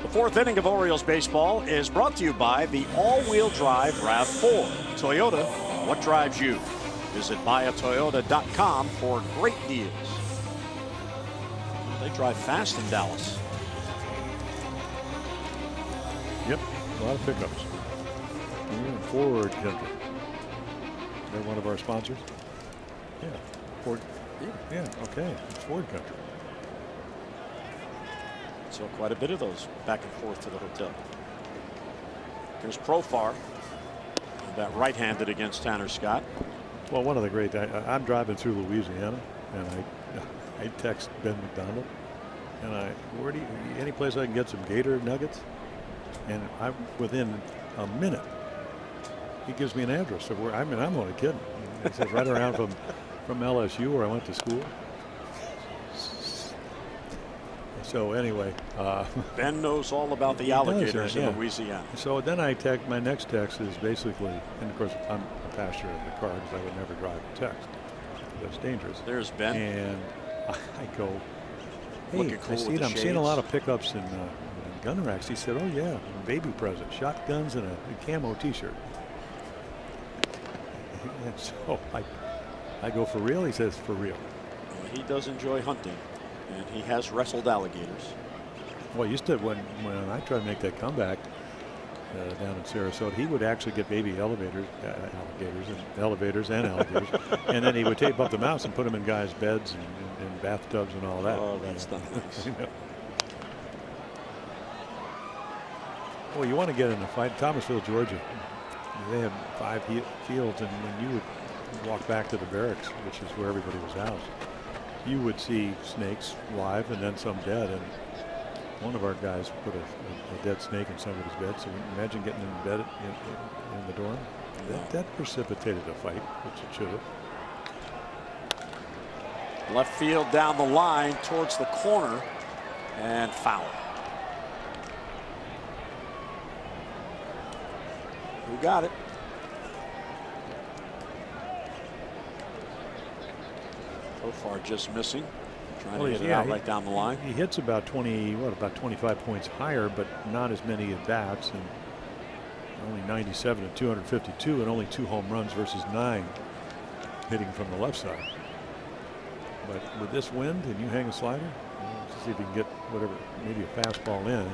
The fourth inning of Orioles baseball is brought to you by the all-wheel drive RAV4. Toyota, what drives you? Visit buyatoyota.com for great deals. They drive fast in Dallas. Yep, a lot of pickups. We're in Ford country. They're one of our sponsors. Yeah, Ford. Yeah, okay, it's Ford country. So quite a bit of those back and forth to the hotel. There's Profar, that right-handed against Tanner Scott. Well, one of the great. I'm driving through Louisiana, and I text Ben McDonald, and any place I can get some gator nuggets, and I'm within a minute. He gives me an address of where I'm only kidding. It says right around from LSU where I went to school. So anyway, Ben knows all about the alligators in Louisiana. So then my next text is basically, and of course I'm a pastor of the car because I would never drive a text. That's dangerous. There's Ben. And I go, hey, cool I'm seeing a lot of pickups in gun racks. He said, oh yeah, baby present, shotguns and a camo t-shirt. And so I go, for real? He says, for real. He does enjoy hunting, and he has wrestled alligators. Well, used to when I tried to make that comeback down in Sarasota, he would actually get baby alligators, and then he would tape up the mouse and put them in guys' beds and bathtubs and all that. Oh, that's not nice. Well, you want to get in a fight. Thomasville, Georgia, they had 5 fields, and when you would walk back to the barracks, which is where everybody was housed, you would see snakes live and then some dead. And one of our guys put a dead snake in somebody's bed. So imagine getting in bed in the dorm. That precipitated a fight, which it should have. Left field down the line towards the corner, and foul. Who got it? So far just missing. Trying to hit it out right down the line. He hits about 25 points higher, but not as many at bats, and only 97 and 252, and only 2 home runs versus 9 hitting from the left side. But with this wind, and you hang a slider, let's see if you can get maybe a fastball in.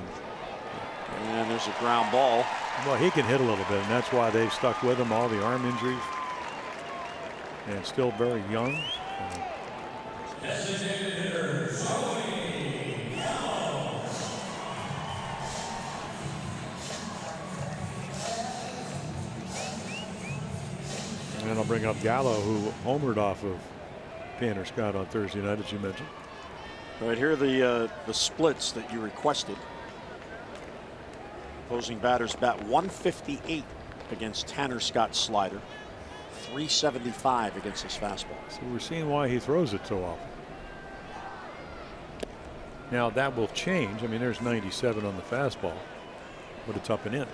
And there's a ground ball. Well, he can hit a little bit, and that's why they've stuck with him, all the arm injuries, and still very young. And I'll bring up Gallo, who homered off of Tanner Scott on Thursday night, as you mentioned. Right here are the splits that you requested. Opposing batters bat 158 against Tanner Scott's slider, 375 against his fastball. So we're seeing why he throws it so often. Now that will change. I mean, there's 97 on the fastball, but it's up and in.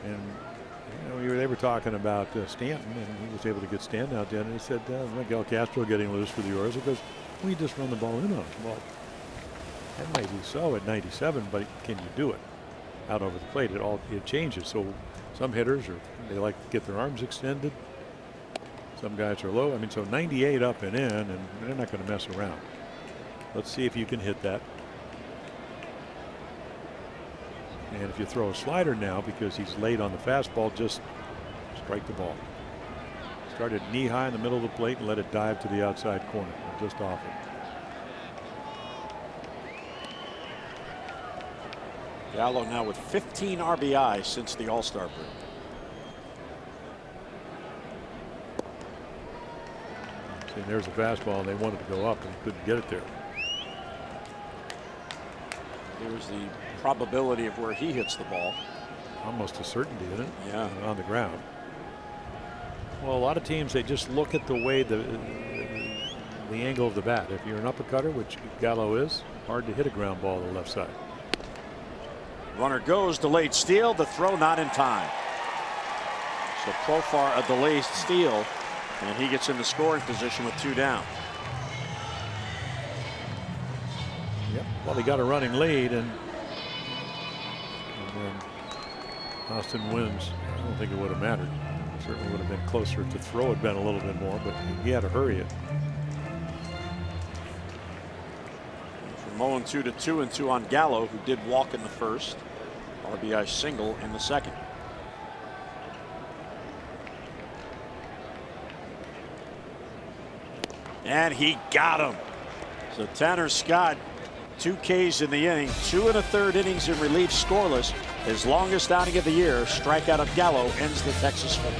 And you know, they were talking about Stanton, and he was able to get Stanton out there. And he said, Miguel Castro getting loose for the Orioles because we just run the ball in on him. Well, that might be so at 97, but can you do it out over the plate? It changes. So some hitters they like to get their arms extended. Some guys are low. I mean, so 98 up and in, and they're not going to mess around. Let's see if you can hit that. And if you throw a slider now because he's late on the fastball, just strike the ball. Started knee high in the middle of the plate and let it dive to the outside corner. Just off it. Gallo now with 15 RBI since the All-Star break. See, there's a fastball, and they wanted to go up and couldn't get it there. Here's the probability of where he hits the ball. Almost a certainty, isn't it? Yeah. On the ground. Well, a lot of teams, they just look at the way the angle of the bat. If you're an uppercutter, which Gallo is, hard to hit a ground ball to the left side. Runner goes, delayed steal, the throw not in time. So Profar a delayed steal, and he gets in the scoring position with 2 down. Yep. Well, he got a running lead, and then Austin wins. I don't think it would have mattered. It certainly would have been closer to throw it been a little bit more, but he had to hurry it. From 0-2 to 2-2 on Gallo, who did walk in the first. RBI single in the second. And he got him. So Tanner Scott, 2 Ks in the inning, 2 1/3 innings in relief, scoreless. His longest outing of the year. Strikeout of Gallo ends the Texas form.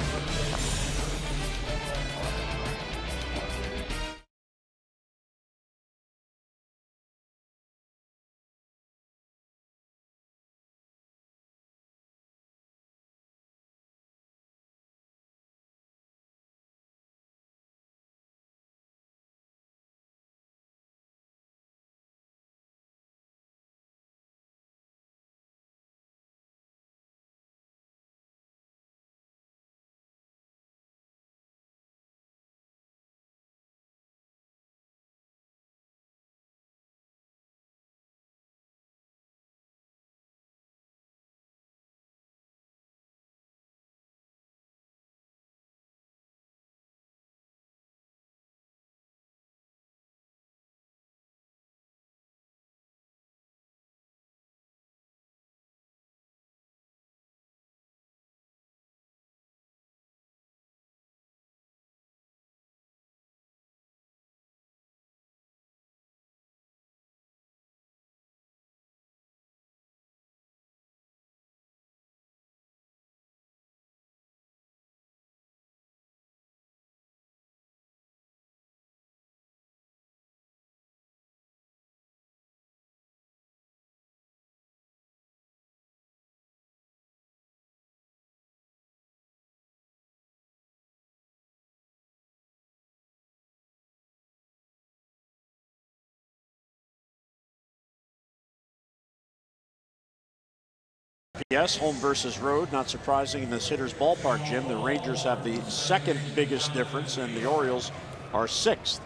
Yes, home versus road, not surprising in this hitter's ballpark, Jim. The Rangers have the second biggest difference, and the Orioles are 6th.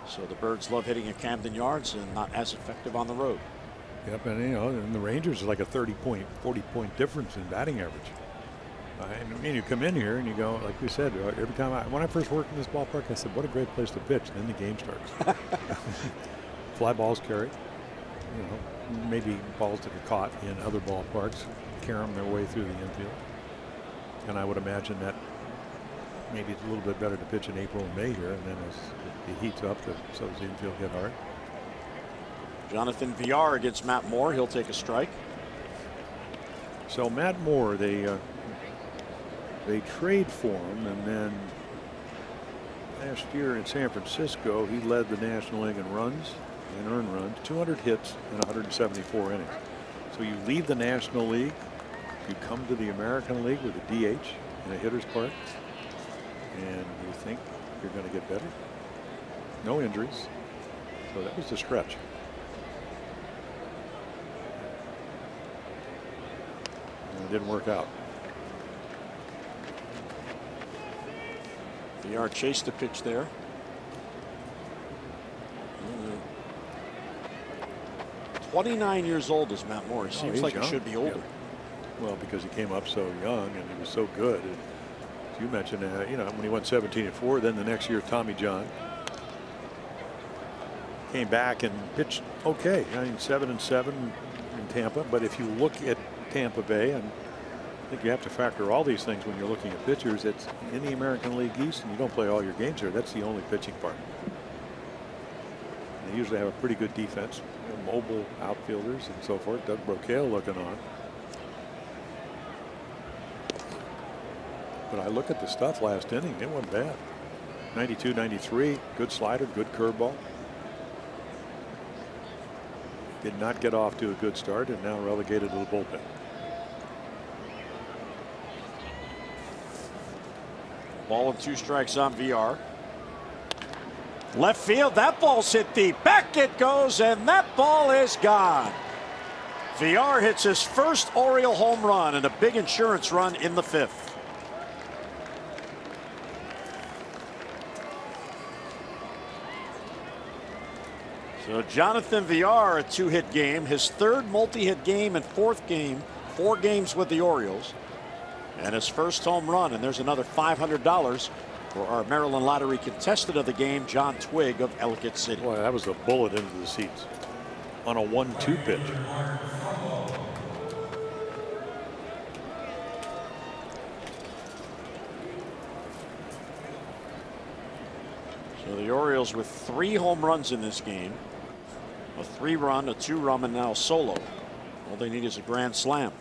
So the Birds love hitting at Camden Yards and not as effective on the road. Yep, and you know, and the Rangers are like a 30-point, 40-point difference in batting average. I mean, you come in here and you go, like we said, every time when I first worked in this ballpark, I said, what a great place to pitch. And then the game starts. Fly balls carry. You know, maybe balls that are caught in other ballparks carom their way through the infield. And I would imagine that maybe it's a little bit better to pitch in April and May here, and then as it heats up, so does the infield get hard. Jonathan Villar against Matt Moore. He'll take a strike. So Matt Moore, they trade for him, and then last year in San Francisco, he led the National League in runs and earned runs, 200 hits in 174 innings. So you leave the National League, you come to the American League with a DH in a hitter's park. and you think you're going to get better. No injuries. So that was the stretch. And it didn't work out. VR chased the pitch there. 29 years old is Matt Moore. He seems like young. he should be older. Yeah. Well, because he came up so young and he was so good. And as you mentioned, you know, when he went 17-4, then the next year Tommy John came back and pitched okay. I mean, 7-7 in Tampa. But if you look at Tampa Bay, and I think you have to factor all these things when you're looking at pitchers. It's in the American League East, and you don't play all your games there. That's the only pitching part. They usually have a pretty good defense, you know, mobile outfielders and so forth. Doug Brocail looking on. But I look at the stuff last inning, it wasn't bad. 92, 93, good slider, good curveball. Did not get off to a good start and now relegated to the bullpen. Ball and 2 strikes on VR. Left field, that ball's hit deep. Back it goes, and that ball is gone. VR hits his first Oriole home run and a big insurance run in the 5th. So Jonathan VR, a 2-hit game, his 3rd multi-hit game and 4th game, 4 games with the Orioles, and his first home run. And there's another $500 for our Maryland Lottery contestant of the game, John Twigg of Ellicott City. Boy, that was a bullet into the seats on a 1-2 pitch. So the Orioles with 3 home runs in this game, a 3-run, a 2-run, and now a solo. All they need is a grand slam.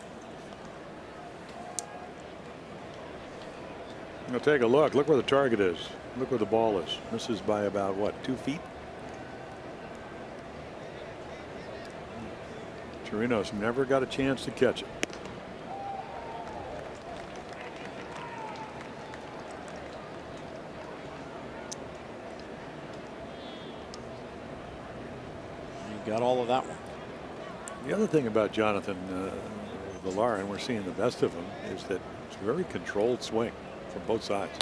Now take a look. Look where the target is. Look where the ball is. Misses by about what, 2 feet? Chirinos never got a chance to catch it. You got all of that one. The other thing about Jonathan Villar, and we're seeing the best of him, is that it's a very controlled swing from both sides.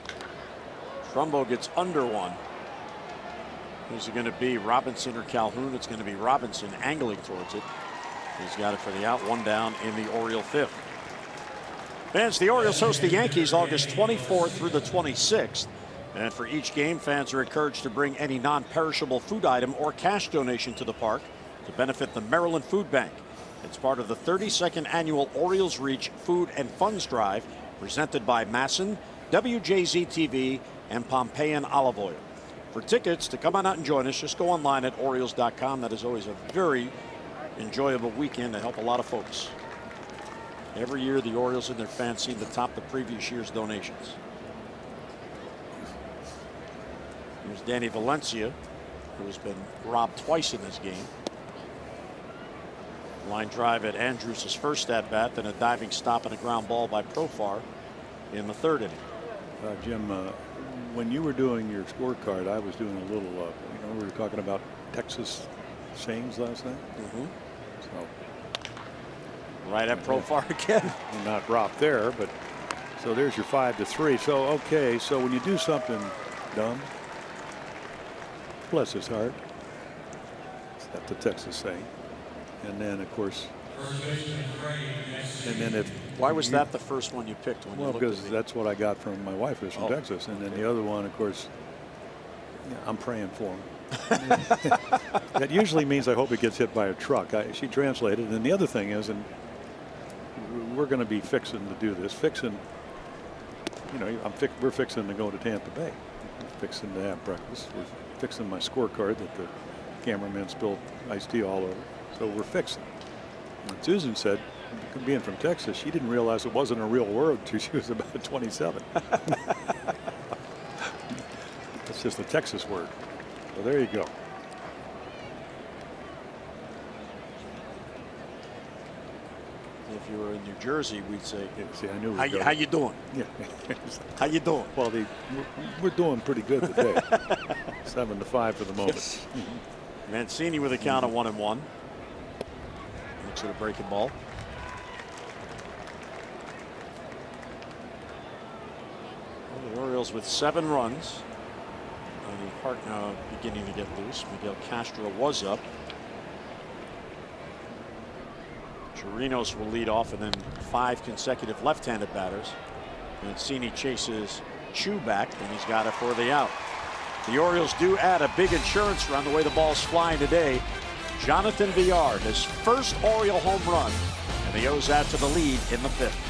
Trumbo gets under one. Who's it going to be, Robinson or Calhoun? It's going to be Robinson angling towards it. He's got it for the out, 1 down in the Oriole 5th. Fans, the Orioles host the Yankees August 24th through the 26th. And for each game, fans are encouraged to bring any non-perishable food item or cash donation to the park to benefit the Maryland Food Bank. It's part of the 32nd annual Orioles Reach Food and Funds Drive presented by Masson, WJZ-TV, and Pompeian Olive Oil. For tickets to come on out and join us, just go online at Orioles.com. That is always a very enjoyable weekend to help a lot of folks. Every year, the Orioles and their fans seem to top the previous year's donations. Here's Danny Valencia, who has been robbed twice in this game. Line drive at Andrews' his first at bat, then a diving stop and a ground ball by Profar in the 3rd inning. Jim, when you were doing your scorecard, I was doing a little, you know, we were talking about Texas sayings last night. So right at Profar again. Not dropped there, but so there's your 5-3. So, okay, so when you do something dumb, bless his heart, that's the Texas saying. And then, of course, and then if why was that the first one you picked? When well, you because that's what I got from my wife, who's from Texas, and then the other one, of course, yeah, I'm praying for him. That usually means I hope it gets hit by a truck. She translated, and the other thing is, and we're going to be fixing to do this, you know, we're fixing to go to Tampa Bay, we're fixing to have breakfast, we're fixing my scorecard that the cameraman spilled iced tea all over. So we're fixing. And Susan said, being from Texas, she didn't realize it wasn't a real word until she was about 27. It's just a Texas word. So there you go. If you were in New Jersey, we'd say, Yeah, see, I knew. how you doing? Yeah. How you doing? Well, we're doing pretty good today. 7-5 for the moment. Mancini with a count of 1-1. Looks at a breaking ball. Well, the Orioles with 7 runs. Hart now beginning to get loose. Miguel Castro was up. Chirinos will lead off, and then 5 consecutive left-handed batters. Mancini chases Chu back, and he's got it for the out. The Orioles do add a big insurance run the way the ball's flying today. Jonathan Villar, his first Oriole home run, and the O's add to the lead in the 5th.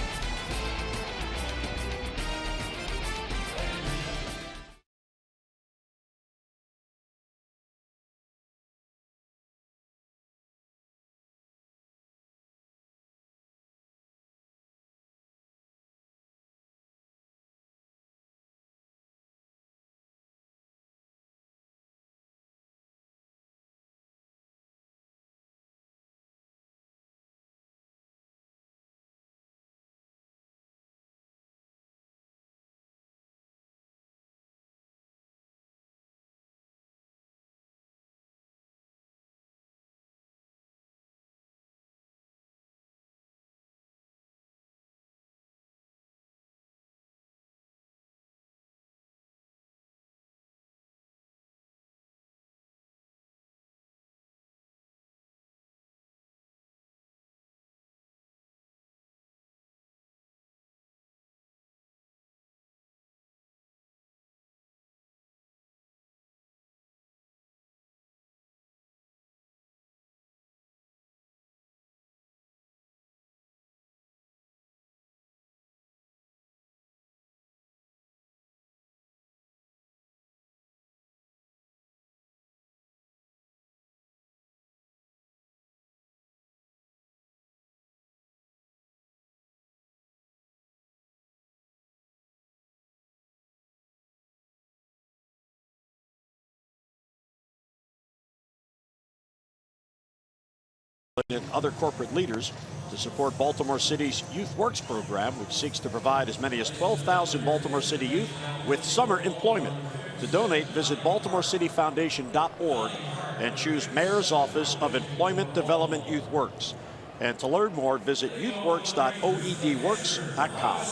And other corporate leaders to support Baltimore City's Youth Works program, which seeks to provide as many as 12,000 Baltimore City youth with summer employment. To donate, visit BaltimoreCityFoundation.org and choose Mayor's Office of Employment Development Youth Works. And to learn more, visit youthworks.oedworks.com.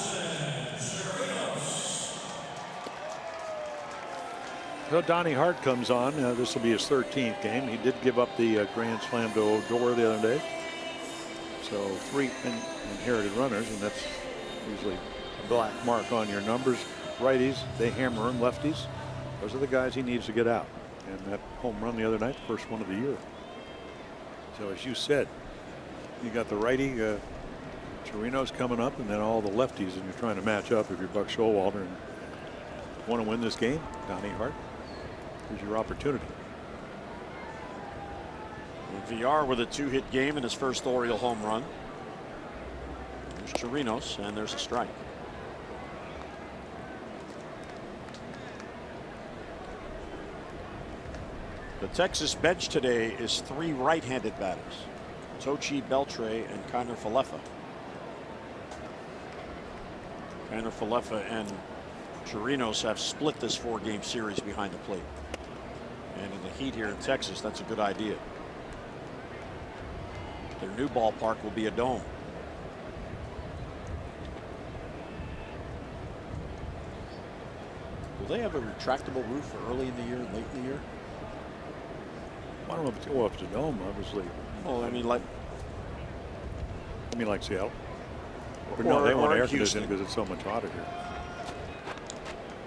So Donnie Hart comes on. This will be his 13th game. He did give up the grand slam to Odor the other day. So 3 inherited runners, and that's usually a black mark on your numbers. Righties, they hammer him. Lefties, those are the guys he needs to get out. And that home run the other night, the first one of the year. So as you said, you got the righty Chirinos coming up, and then all the lefties, and you're trying to match up if you're Buck Showalter and want to win this game. Donnie Hart, here's your opportunity. VR with a 2-hit game in his first Oriole home run. There's Chirinos, and there's a strike. The Texas bench today is 3 right-handed batters: Tochi, Beltre, and Kiner Falefa. Kiner Falefa and Chirinos have split this 4-game series behind the plate. And in the heat here in Texas, that's a good idea. Their new ballpark will be a dome. Will they have a retractable roof early in the year and late in the year? I don't know if it's a dome, obviously. Well, I mean, like Seattle. But no, they want air conditioning because it's so much hotter here.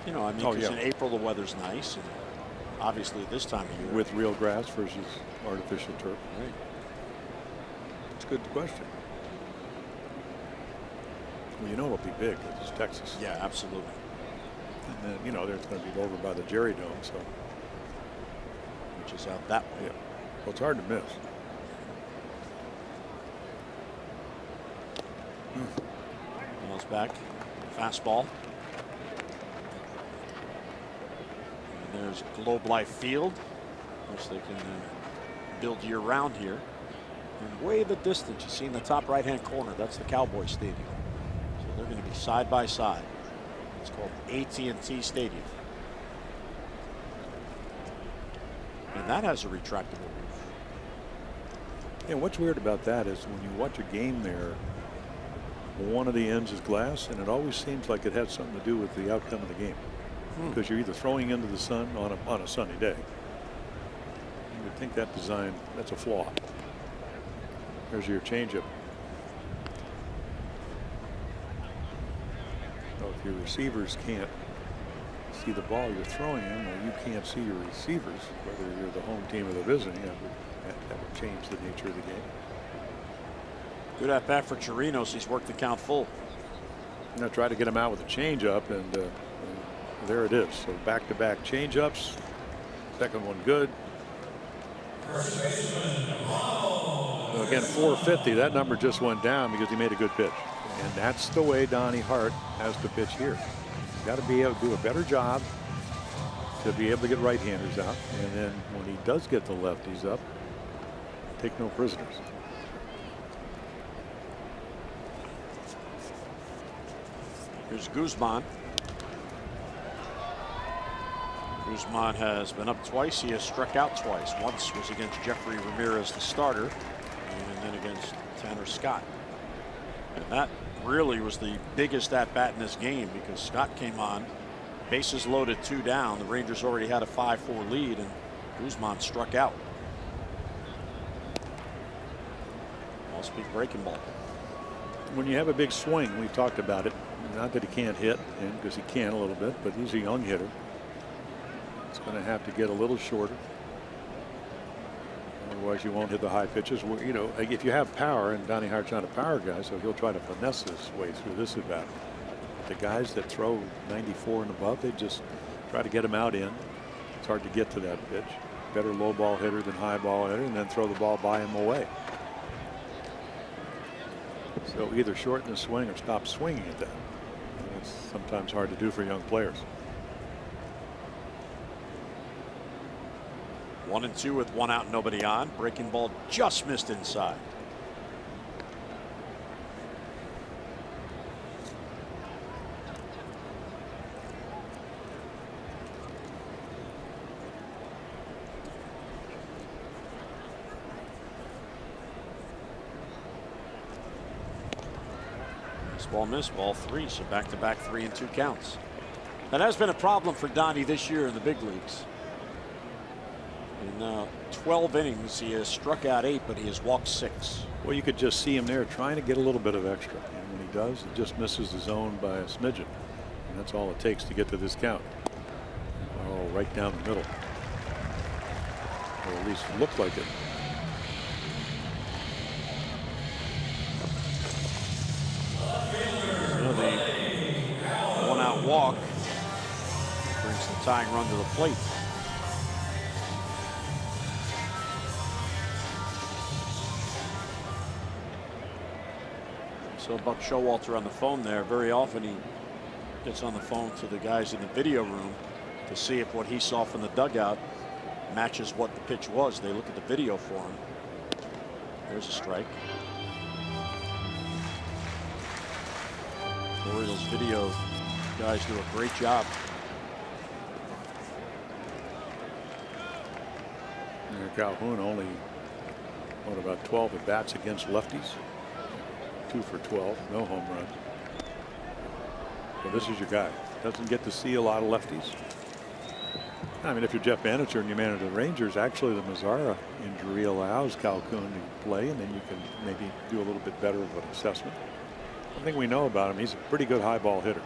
You know, I mean, because in April the weather's nice, and obviously this time of year. With real grass versus artificial turf. Right. It's a good question. Well, you know it'll be big. It's Texas. Yeah, absolutely. And then, you know, there's going to be over by the Jerry Dome, so. Which is out that way. Yeah. Well, it's hard to miss. Ball's back. Fastball. And there's Globe Life Field, which they can build year-round here And way in the distance, you see in the top right-hand corner, that's the Cowboy Stadium. So they're going to be side by side. It's called AT&T Stadium. And that has a retractable roof. Yeah, what's weird about that is when you watch a game there, one of the ends is glass, and it always seems like it has something to do with the outcome of the game. Because you're either throwing into the sun on a sunny day. You would think that design, that's a flaw. There's your changeup. So if your receivers can't see the ball you're throwing in, or you can't see your receivers, whether you're the home team or the visiting, that would change the nature of the game. Good at bat for Chirinos. He's worked the count full. I try to get him out with a changeup, and there it is. So back-to-back changeups. Second one good. So again, 450. That number just went down because he made a good pitch. And that's the way Donnie Hart has to pitch here. He's got to be able to do a better job to be able to get right-handers out. And then when he does get the lefties up, take no prisoners. Here's Guzman. Guzman has been up twice. He has struck out twice. Once was against Jeffrey Ramirez, the starter, and then against Tanner Scott. And that really was the biggest at bat in this game because Scott came on, bases loaded, 2 down. The Rangers already had a 5-4 lead, and Guzman struck out. All-speed breaking ball. When you have a big swing, we've talked about it. Not that he can't hit, because he can a little bit, but he's a young hitter. It's going to have to get a little shorter. Otherwise, you won't hit the high pitches. You know, if you have power, and Donnie Hart's not a power guy, so he'll try to finesse his way through this at bat. The guys that throw 94 and above, they just try to get him out in. It's hard to get to that pitch. Better low ball hitter than high ball hitter, and then throw the ball by him away. So either shorten the swing or stop swinging at that. It's sometimes hard to do for young players. 1-2 with 1 out, nobody on. Breaking ball just missed inside. Ball missed, ball 3, so back-to-back 3-2 counts. That has been a problem for Donnie this year in the big leagues. In 12 innings, he has struck out 8, but he has walked 6. Well, you could just see him there trying to get a little bit of extra, and when he does, he just misses the zone by a smidgen, and that's all it takes to get to this count. Oh, right down the middle, or at least look like it. Walk brings the tying run to the plate. So Buck Showalter on the phone there. Very often he gets on the phone to the guys in the video room to see if what he saw from the dugout matches what the pitch was. They look at the video for him. There's a strike. Orioles video guys do a great job. Calhoun only about 12 at bats against lefties. 2 for 12, no home runs. So this is your guy. Doesn't get to see a lot of lefties. I mean, if you're Jeff Bannister and you manage the Rangers, actually the Mazzara injury allows Calhoun to play, and then you can maybe do a little bit better of an assessment. One thing we know about him, he's a pretty good high ball hitter.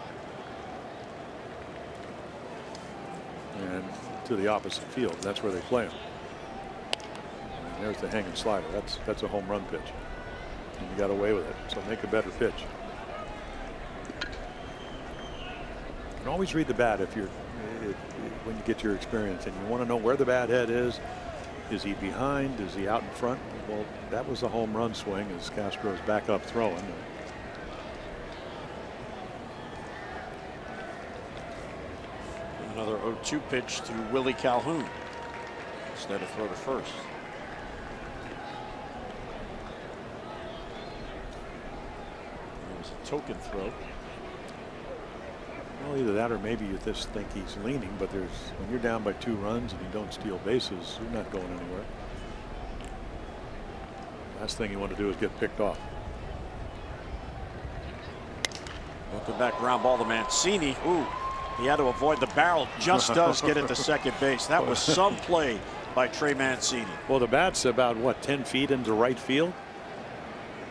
And to the opposite field, that's where they play him. And there's the hanging slider. That's a home run pitch. And you got away with it. So make a better pitch. You can always read the bat when you get your experience, and you want to know where the bat head is. Is he behind? Is he out in front? Well, that was a home run swing as Castro's back up throwing. Another 0-2 pitch to Willie Calhoun instead of throw to first. token throw. Well, either that or maybe you just think he's leaning, but when you're down by 2 runs and you don't steal bases, you're not going anywhere. Last thing you want to do is get picked off. Looking back, ground ball to Mancini. Ooh, he had to avoid the barrel. Just does get it to second base. That was some play by Trey Mancini. Well, the bat's about, what, 10 feet into right field?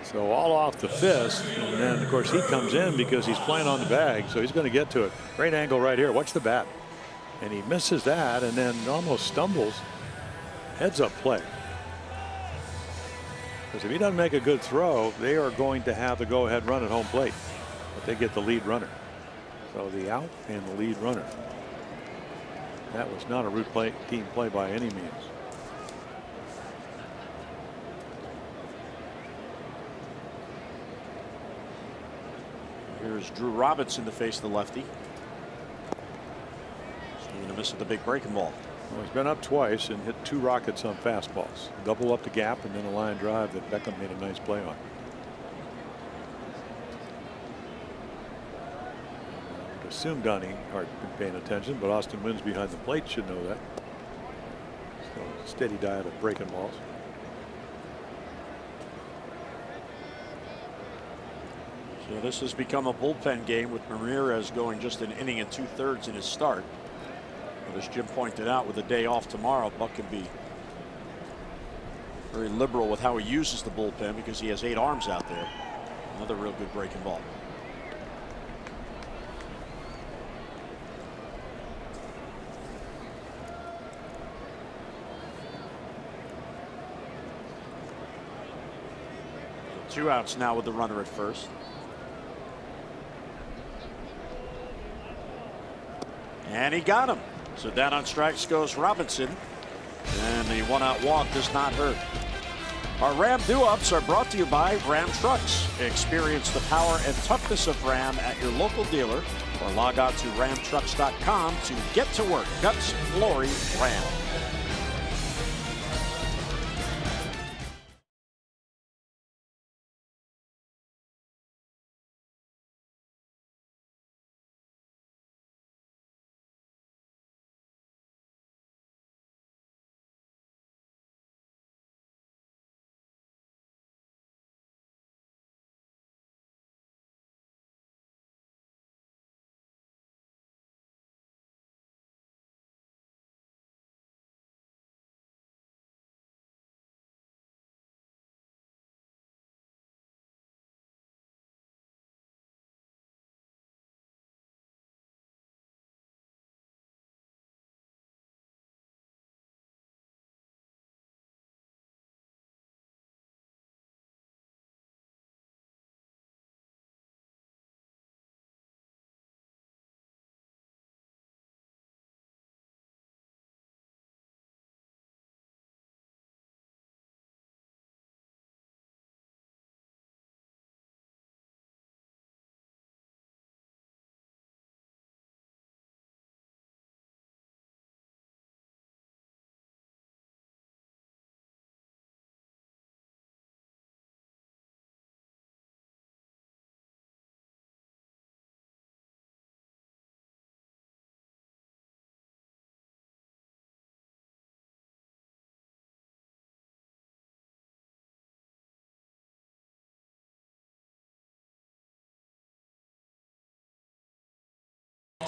So all off the fist, and then of course he comes in because he's playing on the bag, so he's going to get to it. Great angle right here. Watch the bat, and he misses that, and then almost stumbles. Heads up play. Because if he doesn't make a good throw, they are going to have the go-ahead run at home plate, but they get the lead runner. So the out and the lead runner. That was not a routine play by any means. Here's Drew Robinson to face the lefty. Swinging a miss at the big breaking ball. Well, he's been up twice and hit 2 rockets on fastballs. Double up the gap and then a line drive that Beckham made a nice play on. I would assume Donnie Hart been paying attention, but Austin Wynns behind the plate should know that. So steady diet of breaking balls. So this has become a bullpen game with Ramirez going just an inning and 2/3 in his start. But as Jim pointed out, with a day off tomorrow, Buck can be very liberal with how he uses the bullpen because he has 8 arms out there. Another real good breaking ball. So 2 outs now with the runner at first. And he got him. So down on strikes goes Robinson. And the 1-out walk does not hurt. Our Ram Do-Ups are brought to you by Ram Trucks. Experience the power and toughness of Ram at your local dealer or log on to ramtrucks.com to get to work. Guts, glory, Ram.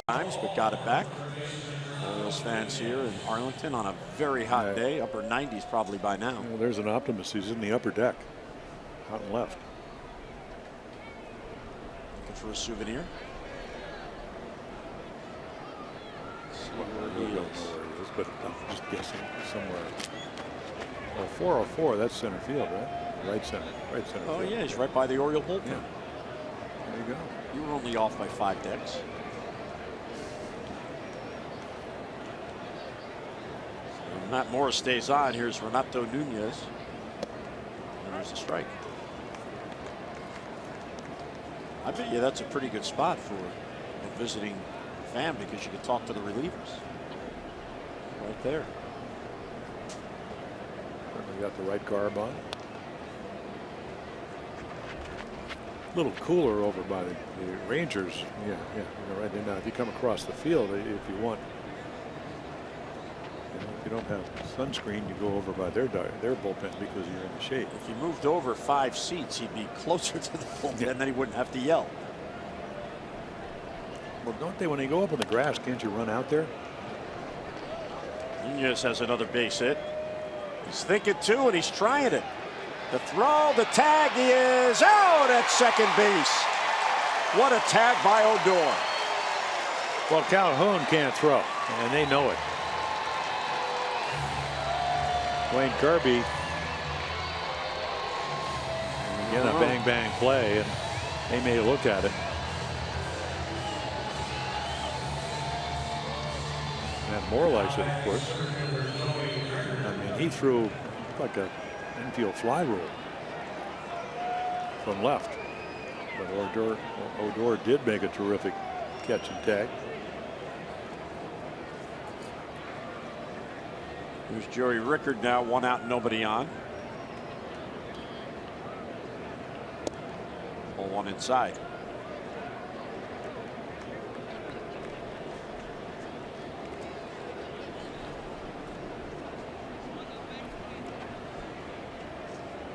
Times, but got it back. Orioles fans here in Arlington on a very hot day, upper 90s probably by now. Well, there's an optimist. He's in the upper deck, out and left. Looking for a souvenir. See where We he don't is. know where he is, but I'm just guessing somewhere. Well, 404, that's center field, right? Right center. Right center Oh, field. yeah, he's right by the Oriole bullpen. Yeah. There you go. You were only off by 5 decks. So Matt Morris stays on. Here's Renato Nunez. And there's a strike. I bet you that's a pretty good spot for a visiting fan because you can talk to the relievers. Right there. Certainly got the right garb on. little cooler over by the Rangers. Yeah, you're right. Now, if you come across the field, if you want, if you don't have sunscreen, you go over by their bullpen because you're in the shade. If he moved over 5 seats, he'd be closer to the bullpen, then he wouldn't have to yell. Well, don't they, when they go up on the grass, can't you run out there? Nunez has another base hit. He's thinking too, and he's trying it. The throw, the tag, he is out at second base. What a tag by Odor. Well, Calhoun can't throw, and they know it. Wayne Kirby. Again, a bang play, and they may look at it. And Moore likes it, of course. I mean, he threw like a infield fly rule from left. But Odor did make a terrific catch and tag. Here's Joey Rickard now, 1 out, nobody on. 0-1 inside.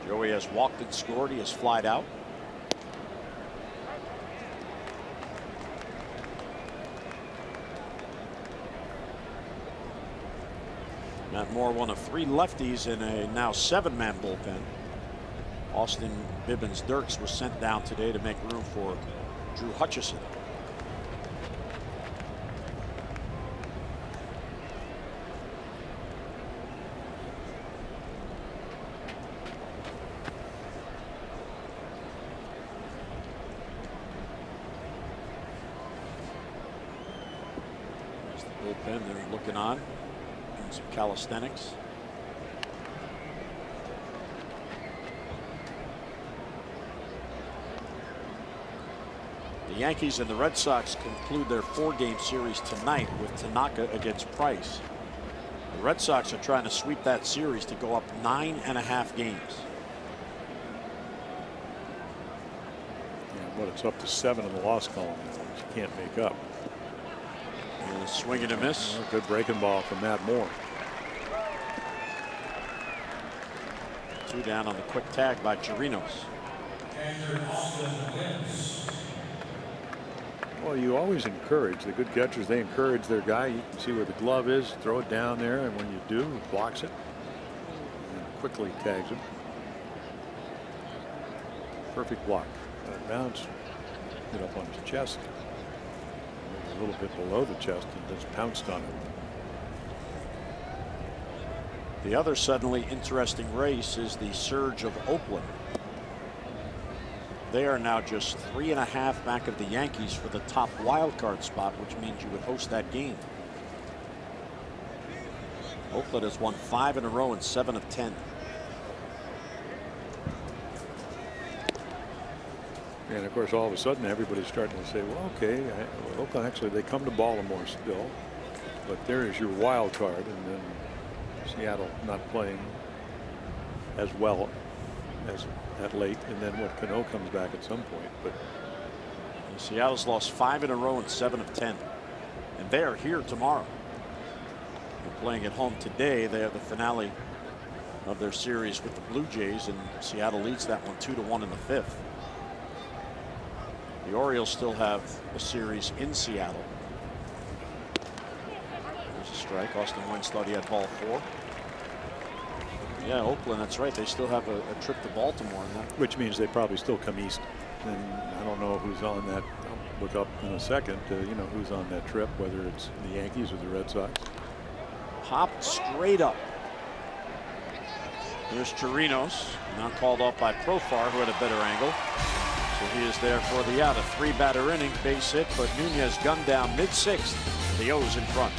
Joey has walked and scored. He has flied out. Matt Moore, one of 3 lefties in a now 7-man bullpen. Austin Bibbins Dirks was sent down today to make room for Drew Hutchison. There's the bullpen. They're looking on. Some calisthenics. The Yankees and the Red Sox conclude their 4-game series tonight with Tanaka against Price. The Red Sox are trying to sweep that series to go up 9.5 games. Yeah, but it's up to 7 in the loss column now, which you can't make up. And a swing and a miss. Good breaking ball from Matt Moore. 2 down on the quick tag by Chirinos. Well, you always encourage the good catchers. They encourage their guy. You can see where the glove is, throw it down there, and when you do, he blocks it and quickly tags him. Perfect block. Bounce, hit up on his chest, a little bit below the chest, and just pounced on it. The other suddenly interesting race is the surge of Oakland. They are now just 3.5 back of the Yankees for the top wild card spot, which means you would host that game. Oakland has won 5 in a row and 7 of 10. And of course, all of a sudden, everybody's starting to say, well, okay, Oakland, actually, they come to Baltimore still, but there is your wild card, and then Seattle not playing as well as that late, and then what, Cano comes back at some point. But Seattle's lost 5 in a row and 7 of 10, and they are here tomorrow. They're playing at home today. They have the finale of their series with the Blue Jays, and Seattle leads that one 2-1 in the 5th. The Orioles still have a series in Seattle. There's a strike. Austin Wentz thought he had ball 4. Yeah, Oakland, that's right. They still have a trip to Baltimore. In that. Which means they probably still come east. And I don't know who's on that. I'll look up in a second, you know, who's on that trip, whether it's the Yankees or the Red Sox. Popped straight up. There's Chirinos, now called off by Profar, who had a better angle. So he is there for the out. A 3-batter inning, base hit, but Nunez gunned down mid-6th. The O's in front.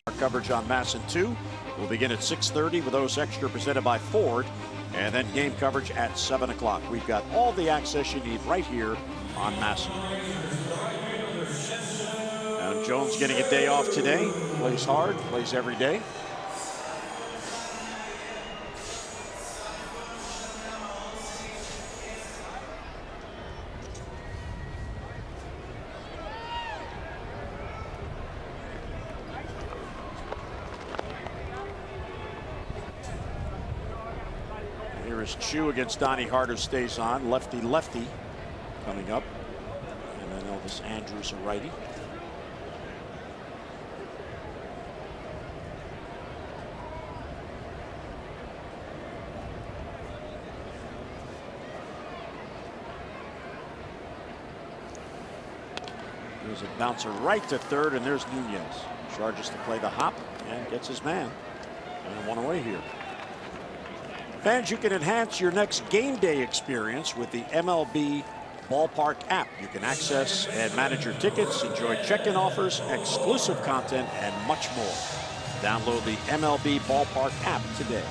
Our coverage on Masson 2 will begin at 6:30 with those extra presented by Ford, and then game coverage at 7 o'clock. We've got all the access you need right here on Masson. Adam Jones getting a day off today. Plays hard, plays every day. Here is Chu against Donnie Hart, who stays on. Lefty coming up. And then Elvis Andrews, a righty. There's a bouncer right to third, and there's Nunez. Charges to play the hop and gets his man. And one away here. Fans, you can enhance your next game day experience with the MLB Ballpark app. You can access and manage your tickets, enjoy check-in offers, exclusive content, and much more. Download the MLB Ballpark app today.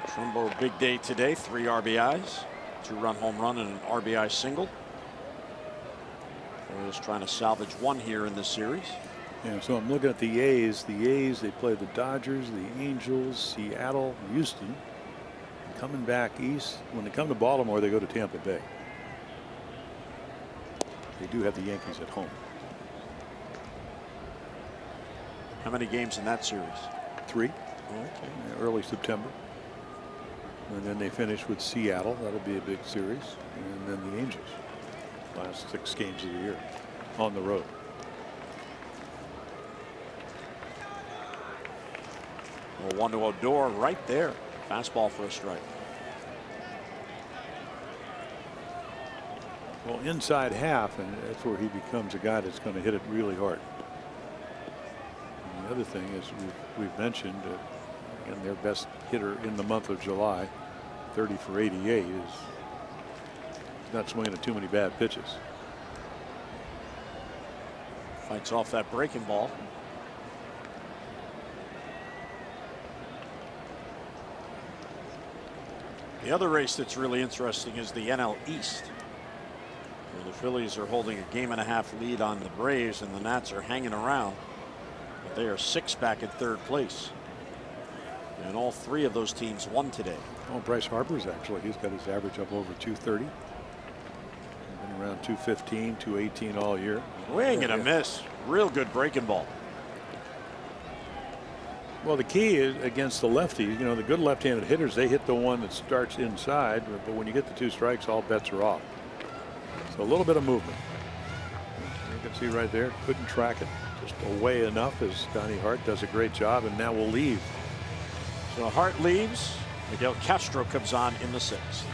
Trumbo, big day today. 3 RBIs, 2-run home run, and an RBI single. Orioles trying to salvage one here in this series. Yeah, so I'm looking at the A's. The A's, they play the Dodgers, the Angels, Seattle, Houston. Coming back east. When they come to Baltimore, they go to Tampa Bay. They do have the Yankees at home. How many games in that series? 3. Okay. Early September. And then they finish with Seattle. That'll be a big series. And then the Angels. Last 6 games of the year on the road. Well, 1-0 Odor right there. Fastball for a strike. Well, inside half, and that's where he becomes a guy that's going to hit it really hard. And the other thing is we've mentioned, again, their best hitter in the month of July, 30 for 88, is not swinging at too many bad pitches. Fights off that breaking ball. The other race that's really interesting is the NL East, where the Phillies are holding a 1.5 lead on the Braves, and the Nats are hanging around, but they are 6 back in 3rd place. And all 3 of those teams won today. Oh, Bryce Harper's actually, he's got his average up over 230. Been around 215, 218 all year. Swing and a miss. Real good breaking ball. Well, the key is against the lefties, you know, the good left-handed hitters, they hit the one that starts inside, but when you get the 2 strikes, all bets are off. So a little bit of movement. You can see right there, couldn't track it just away enough as Donnie Hart does a great job, and now will leave. So Hart leaves. Miguel Castro comes on in the 6th.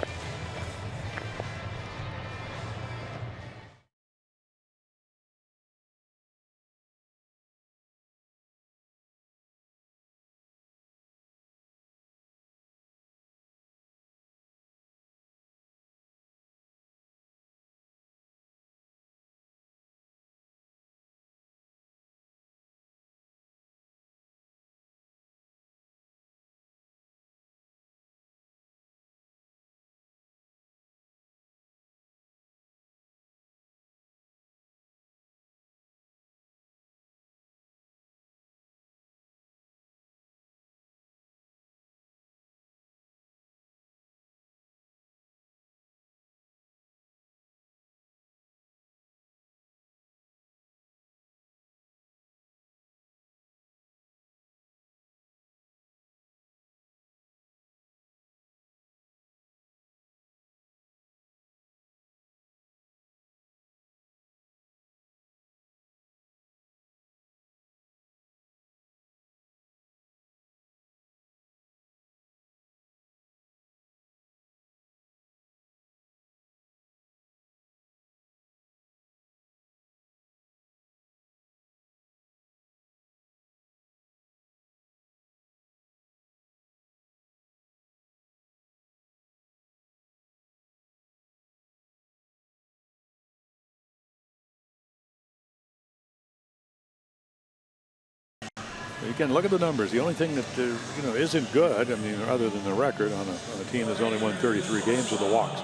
Again, look at the numbers. The only thing that isn't good, I mean, other than the record on a team that's only won 33 games, are the walks.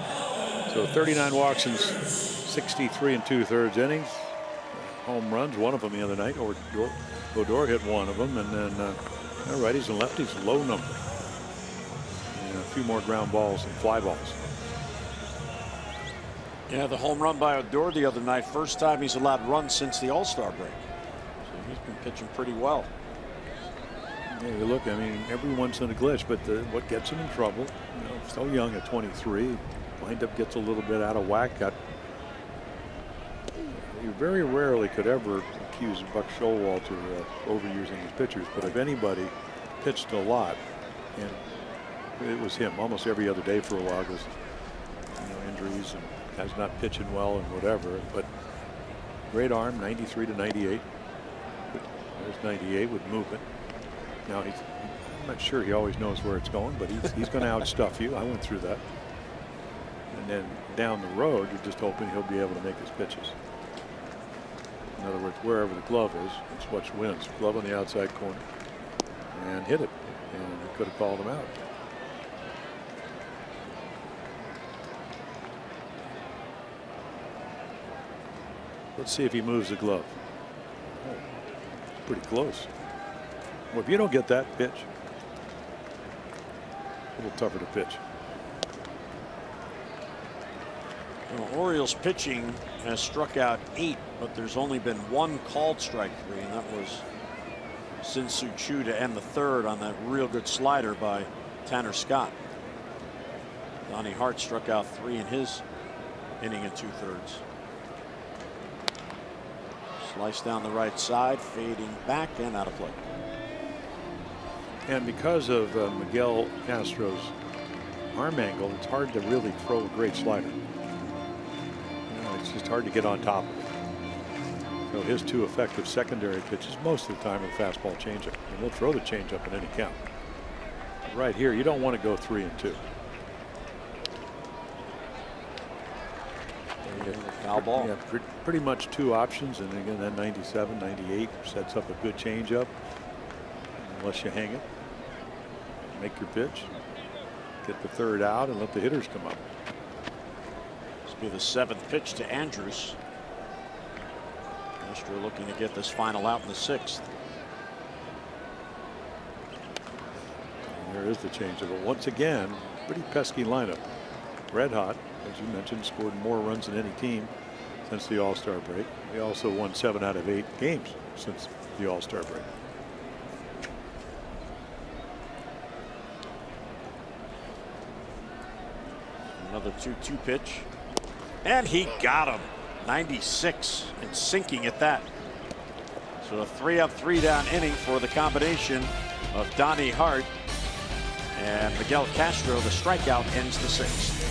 So 39 walks in 63 and 2/3 innings. Home runs, one of them the other night. Odor hit one of them, and then righties and lefties, low number. And a few more ground balls and fly balls. Yeah, the home run by Odor the other night, first time he's allowed runs since the All-Star break. So he's been pitching pretty well. Yeah, you look, I mean, every once in a glitch, but what gets him in trouble, so young at 23, windup gets a little bit out of whack. You very rarely could ever accuse Buck Showalter of overusing his pitchers, but if anybody pitched a lot, and it was him almost every other day for a while, because injuries and guys not pitching well and whatever. But great arm, 93 to 98. There's 98 with movement. Now I'm not sure he always knows where it's going, but he's going to outstuff you. I went through that. And then down the road, you're just hoping he'll be able to make his pitches. In other words, wherever the glove is, it's what wins. Glove on the outside corner, and hit it, and he could have called him out. Let's see if he moves the glove. Oh, it's pretty close. Well, if you don't get that pitch, a little tougher to pitch. Well, Orioles pitching has struck out 8, but there's only been one called strike 3, and that was Sin-Soo Choo to end the 3rd on that real good slider by Tanner Scott. Donnie Hart struck out 3 in his inning and 2/3. Slice down the right side, fading back and out of play. And because of Miguel Castro's arm angle, it's hard to really throw a great slider. It's just hard to get on top of it. So his 2 effective secondary pitches most of the time are the fastball changeup. And he'll throw the changeup in any count. But right here, you don't want to go 3 and 2. Foul ball. Yeah, pretty much 2 options, and again that 97, 98 sets up a good changeup. Unless you hang it, make your pitch, get the 3rd out, and let the hitters come up. This will be the 7th pitch to Andrews. Castro looking to get this final out in the 6th. And there is the changeup, but once again, pretty pesky lineup. Red hot, as you mentioned, scored more runs than any team since the All-Star break. They also won 7 out of 8 games since the All-Star break. Another 2-2 pitch, and he got him. 96 and sinking at that. So a 3-up, 3-down inning for the combination of Donnie Hart and Miguel Castro. The strikeout ends the 6th.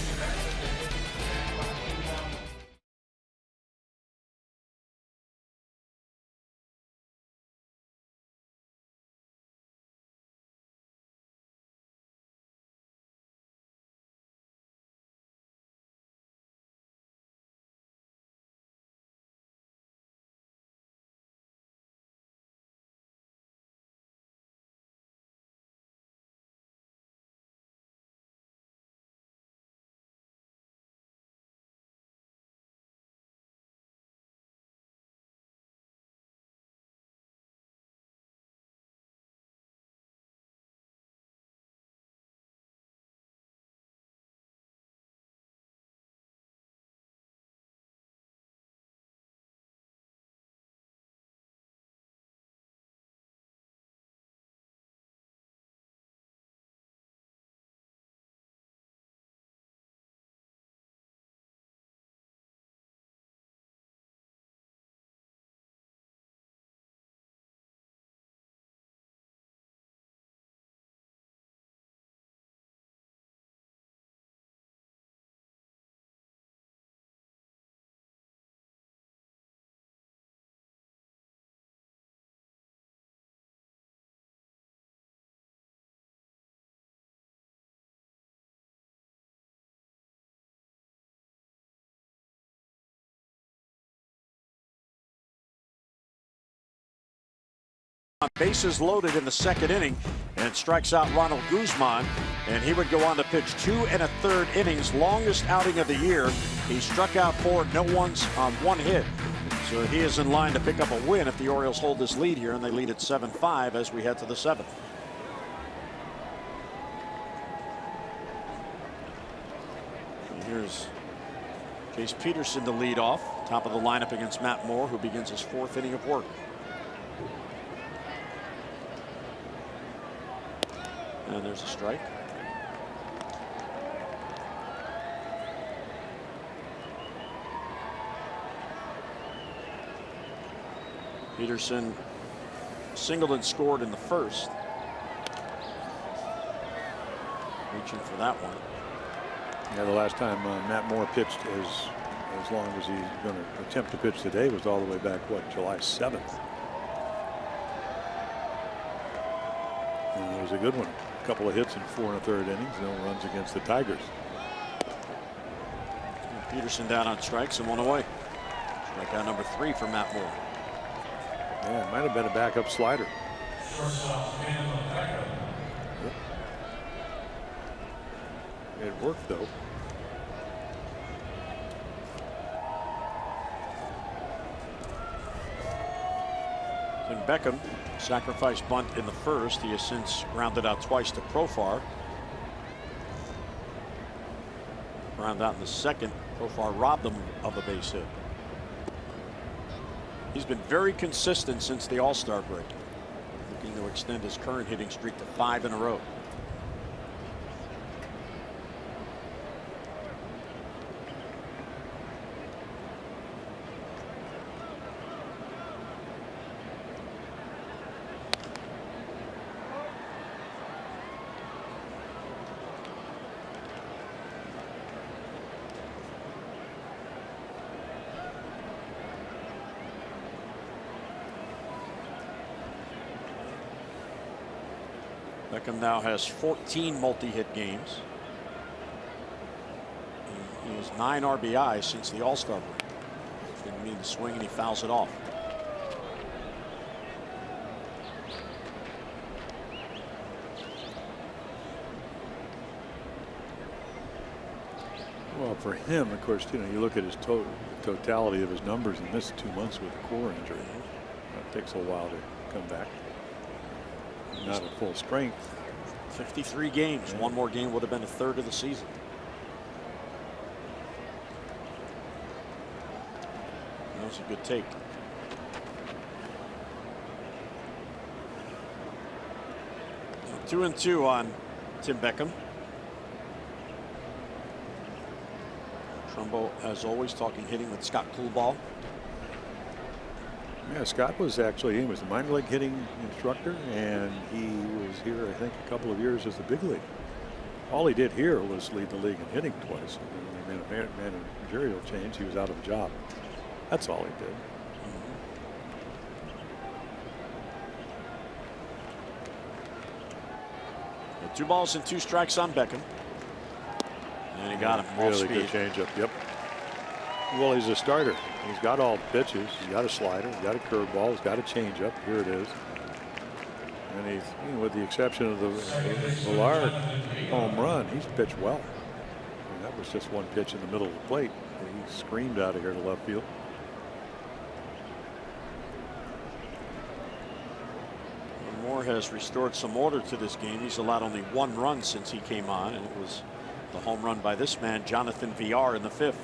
bases loaded in the second inning and strikes out Ronald Guzman. And he would go on to pitch 2 1/3 innings, longest outing of the year. He struck out 4, no ones on 1 hit. So he is in line to pick up a win if the Orioles hold this lead here, and they lead at 7-5 as we head to the 7th. And here's Chase Peterson to lead off, top of the lineup against Matt Moore, who begins his 4th inning of work. And there's a strike. Peterson singled and scored in the first. Reaching for that one. Yeah, the last time Matt Moore pitched as long as he's going to attempt to pitch today was all the way back, what, July 7th. And it was a good one. A couple of hits in 4 1/3 innings, no runs against the Tigers. Peterson down on strikes and 1 away. Strikeout number 3 for Matt Moore. Yeah, it might have been a backup slider. Yep. It worked, though. Tim Beckham, sacrifice bunt in the first. He has since grounded out twice to Profar. Ground out in the second. Profar robbed him of a base hit. He's been very consistent since the All-Star break, looking to extend his current hitting streak to 5 in a row. Beckham now has 14 multi-hit games. He has 9 RBIs since the All-Star break. He's going to need the swing, and he fouls it off. Well, for him, of course, you know, you look at his totality of his numbers in this 2 months with a core injury. It takes a while to come back. Not at full strength. 53 games. Yeah. One more game would have been a third of the season. That was a good take. So 2-2 on Tim Beckham. Trumbo, as always, talking hitting with Scott Coolball. Yeah, Scott was actually, he was the minor league hitting instructor, and he was here, I think, a couple of years as the big league. All he did here was lead the league in hitting twice. And when he made a managerial change, he was out of a job. That's all he did. Mm-hmm. 2 balls and 2 strikes on Beckham. And he got him. Really good changeup. Yep. Well, he's a starter. He's got all the pitches. He's got a slider. He's got a curveball. He's got a changeup. Here it is. And he's, you know, with the exception of the Villar home run, he's pitched well. And that was just one pitch in the middle of the plate. He screamed out of here to left field. Moore has restored some order to this game. He's allowed only 1 run since he came on, and it was the home run by this man, Jonathan Villar, in the 5th.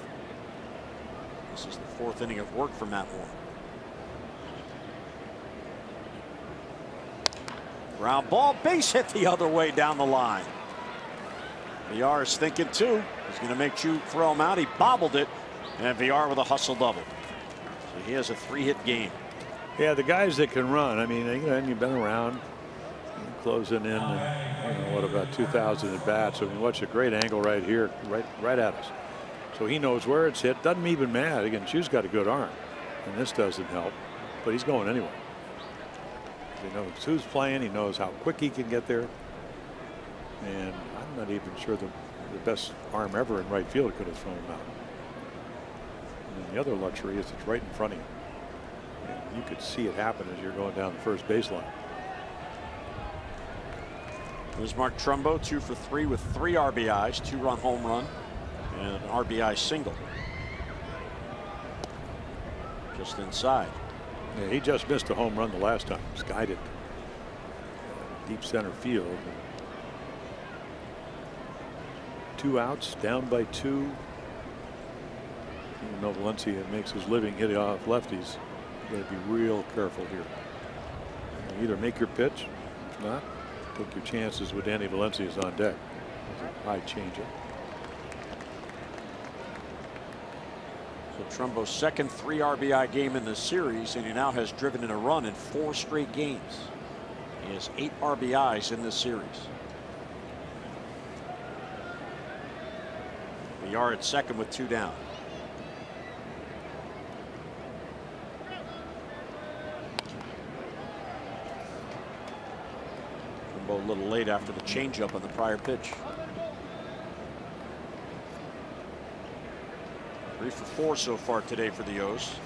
This is the 4th inning of work for Matt Moore. Ground ball, base hit the other way down the line. Villar is thinking too. He's going to make you throw him out. He bobbled it, and Villar with a hustle double. So he has a 3-hit game. Yeah, the guys that can run. I mean, you know, you've been around, closing in. And, you know, what about 2,000 at bats? I mean, watch a great angle right here, right at us. So he knows where it's hit. Doesn't even matter. Again, Chu's got a good arm, and this doesn't help. But he's going anyway. He knows who's playing. He knows how quick he can get there. And I'm not even sure the best arm ever in right field could have thrown him out. And then the other luxury is it's right in front of you. And you could see it happen as you're going down the first baseline. Here's Mark Trumbo, 2 for 3 with 3 RBIs, 2-run home run, and an RBI single. Just inside. Yeah, he just missed a home run the last time. Skied it deep center field. 2 outs, down by 2. Even though Valencia makes his living hitting off lefties, you got to be real careful here. Either make your pitch, if not, take your chances with Danny Valencia's on deck. It's a high changeup. So Trumbo's second 3 RBI game in this series, and he now has driven in a run in 4 straight games. He has 8 RBIs in this series. We are at second with 2 down. Trumbo a little late after the changeup on the prior pitch. 3 for 4 so far today for the O's.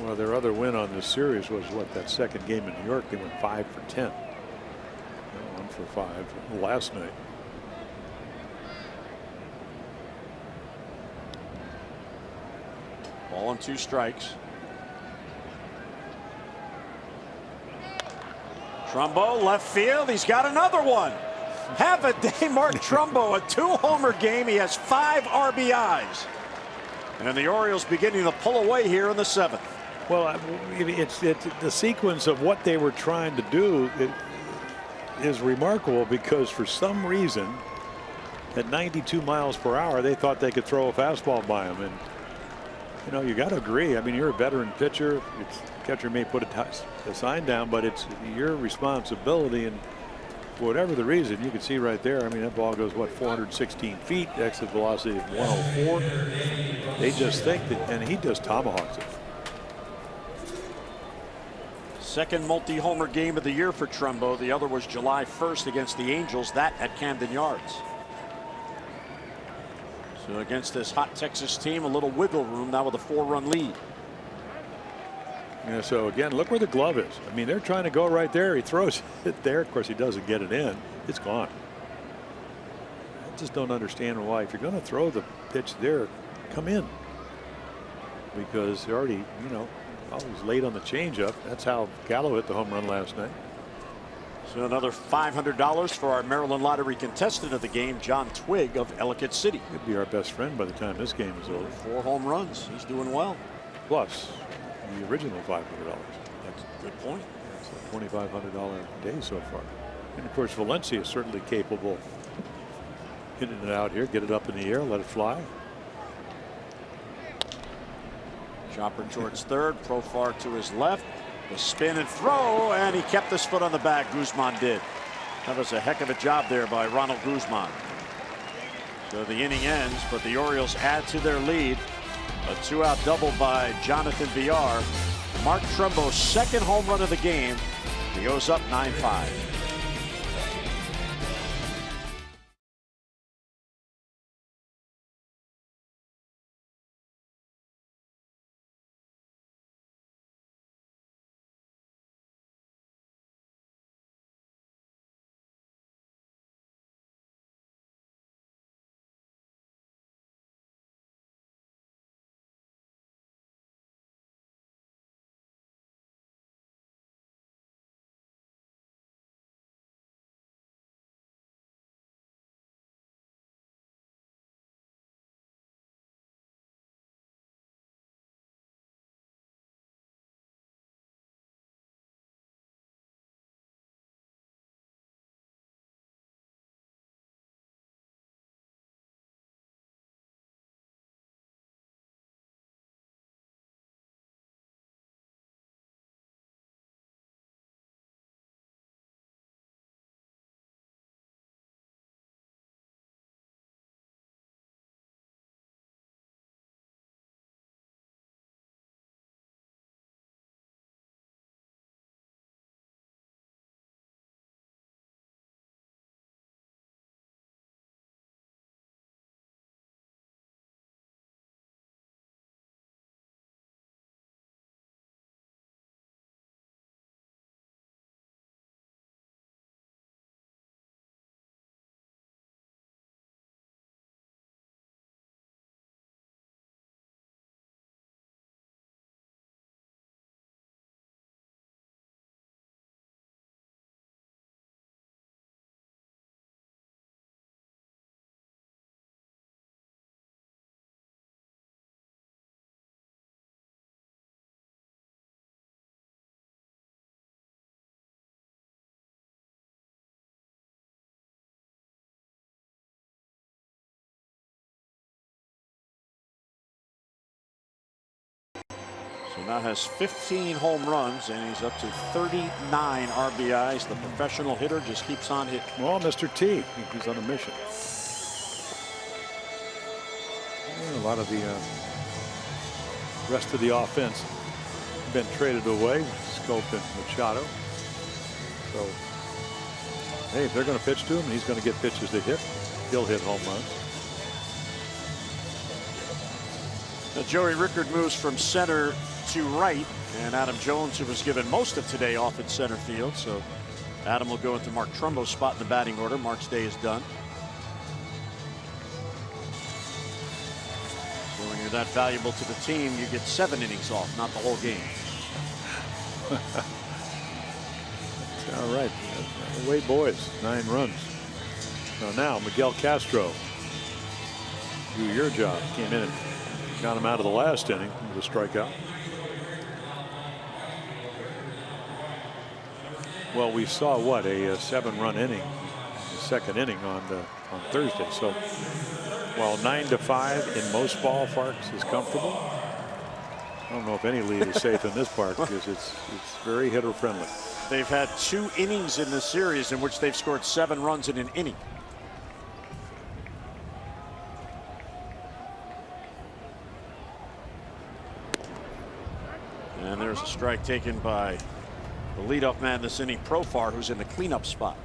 Well, their other win on this series was what, that second game in New York. They went 5 for 10. 1 for 5 last night. Ball and 2 strikes. Trumbo left field. He's got another one. Have a day, Mark Trumbo. A 2-homer game. He has 5 RBIs. And the Orioles beginning to pull away here in the 7th. Well, it's the sequence of what they were trying to do is remarkable, because for some reason at 92 miles per hour they thought they could throw a fastball by him. And you know, you got to agree. I mean, you're a veteran pitcher. Catcher may put a sign down, but it's your responsibility. And for whatever the reason, you can see right there, I mean, that ball goes, what, 416 feet, exit velocity of 104. They just think that, and he just tomahawks it. Second multi-homer game of the year for Trumbo. The other was July 1st against the Angels, that at Camden Yards. So against this hot Texas team, a little wiggle room now with a 4-run lead. Yeah, so again, look where the glove is. I mean, they're trying to go right there. He throws it there. Of course, he doesn't get it in. It's gone. I just don't understand why, if you're going to throw the pitch there, come in. Because they're already, you know, always late on the changeup. That's how Gallo hit the home run last night. So another $500 for our Maryland Lottery contestant of the game, John Twigg of Ellicott City. He'd be our best friend by the time this game is over. 4 home runs. He's doing well. Plus the original $500. That's a good point. It's a $2,500 day so far. And of course, Valencia is certainly capable of hitting it out here, get it up in the air, let it fly. Chopper towards third, Profar to his left. The spin and throw, and he kept his foot on the bag. Guzman did. That was a heck of a job there by Ronald Guzman. So the inning ends, but the Orioles add to their lead. A 2-out double by Jonathan Villar. Mark Trumbo's second home run of the game. The O's up 9-5. He now has 15 home runs, and he's up to 39 RBIs. The professional hitter just keeps on hitting. Well, Mr. T, he's on a mission. A lot of the rest of the offense been traded away. Scope and Machado. So, hey, if they're going to pitch to him, and he's going to get pitches to hit, he'll hit home runs. Now, Joey Rickard moves from center to right, and Adam Jones, who was given most of today off at center field. So Adam will go into Mark Trumbo's spot in the batting order. Mark's day is done. So when you're that valuable to the team, you get 7 innings off, not the whole game. All right. Away boys, 9 runs. Now Miguel Castro, do your job. Came in and got him out of the last inning with a strikeout. Well, we saw what, a 7-run inning, the second inning on Thursday. So while 9-5 in most ballparks is comfortable, I don't know if any lead is safe in this park because it's very hitter friendly. They've had 2 innings in this series in which they've scored 7 runs in an inning. And there's a strike taken by the leadoff man this inning, Profar, who's in the cleanup spot.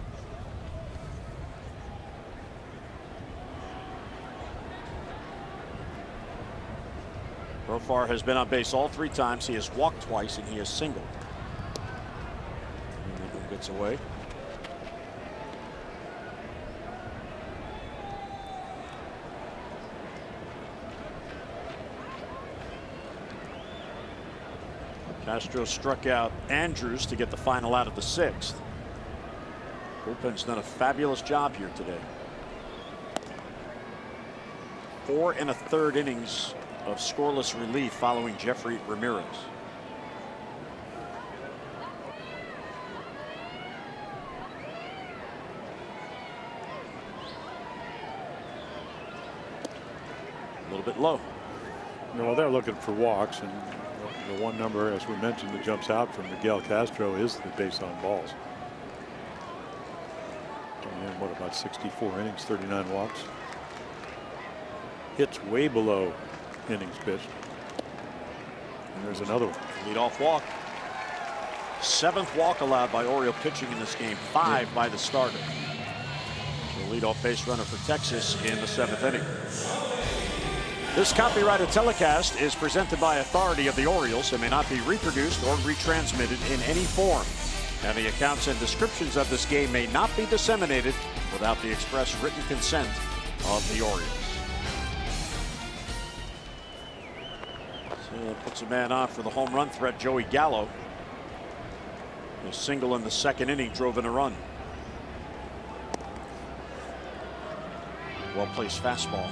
Profar has been on base all 3 times. He has walked twice and he has singled. And gets away. Castro struck out Andrews to get the final out of the 6th. Bullpen's done a fabulous job here today. 4 1/3 innings of scoreless relief following Jeffrey Ramirez. A little bit low. Well, they're looking for walks, and the one number, as we mentioned, that jumps out from Miguel Castro is the base on balls. And what, about 64 innings, 39 walks. Hits way below innings pitched. And there's another one. Leadoff walk. 7th walk allowed by Oriole pitching in this game. 5 by the starter. The leadoff base runner for Texas in the 7th inning. This copyrighted telecast is presented by authority of the Orioles and may not be reproduced or retransmitted in any form. And the accounts and descriptions of this game may not be disseminated without the express written consent of the Orioles. So that puts a man on for the home run threat, Joey Gallo. A single in the 2nd inning drove in a run. Well placed fastball.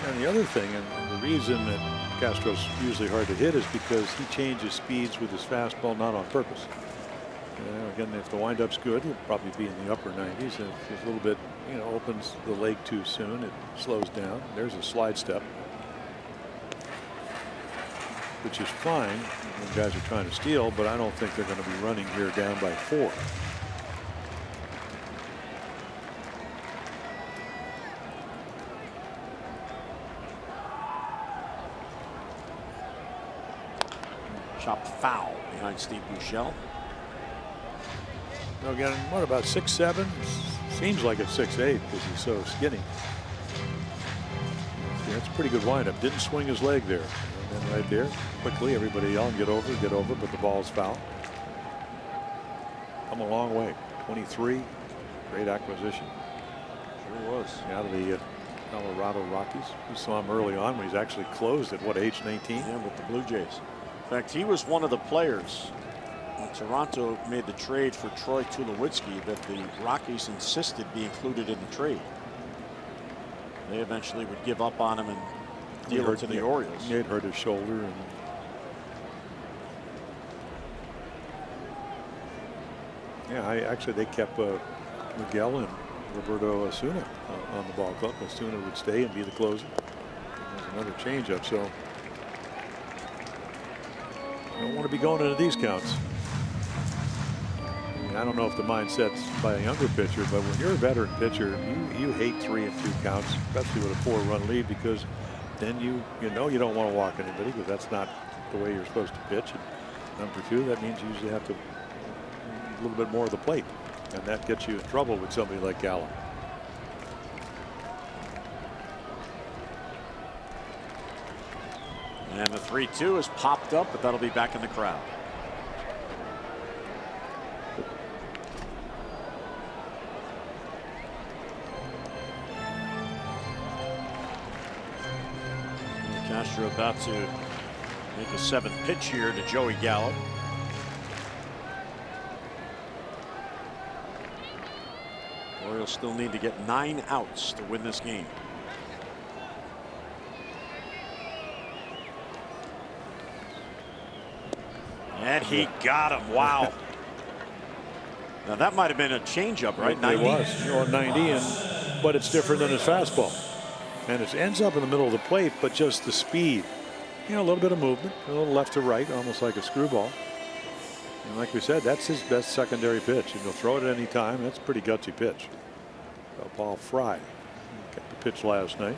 And the other thing, and the reason that Castro's usually hard to hit, is because he changes speeds with his fastball, not on purpose. Again, if the windup's good, he'll probably be in the upper 90s. And if it's a little bit, opens the leg too soon, it slows down. There's a slide step, which is fine when guys are trying to steal, but I don't think they're going to be running here down by 4. Chopped foul behind Steve Buechele. Again, what, about 6'7"? Seems like it's 6'8" because he's so skinny. Yeah, it's a pretty good windup. Didn't swing his leg there. And then right there, quickly, everybody yelling, get over, but the ball's foul. Come a long way. 23, great acquisition. Sure was. Out of the Colorado Rockies. We saw him early on when he's actually closed at what, age 19? Yeah, with the Blue Jays. In fact, he was one of the players when Toronto made the trade for Troy Tulowitzki that the Rockies insisted be included in the trade. They eventually would give up on him and deal it to the Orioles. He had hurt his shoulder. And yeah, they kept Miguel and Roberto Osuna on the ball club. Osuna would stay and be the closer. Another changeup, so I don't want to be going into these counts. I mean, I don't know if the mindset's by a younger pitcher, but when you're a veteran pitcher, you hate 3 and 2 counts, especially with a 4-run lead, because then you know you don't want to walk anybody, because that's not the way you're supposed to pitch. And number 2, that means you usually have to a little bit more of the plate, and that gets you in trouble with somebody like Gallo. And the 3-2 is popped up, but that'll be back in the crowd. Castro about to make a 7th pitch here to Joey Gallo. Orioles still need to get 9 outs to win this game. And he got him. Wow. Now that might have been a changeup, right? 90? It was. You know, 90, but it's different than his fastball. And it ends up in the middle of the plate, but just the speed. You know, a little bit of movement, a little left to right, almost like a screwball. And like we said, that's his best secondary pitch. And he'll throw it at any time. That's a pretty gutsy pitch. Paul Fry got the pitch last night.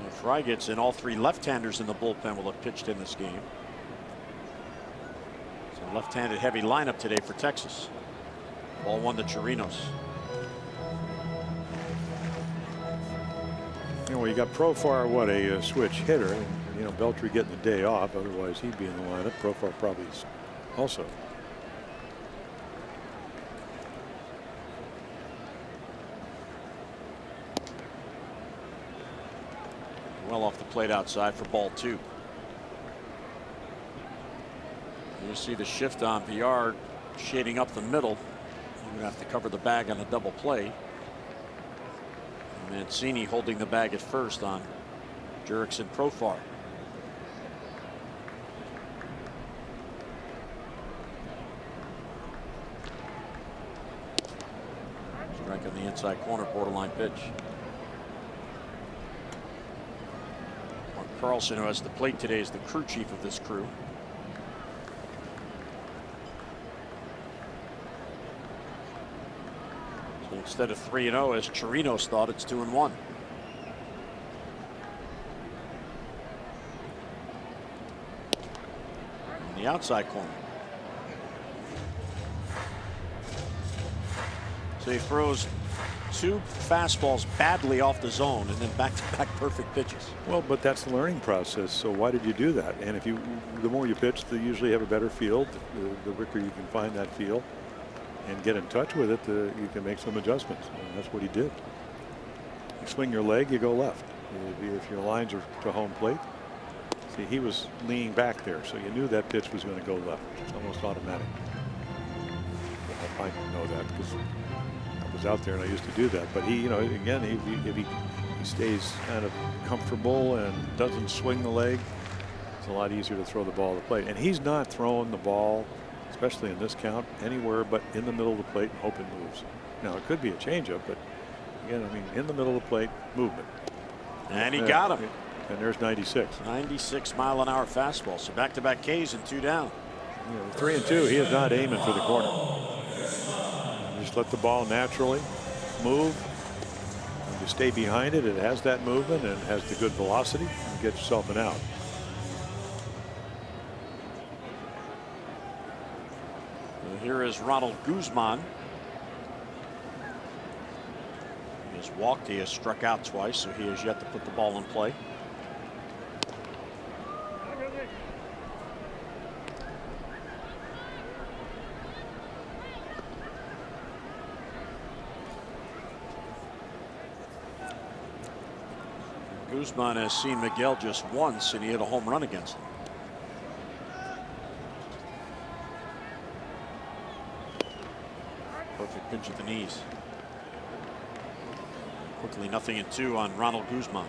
If Fry gets in, all 3 left-handers in the bullpen will have pitched in this game. It's a left-handed heavy lineup today for Texas. Ball 1 to Chirinos. You know, you got Profar, what, a switch hitter. And, you know, Beltry getting the day off. Otherwise, he'd be in the lineup. Profar probably is also. Well off the plate outside for ball 2. You see the shift on VR shading up the middle. You're going to have to cover the bag on a double play. Mancini holding the bag at first on Jurickson Profar. Strike on the inside corner, borderline pitch. Mark Carlson, who has the plate today, is the crew chief of this crew. Instead of 3-0, as Chirinos thought, it's 2-1. In the outside corner. So he throws 2 fastballs badly off the zone and then back-to-back perfect pitches. Well, but that's the learning process. So why did you do that? And if you, the more you pitch, you usually have a better field. The quicker you can find that field and get in touch with it, you can make some adjustments. And that's what he did. You swing your leg, you go left. If your lines are to home plate, see, he was leaning back there, so you knew that pitch was going to go left. It's almost automatic. I know that because I was out there and I used to do that. But he, you know, again, if he stays kind of comfortable and doesn't swing the leg, it's a lot easier to throw the ball to the plate. And he's not throwing the ball, especially in this count, anywhere but in the middle of the plate and hope it moves. Now, it could be a changeup, but again, I mean, in the middle of the plate, movement. And he got him. And there's 96. 96-mile-an-hour fastball. So back-to-back Ks and 2 down. You know, 3 and 2, he is not aiming for the corner. Just let the ball naturally move. You stay behind it. It has that movement and has the good velocity. You get yourself an out. Here is Ronald Guzman. He has walked, he has struck out twice, so he has yet to put the ball in play. Guzman has seen Miguel just once, and he hit a home run against him. Perfect pitch at the knees. Quickly 0-2 on Ronald Guzman.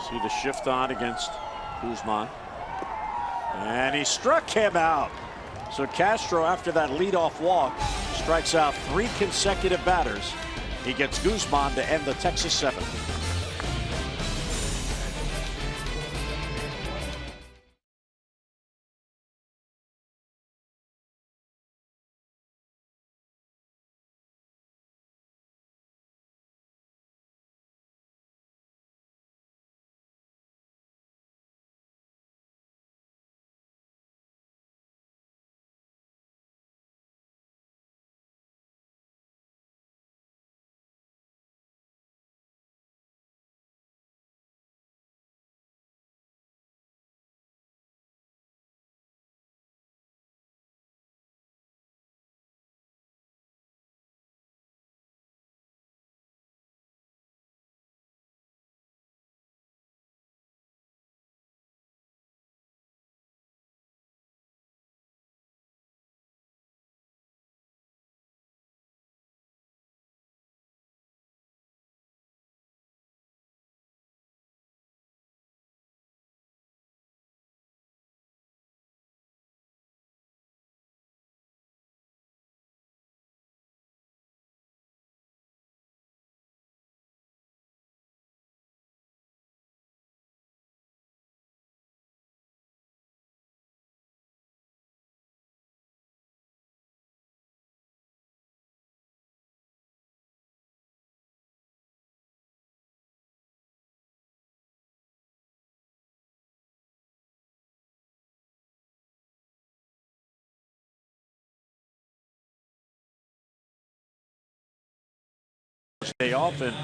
See the shift on against Guzman. And he struck him out. So Castro, after that leadoff walk, strikes out 3 consecutive batters. He gets Guzman to end the Texas 7th. Day off, and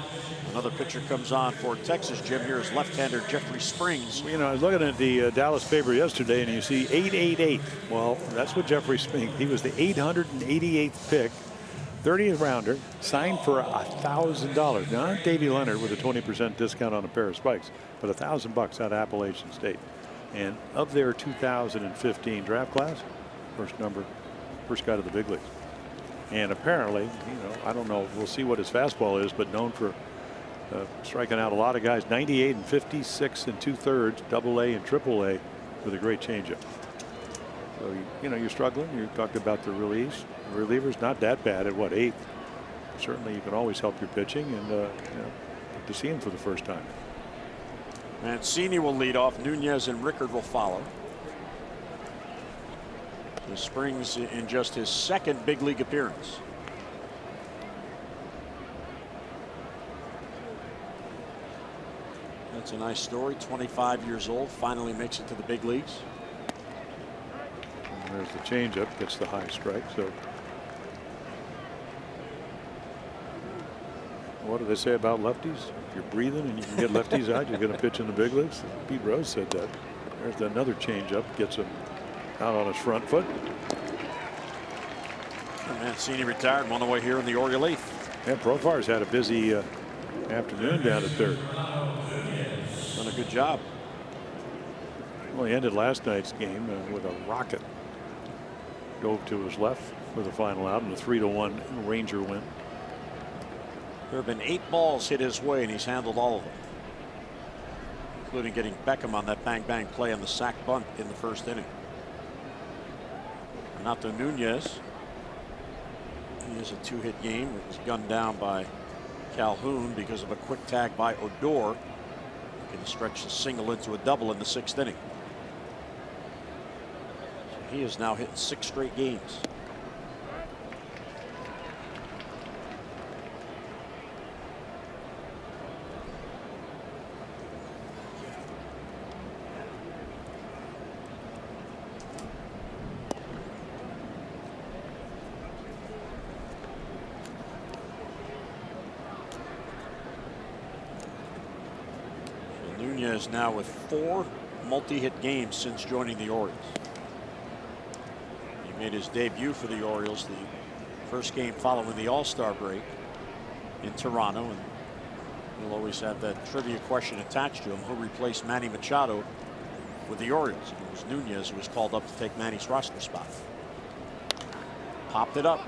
another pitcher comes on for Texas. Jim, here is left-hander Jeffrey Springs. You know, I was looking at the Dallas paper yesterday, and you see 888. Well, that's what Jeffrey Springs. He was the 888th pick, 30th rounder, signed for $1,000. Now, not Davey Leonard with a 20% discount on a pair of spikes, but $1,000 out of Appalachian State. And of their 2015 draft class, first guy to the big leagues. And apparently, you know, I don't know, we'll see what his fastball is, but known for striking out a lot of guys. 98 and 56 and 2/3, AA and AAA, with a great changeup. So, you know, you're struggling. You talked about the relievers, not that bad at what, 8th. Certainly, you can always help your pitching, and you know, to see him for the first time. Mancini will lead off. Nunez and Rickard will follow. The Springs in just his 2nd big league appearance. That's a nice story. 25 years old, finally makes it to the big leagues. And there's the changeup, gets the high strike. So, what do they say about lefties? If you're breathing and you can get lefties out, you're going to pitch in the big leagues. Pete Rose said that. There's another changeup, gets him out on his front foot. Mancini retired, one away here in the Oriole 8th. Yeah, Profar's had a busy afternoon down at 3rd. Done a good job. Well, he ended last night's game with a rocket. Dove to his left for the final out, and a 3-1 Ranger win. There have been 8 balls hit his way, and he's handled all of them, including getting Beckham on that bang-bang play on the sac bunt in the 1st inning. Renato Nunez. He has a 2-hit game. It was gunned down by Calhoun because of a quick tag by Odor. He can stretch the single into a double in the 6th inning. So he has now hit 6 straight games. Nunez now with 4 multi-hit games since joining the Orioles. He made his debut for the Orioles the 1st game following the All-Star break in Toronto, and he'll always have that trivia question attached to him. Who replaced Manny Machado with the Orioles? It was Nunez who was called up to take Manny's roster spot. Popped it up.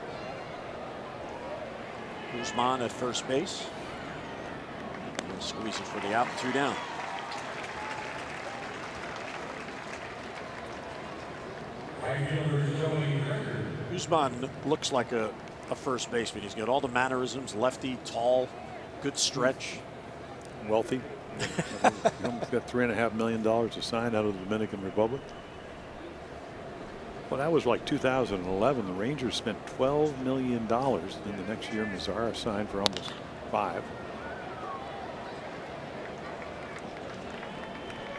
Guzman at first base. Squeeze it for the out, 2 down. Guzman looks like a first baseman. He's got all the mannerisms, lefty, tall, good stretch. Wealthy. He's got $3.5 million to sign out of the Dominican Republic. Well, that was like 2011. The Rangers spent $12 million. Then the next year, Mazara signed for almost $5 million.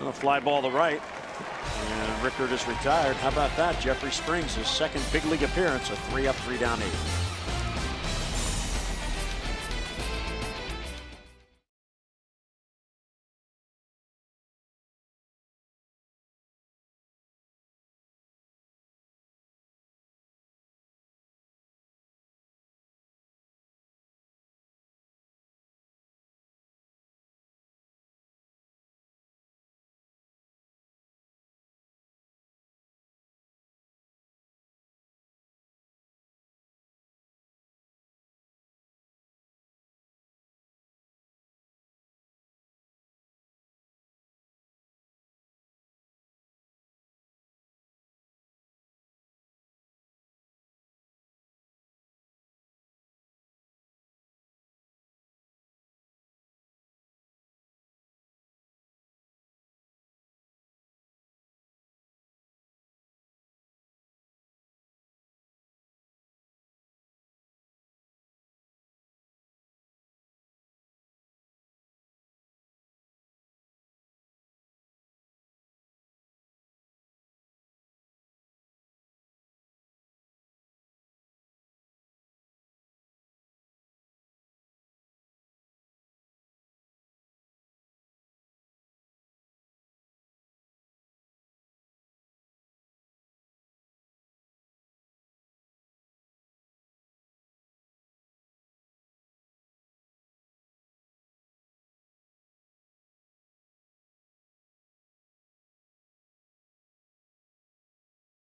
A fly ball to right. And Rickard is retired. How about that? Jeffrey Springs, his second big league appearance, a 3-up, 3-down 8.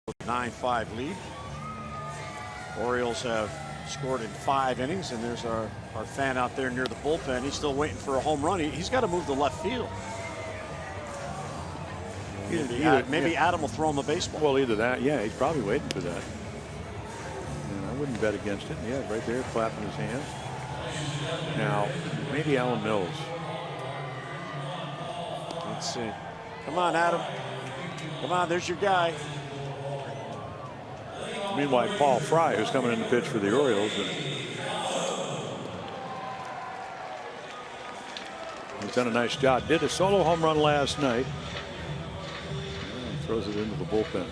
A 9-5 lead. Orioles have scored in 5 innings, and there's our fan out there near the bullpen. He's still waiting for a home run. He's got to move to left field. Maybe Adam will throw him a baseball. Well, either that, yeah, he's probably waiting for that. And I wouldn't bet against it. Yeah, right there, clapping his hands. Now, maybe Alan Mills. Let's see. Come on, Adam. Come on, there's your guy. Meanwhile, Paul Fry, who's coming in to pitch for the Orioles, and he's done a nice job. Did a solo home run last night. Throws it into the bullpen.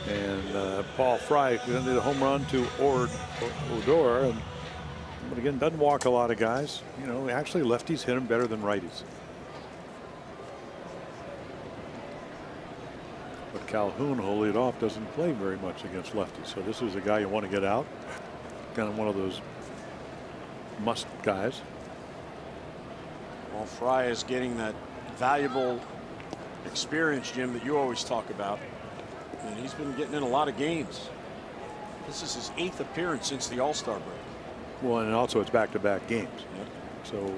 And Paul Fry did a home run to Odor, but again, doesn't walk a lot of guys. You know, actually, lefties hit him better than righties. But Calhoun, who'll lead off, doesn't play very much against lefties. So this is a guy you want to get out. Kind of one of those must guys. Well, Fry is getting that valuable experience, Jim, that you always talk about. And he's been getting in a lot of games. This is his 8th appearance since the All-Star break. Well, and also it's back-to-back games. Yep. So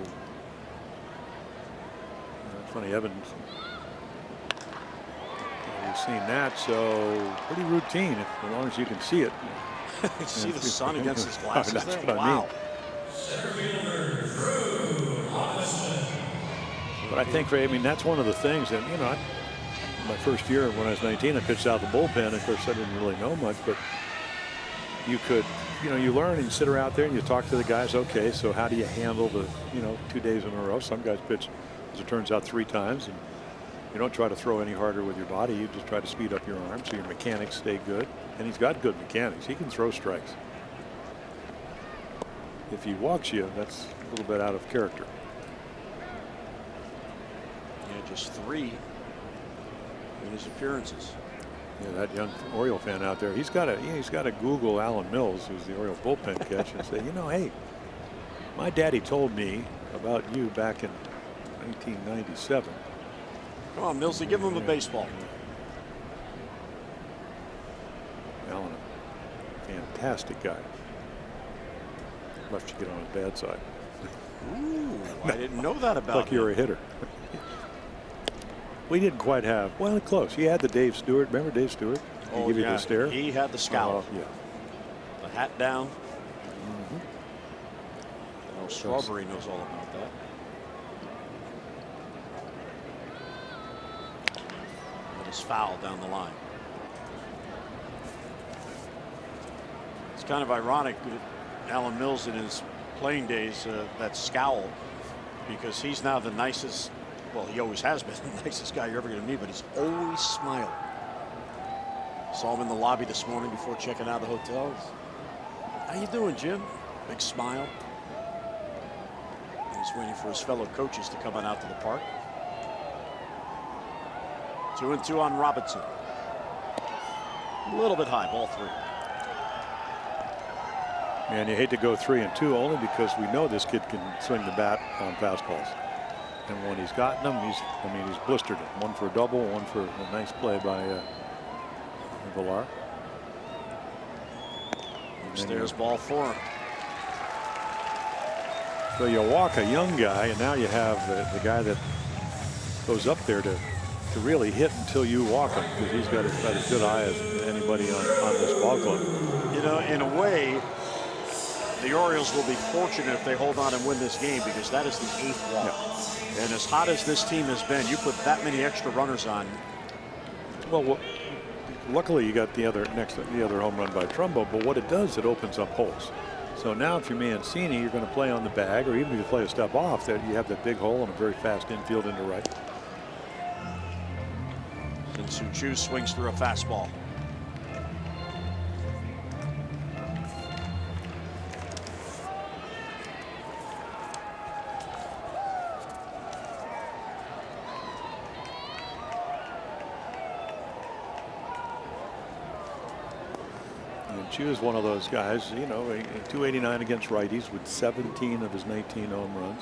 funny, Evans. You've seen that, so pretty routine as long as you can see it. See the sun against his glasses. That's there? what Wow. I mean. But I think, that's one of the things that, my first year when I was 19, I pitched out the bullpen. Of course, I didn't really know much, but you could, you learn and you sit around there and you talk to the guys. Okay, so how do you handle the, 2 days in a row? Some guys pitch, as it turns out, 3 times. And you don't try to throw any harder with your body. You just try to speed up your arm so your mechanics stay good. And he's got good mechanics. He can throw strikes. If he walks you, that's a little bit out of character. Yeah, just 3 in his appearances. Yeah, that young Oriole fan out there, he's got to Google Alan Mills, who's the Oriole bullpen catch, and say, hey, my daddy told me about you back in 1997. Come on, Millsy, give him a baseball. Alan, a fantastic guy. Left you get on his bad side. Ooh, I didn't know that about like him. You're a hitter. We didn't quite have, well, close. He had the Dave Stewart. Remember Dave Stewart? He give you the stare? He had the scowl. Yeah. The hat down. Strawberry knows all about that. That is foul down the line. It's kind of ironic that Alan Mills in his playing days, that scowl, because he's now the nicest, well, he always has been the nicest guy you're ever going to meet, but he's always smiling. Saw him in the lobby this morning before checking out of the hotel. How you doing, Jim? Big smile. He's waiting for his fellow coaches to come on out to the park. 2-2 on Robinson. A little bit high, ball 3. And you hate to go 3-2 only because we know this kid can swing the bat on fastballs. And when he's gotten them, he's blistered them. One for a double, one for a nice play by Villar. Upstairs, ball 4. So you walk a young guy, and now you have the guy that goes up there to really hit until you walk him, because he's got as good eye as anybody on this ball club. You know, in a way, the Orioles will be fortunate if they hold on and win this game, because that is the 8th walk. Yeah. And as hot as this team has been, you put that many extra runners on. Well, luckily you got the other home run by Trumbo, but what it does, it opens up holes. So now if you're Mancini, you're going to play on the bag, or even if you play a step off, that you have that big hole and a very fast infield into right. And Su-Chu swings through a fastball. Chu is one of those guys, you know, 289 against righties with 17 of his 19 home runs.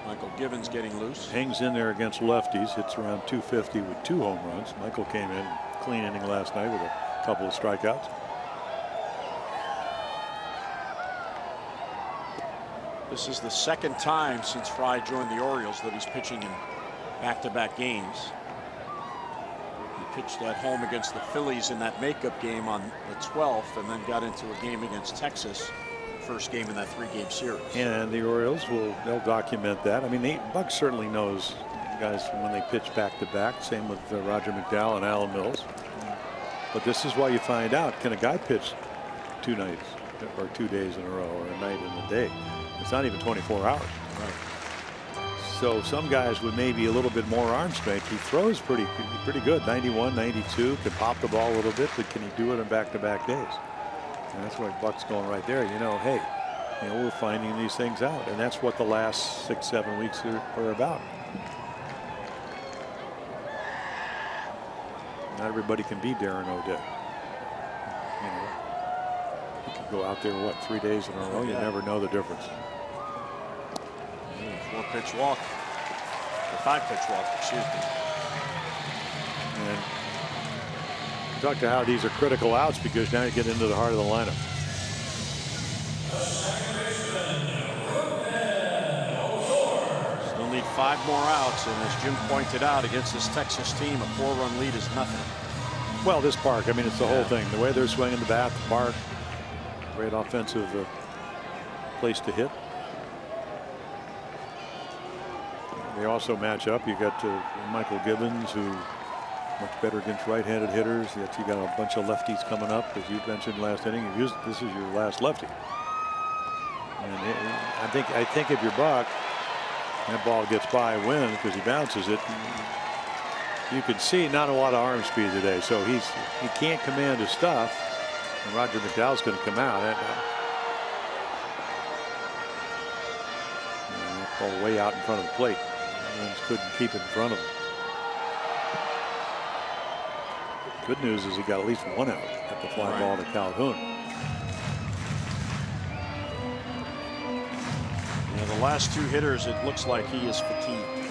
Michael Givens getting loose. Hangs in there against lefties, hits around 250 with 2 home runs. Michael came in clean inning last night with a couple of strikeouts. This is the 2nd time since Fry joined the Orioles that he's pitching in back-to-back games. Pitched at home against the Phillies in that makeup game on the 12th, and then got into a game against Texas, first game in that 3-game series. And the Orioles they'll document that. I mean, Buck certainly knows guys when they pitch back to back. Same with Roger McDowell and Alan Mills. But this is why you find out, can a guy pitch 2 nights or 2 days in a row, or a night and a day? It's not even 24 hours. Right. So some guys with maybe a little bit more arm strength, he throws pretty good, 91, 92, can pop the ball a little bit, but can he do it on back-to-back days? And that's why Buck's going right there. You know, hey, you know, we're finding these things out, and that's what the last 6-7 weeks are about. Not everybody can be Darren O'Day. You know, you can go out there, 3 days in a row, you never know the difference. 4-pitch walk, or 5-pitch walk, excuse me. And we talked to how these are critical outs, because now you get into the heart of the lineup. Still need 5 more outs, and as Jim pointed out, against this Texas team, a 4-run lead is nothing. Well, this park, I mean, it's the whole thing. The way they're swinging the bat, the park, great offensive place to hit. They also match up. You got Michael Givens, who much better against right-handed hitters. Yet you got a bunch of lefties coming up, as you mentioned last inning. This is your last lefty. And I think if you're Buck, that ball gets by Wynn because he bounces it. You can see not a lot of arm speed today, so he can't command his stuff. And Roger McDowell's going to come out. Ball way out in front of the plate. Williams couldn't keep it in front of him. Good news is he got at least 1 out at the fly ball to Calhoun. Yeah, the last 2 hitters, it looks like he is fatigued.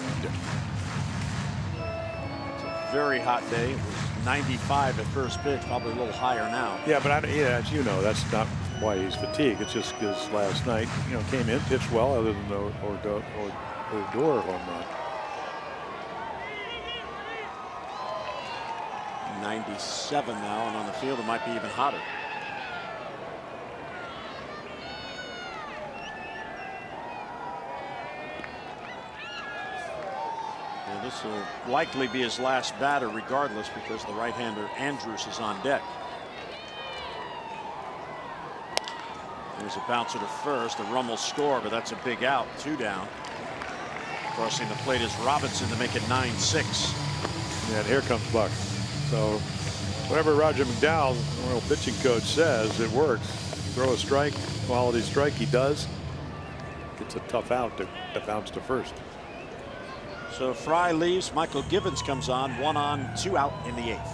It's a very hot day. It was 95 at first pitch, probably a little higher now. Yeah, but as you know, that's not why he's fatigued. It's just because last night, you know, came in, pitched well, other than the Odor home run. 97 now, and on the field it might be even hotter. And this will likely be his last batter regardless, because the right-hander Andrews is on deck. There's a bouncer to first. The Rum will score, but that's a big out. 2 down. Crossing the plate is Robinson to make it 9-6. Yeah, and here comes Buck. So whatever Roger McDowell's Royal pitching coach says, it works. Throw a strike, quality strike, he does. It's a tough out to bounce to first. So Fry leaves. Michael Givens comes on. 1 on, 2 out in the 8th.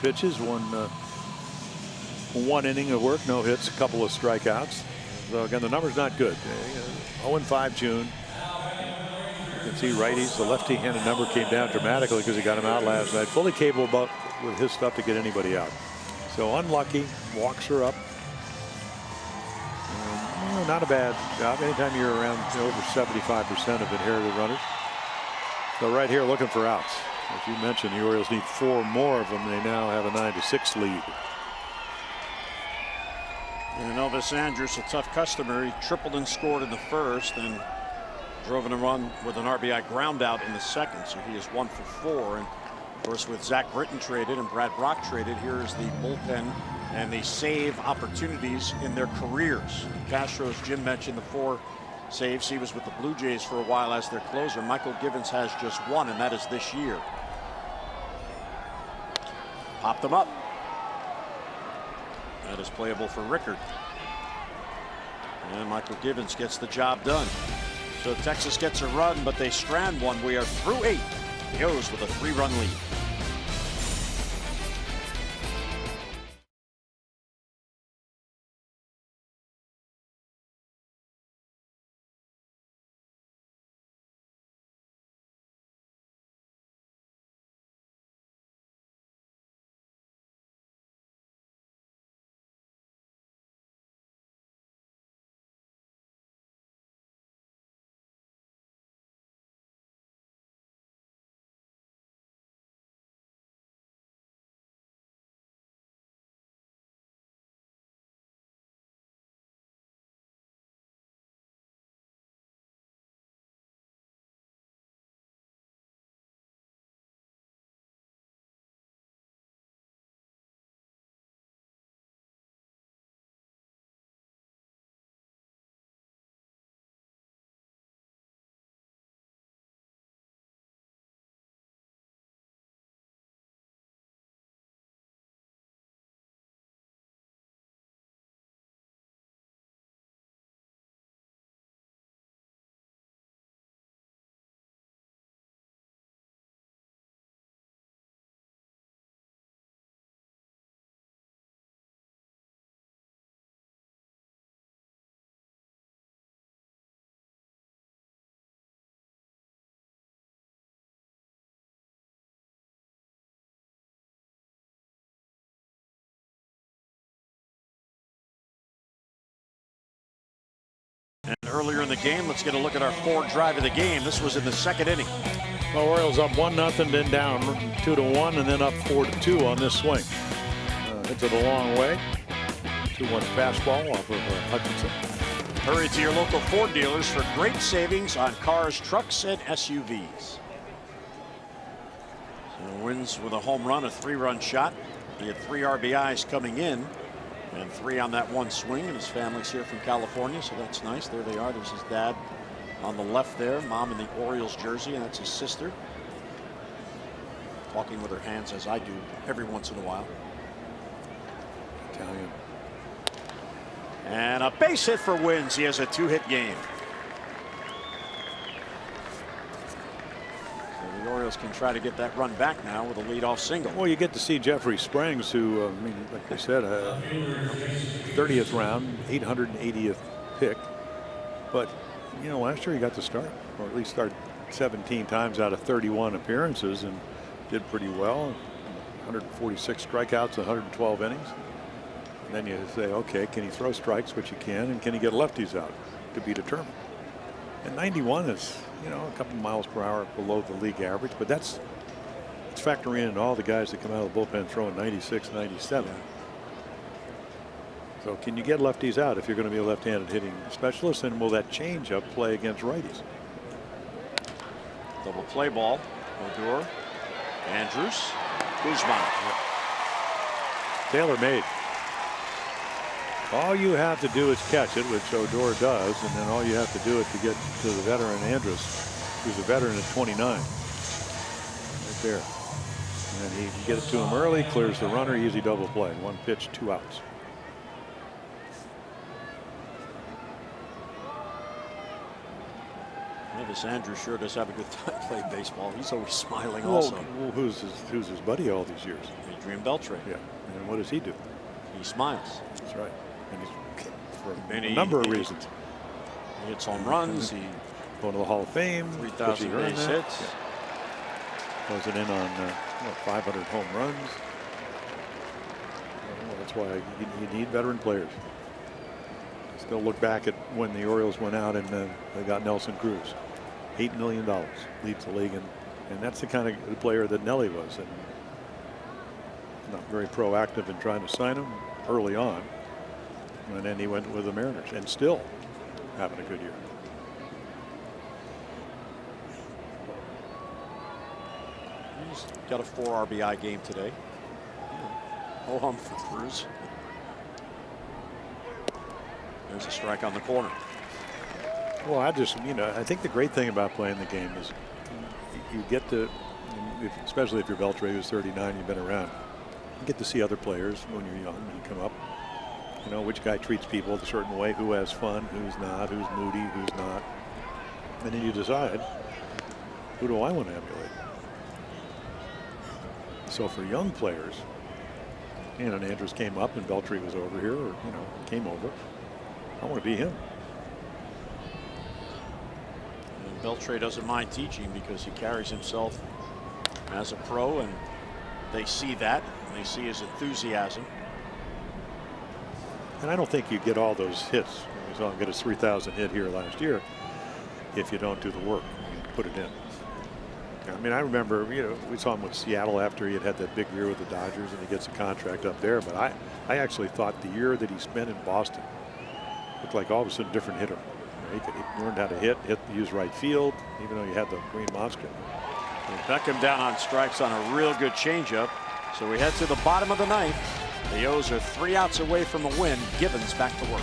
Pitches, one inning of work, no hits, a couple of strikeouts. So again, the number's not good. 0-5 June. You can see righties, the lefty-handed number came down dramatically because he got him out last night. Fully capable with his stuff to get anybody out. So unlucky, walks her up. Not a bad job. Anytime you're around over 75% of inherited runners. So right here looking for outs. As you mentioned, the Orioles need 4 more of them. They now have a 9-6 lead. And Elvis Andrus, a tough customer. He tripled and scored in the first and drove in a run with an RBI ground out in the second. So he is 1 for 4. And of course, with Zach Britton traded and Brad Brock traded, here's the bullpen and the save opportunities in their careers. Castro's, Jim mentioned the 4 saves. He was with the Blue Jays for a while as their closer. Michael Givens has just 1, and that is this year. Popped them up. That is playable for Rickard. And Michael Givens gets the job done. So Texas gets a run, but they strand one. We are through 8. The O's with a 3-run lead. Earlier in the game, let's get a look at our fourth drive of the game. This was in the second inning. Well, Orioles up 1-0, then down 2-1, and then up 4-2 on this swing. Hits it a long way. 2-1 fastball off of Hutchinson. Hurry to your local Ford dealers for great savings on cars, trucks, and SUVs. So wins with a home run, a 3-run shot. He had 3 RBIs coming in and 3 on that one swing, and his family's here from California, so that's nice. There they are. There's his dad on the left there, mom in the Orioles jersey, and that's his sister. Talking with her hands as I do every once in a while. Italian. And a base hit for Wins. He has a 2-hit game. So the Orioles can try to get that run back now with a leadoff single. Well, you get to see Jeffrey Springs, who, I mean, like I said, 30th round, 880th pick. But, you know, last year he got to start, or at least start 17 times out of 31 appearances, and did pretty well. 146 strikeouts, 112 innings. And then you say, okay, can he throw strikes, which he can, and can he get lefties out? To be determined. And 91 is, you know, a couple miles per hour below the league average, but it's factoring in all the guys that come out of the bullpen throwing 96, 97. So can you get lefties out if you're going to be a left-handed hitting specialist, and will that changeup play against righties? Double play ball. Odor, Andrews, Guzman. Taylor made. All you have to do is catch it, which Odor does, and then all you have to do is to get to the veteran Andrews, who's a veteran at 29. Right there. And he can get it to him early, clears the runner, easy double play. 1 pitch, 2 outs. Well, this Andrews sure does have a good time playing baseball. He's always smiling also. Well, who's his buddy all these years? Adrian Beltre. Yeah. And what does he do? He smiles. That's right. And he's for And a number of reasons. He hits home runs. He going to the Hall of Fame. 3,000 base hits. Yeah. Closing in on 500 home runs. Well, that's why you need veteran players. Still look back at when the Orioles went out and they got Nelson Cruz. $8 million, leads the league, and that's the kind of player that Nelly was, and not very proactive in trying to sign him early on. And then he went with the Mariners, and still having a good year. He's got a 4 RBI game today. Ho hum for Cruz. There's a strike on the corner. Well, I think the great thing about playing the game is you get to, especially if you're Beltre, who's 39, you've been around, you get to see other players when you're young, you come up, you know, which guy treats people a certain way, who has fun, who's not, who's moody, who's not. And then you decide, who do I want to emulate? So for young players, and Andrews came up and Beltre was over here, or, you know, came over, I want to be him. And Beltre doesn't mind teaching because he carries himself as a pro, and they see that. They see his enthusiasm. And I don't think you get all those hits. We saw him get his 3,000 hit here last year if you don't do the work and put it in. I mean, I remember, you know, we saw him with Seattle after he had that big year with the Dodgers, and he gets a contract up there. But I actually thought the year that he spent in Boston looked like all of a sudden a different hitter. You know, he learned how to use right field, even though you had the green monster. And Beckham down on strikes on a real good changeup. So we head to the bottom of the ninth. The O's are 3 outs away from a win. Gibbons back to work.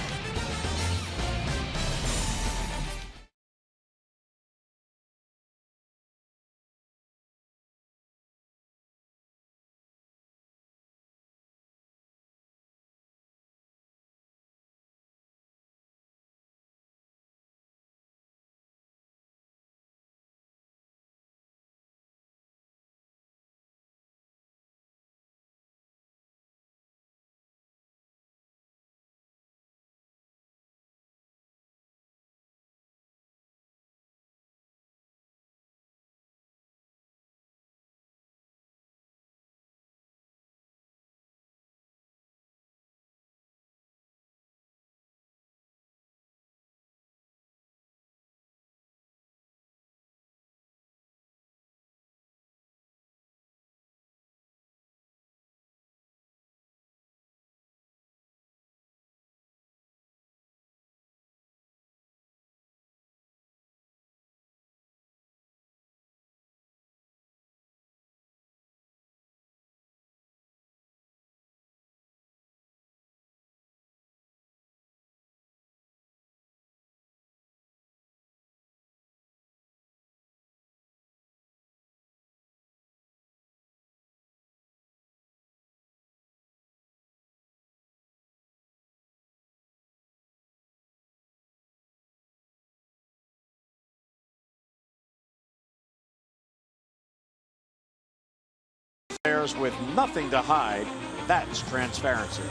Players with nothing to hide, that's transparency.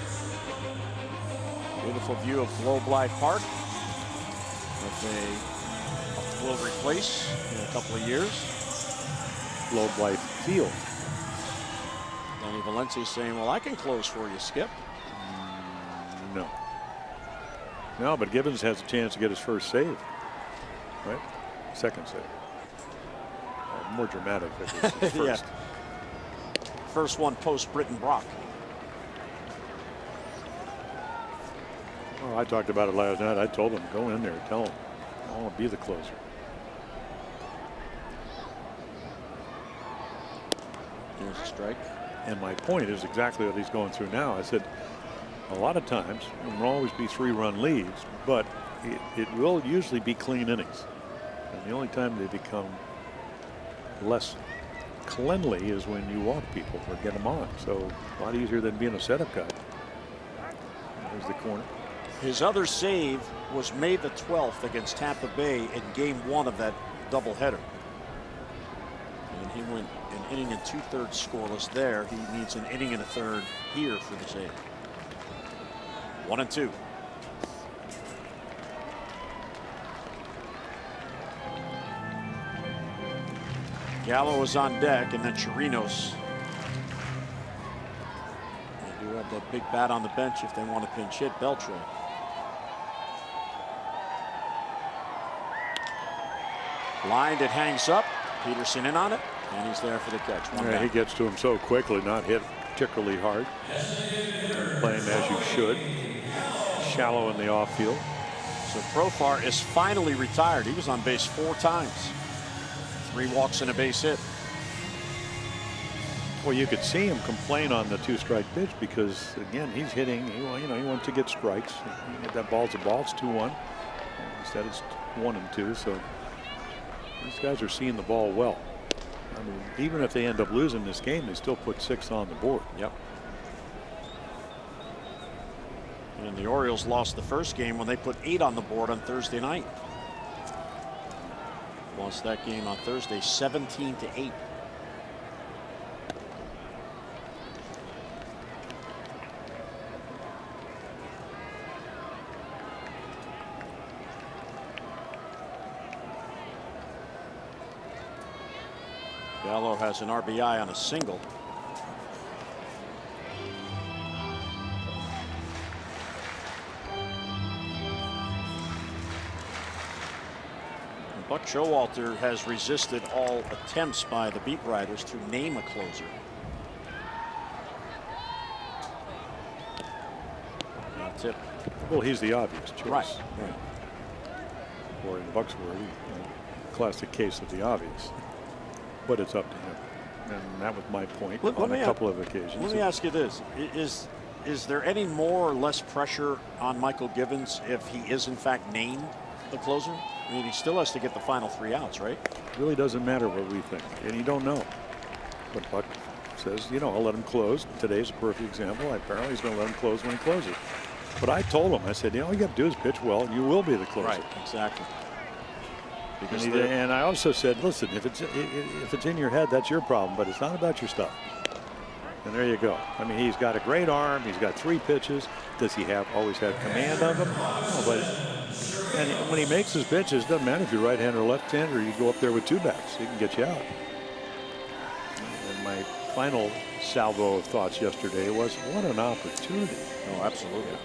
Beautiful view of Globe Life Park, which they will replace in a couple of years. Globe Life Field. Danny Valencia saying, well, I can close for you, Skip. No. No, but Gibbons has a chance to get his first save. Right? Second save. More dramatic if it was his first. Yeah. First one post Britton Brock. Well, I talked about it last night. I told him, go in there, tell him, I want to be the closer. Here's a strike. And my point is exactly what he's going through now. I said, a lot of times, there will always be 3-run leads, but it will usually be clean innings. And the only time they become less cleanly is when you walk people or get them on. So a lot easier than being a setup guy. There's the corner. His other save was May the 12th against Tampa Bay in game 1 of that doubleheader. And he went an inning and 2/3 scoreless there. He needs an inning and a third here for the save. 1-2. Gallo was on deck, and then Chirinos. They do have that big bat on the bench if they want to pinch hit Beltran. Lined, it hangs up. Peterson in on it, and he's there for the catch. Yeah, he gets to him so quickly, not hit particularly hard. Playing as you should. Shallow in the off field. So Profar is finally retired. He was on base 4 times. 3 walks and a base hit. Well, you could see him complain on the 2-strike pitch because, again, he's hitting. He wants to get strikes. That ball's a ball. It's 2-1. Instead, it's 1-2. So these guys are seeing the ball well. I mean, even if they end up losing this game, they still put 6 on the board. Yep. And the Orioles lost the first game when they put 8 on the board on Thursday night. Lost that game on Thursday 17-8. Gallo has an RBI on a single. Buck Showalter has resisted all attempts by the beat writers to name a closer. Now tip. Well, he's the obvious choice. Right. Or in Buck's word, classic case of the obvious. But it's up to him. And that was my point on a couple of occasions. Let me ask you this. Is there any more or less pressure on Michael Givens if he is in fact named the closer? I mean, he still has to get the final 3 outs, right? It really doesn't matter what we think. And you don't know. But Buck says, I'll let him close. Today's a perfect example. Apparently he's going to let him close when he closes. But I told him, I said, all you got to do is pitch well, and you will be the closer. Right, exactly. And I also said, listen, if it's in your head, that's your problem, but it's not about your stuff. And there you go. I mean, he's got a great arm. He's got 3 pitches. Does he always have command of them? No, but when he makes his pitches, it doesn't matter if you're right-hander or left-hander. You go up there with 2 bats. He can get you out. And my final salvo of thoughts yesterday was, what an opportunity. Oh, absolutely.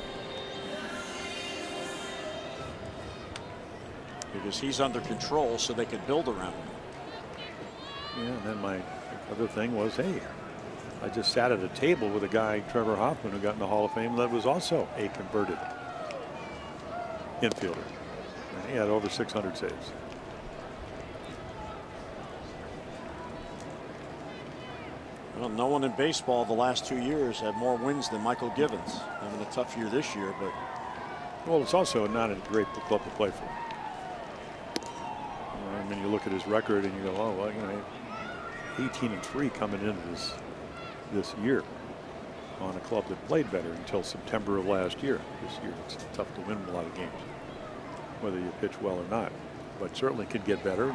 Because he's under control, so they could build around him. Yeah, and then my other thing was, hey, I just sat at a table with a guy, Trevor Hoffman, who got in the Hall of Fame, that was also a converted infielder. And he had over 600 saves. Well, no one in baseball the last 2 years had more wins than Michael Givens. Having a tough year this year, but. Well, it's also not a great club to play for. I mean, you look at his record and you go, oh, well, 18-3 coming into this year on a club that played better until September of last year. This year, it's tough to win a lot of games, whether you pitch well or not, but certainly could get better.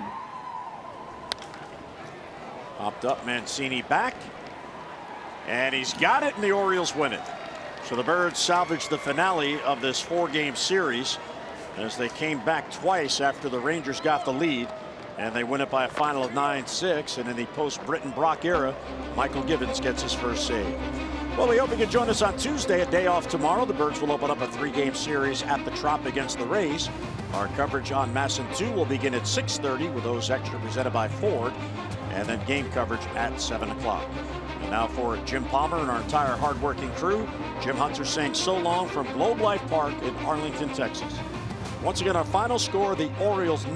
Popped up, Mancini back. And he's got it, and the Orioles win it. So the Birds salvaged the finale of this 4-game series as they came back twice after the Rangers got the lead. And they win it by a final of 9-6. And in the post-Britton Brock era, Michael Givens gets his first save. Well, we hope you can join us on Tuesday, a day off tomorrow. The Birds will open up a 3-game series at the Trop against the Rays. Our coverage on Masson 2 will begin at 6:30 with those extra presented by Ford. And then game coverage at 7 o'clock. And now for Jim Palmer and our entire hardworking crew, Jim Hunter saying so long from Globe Life Park in Arlington, Texas. Once again, our final score, the Orioles 9.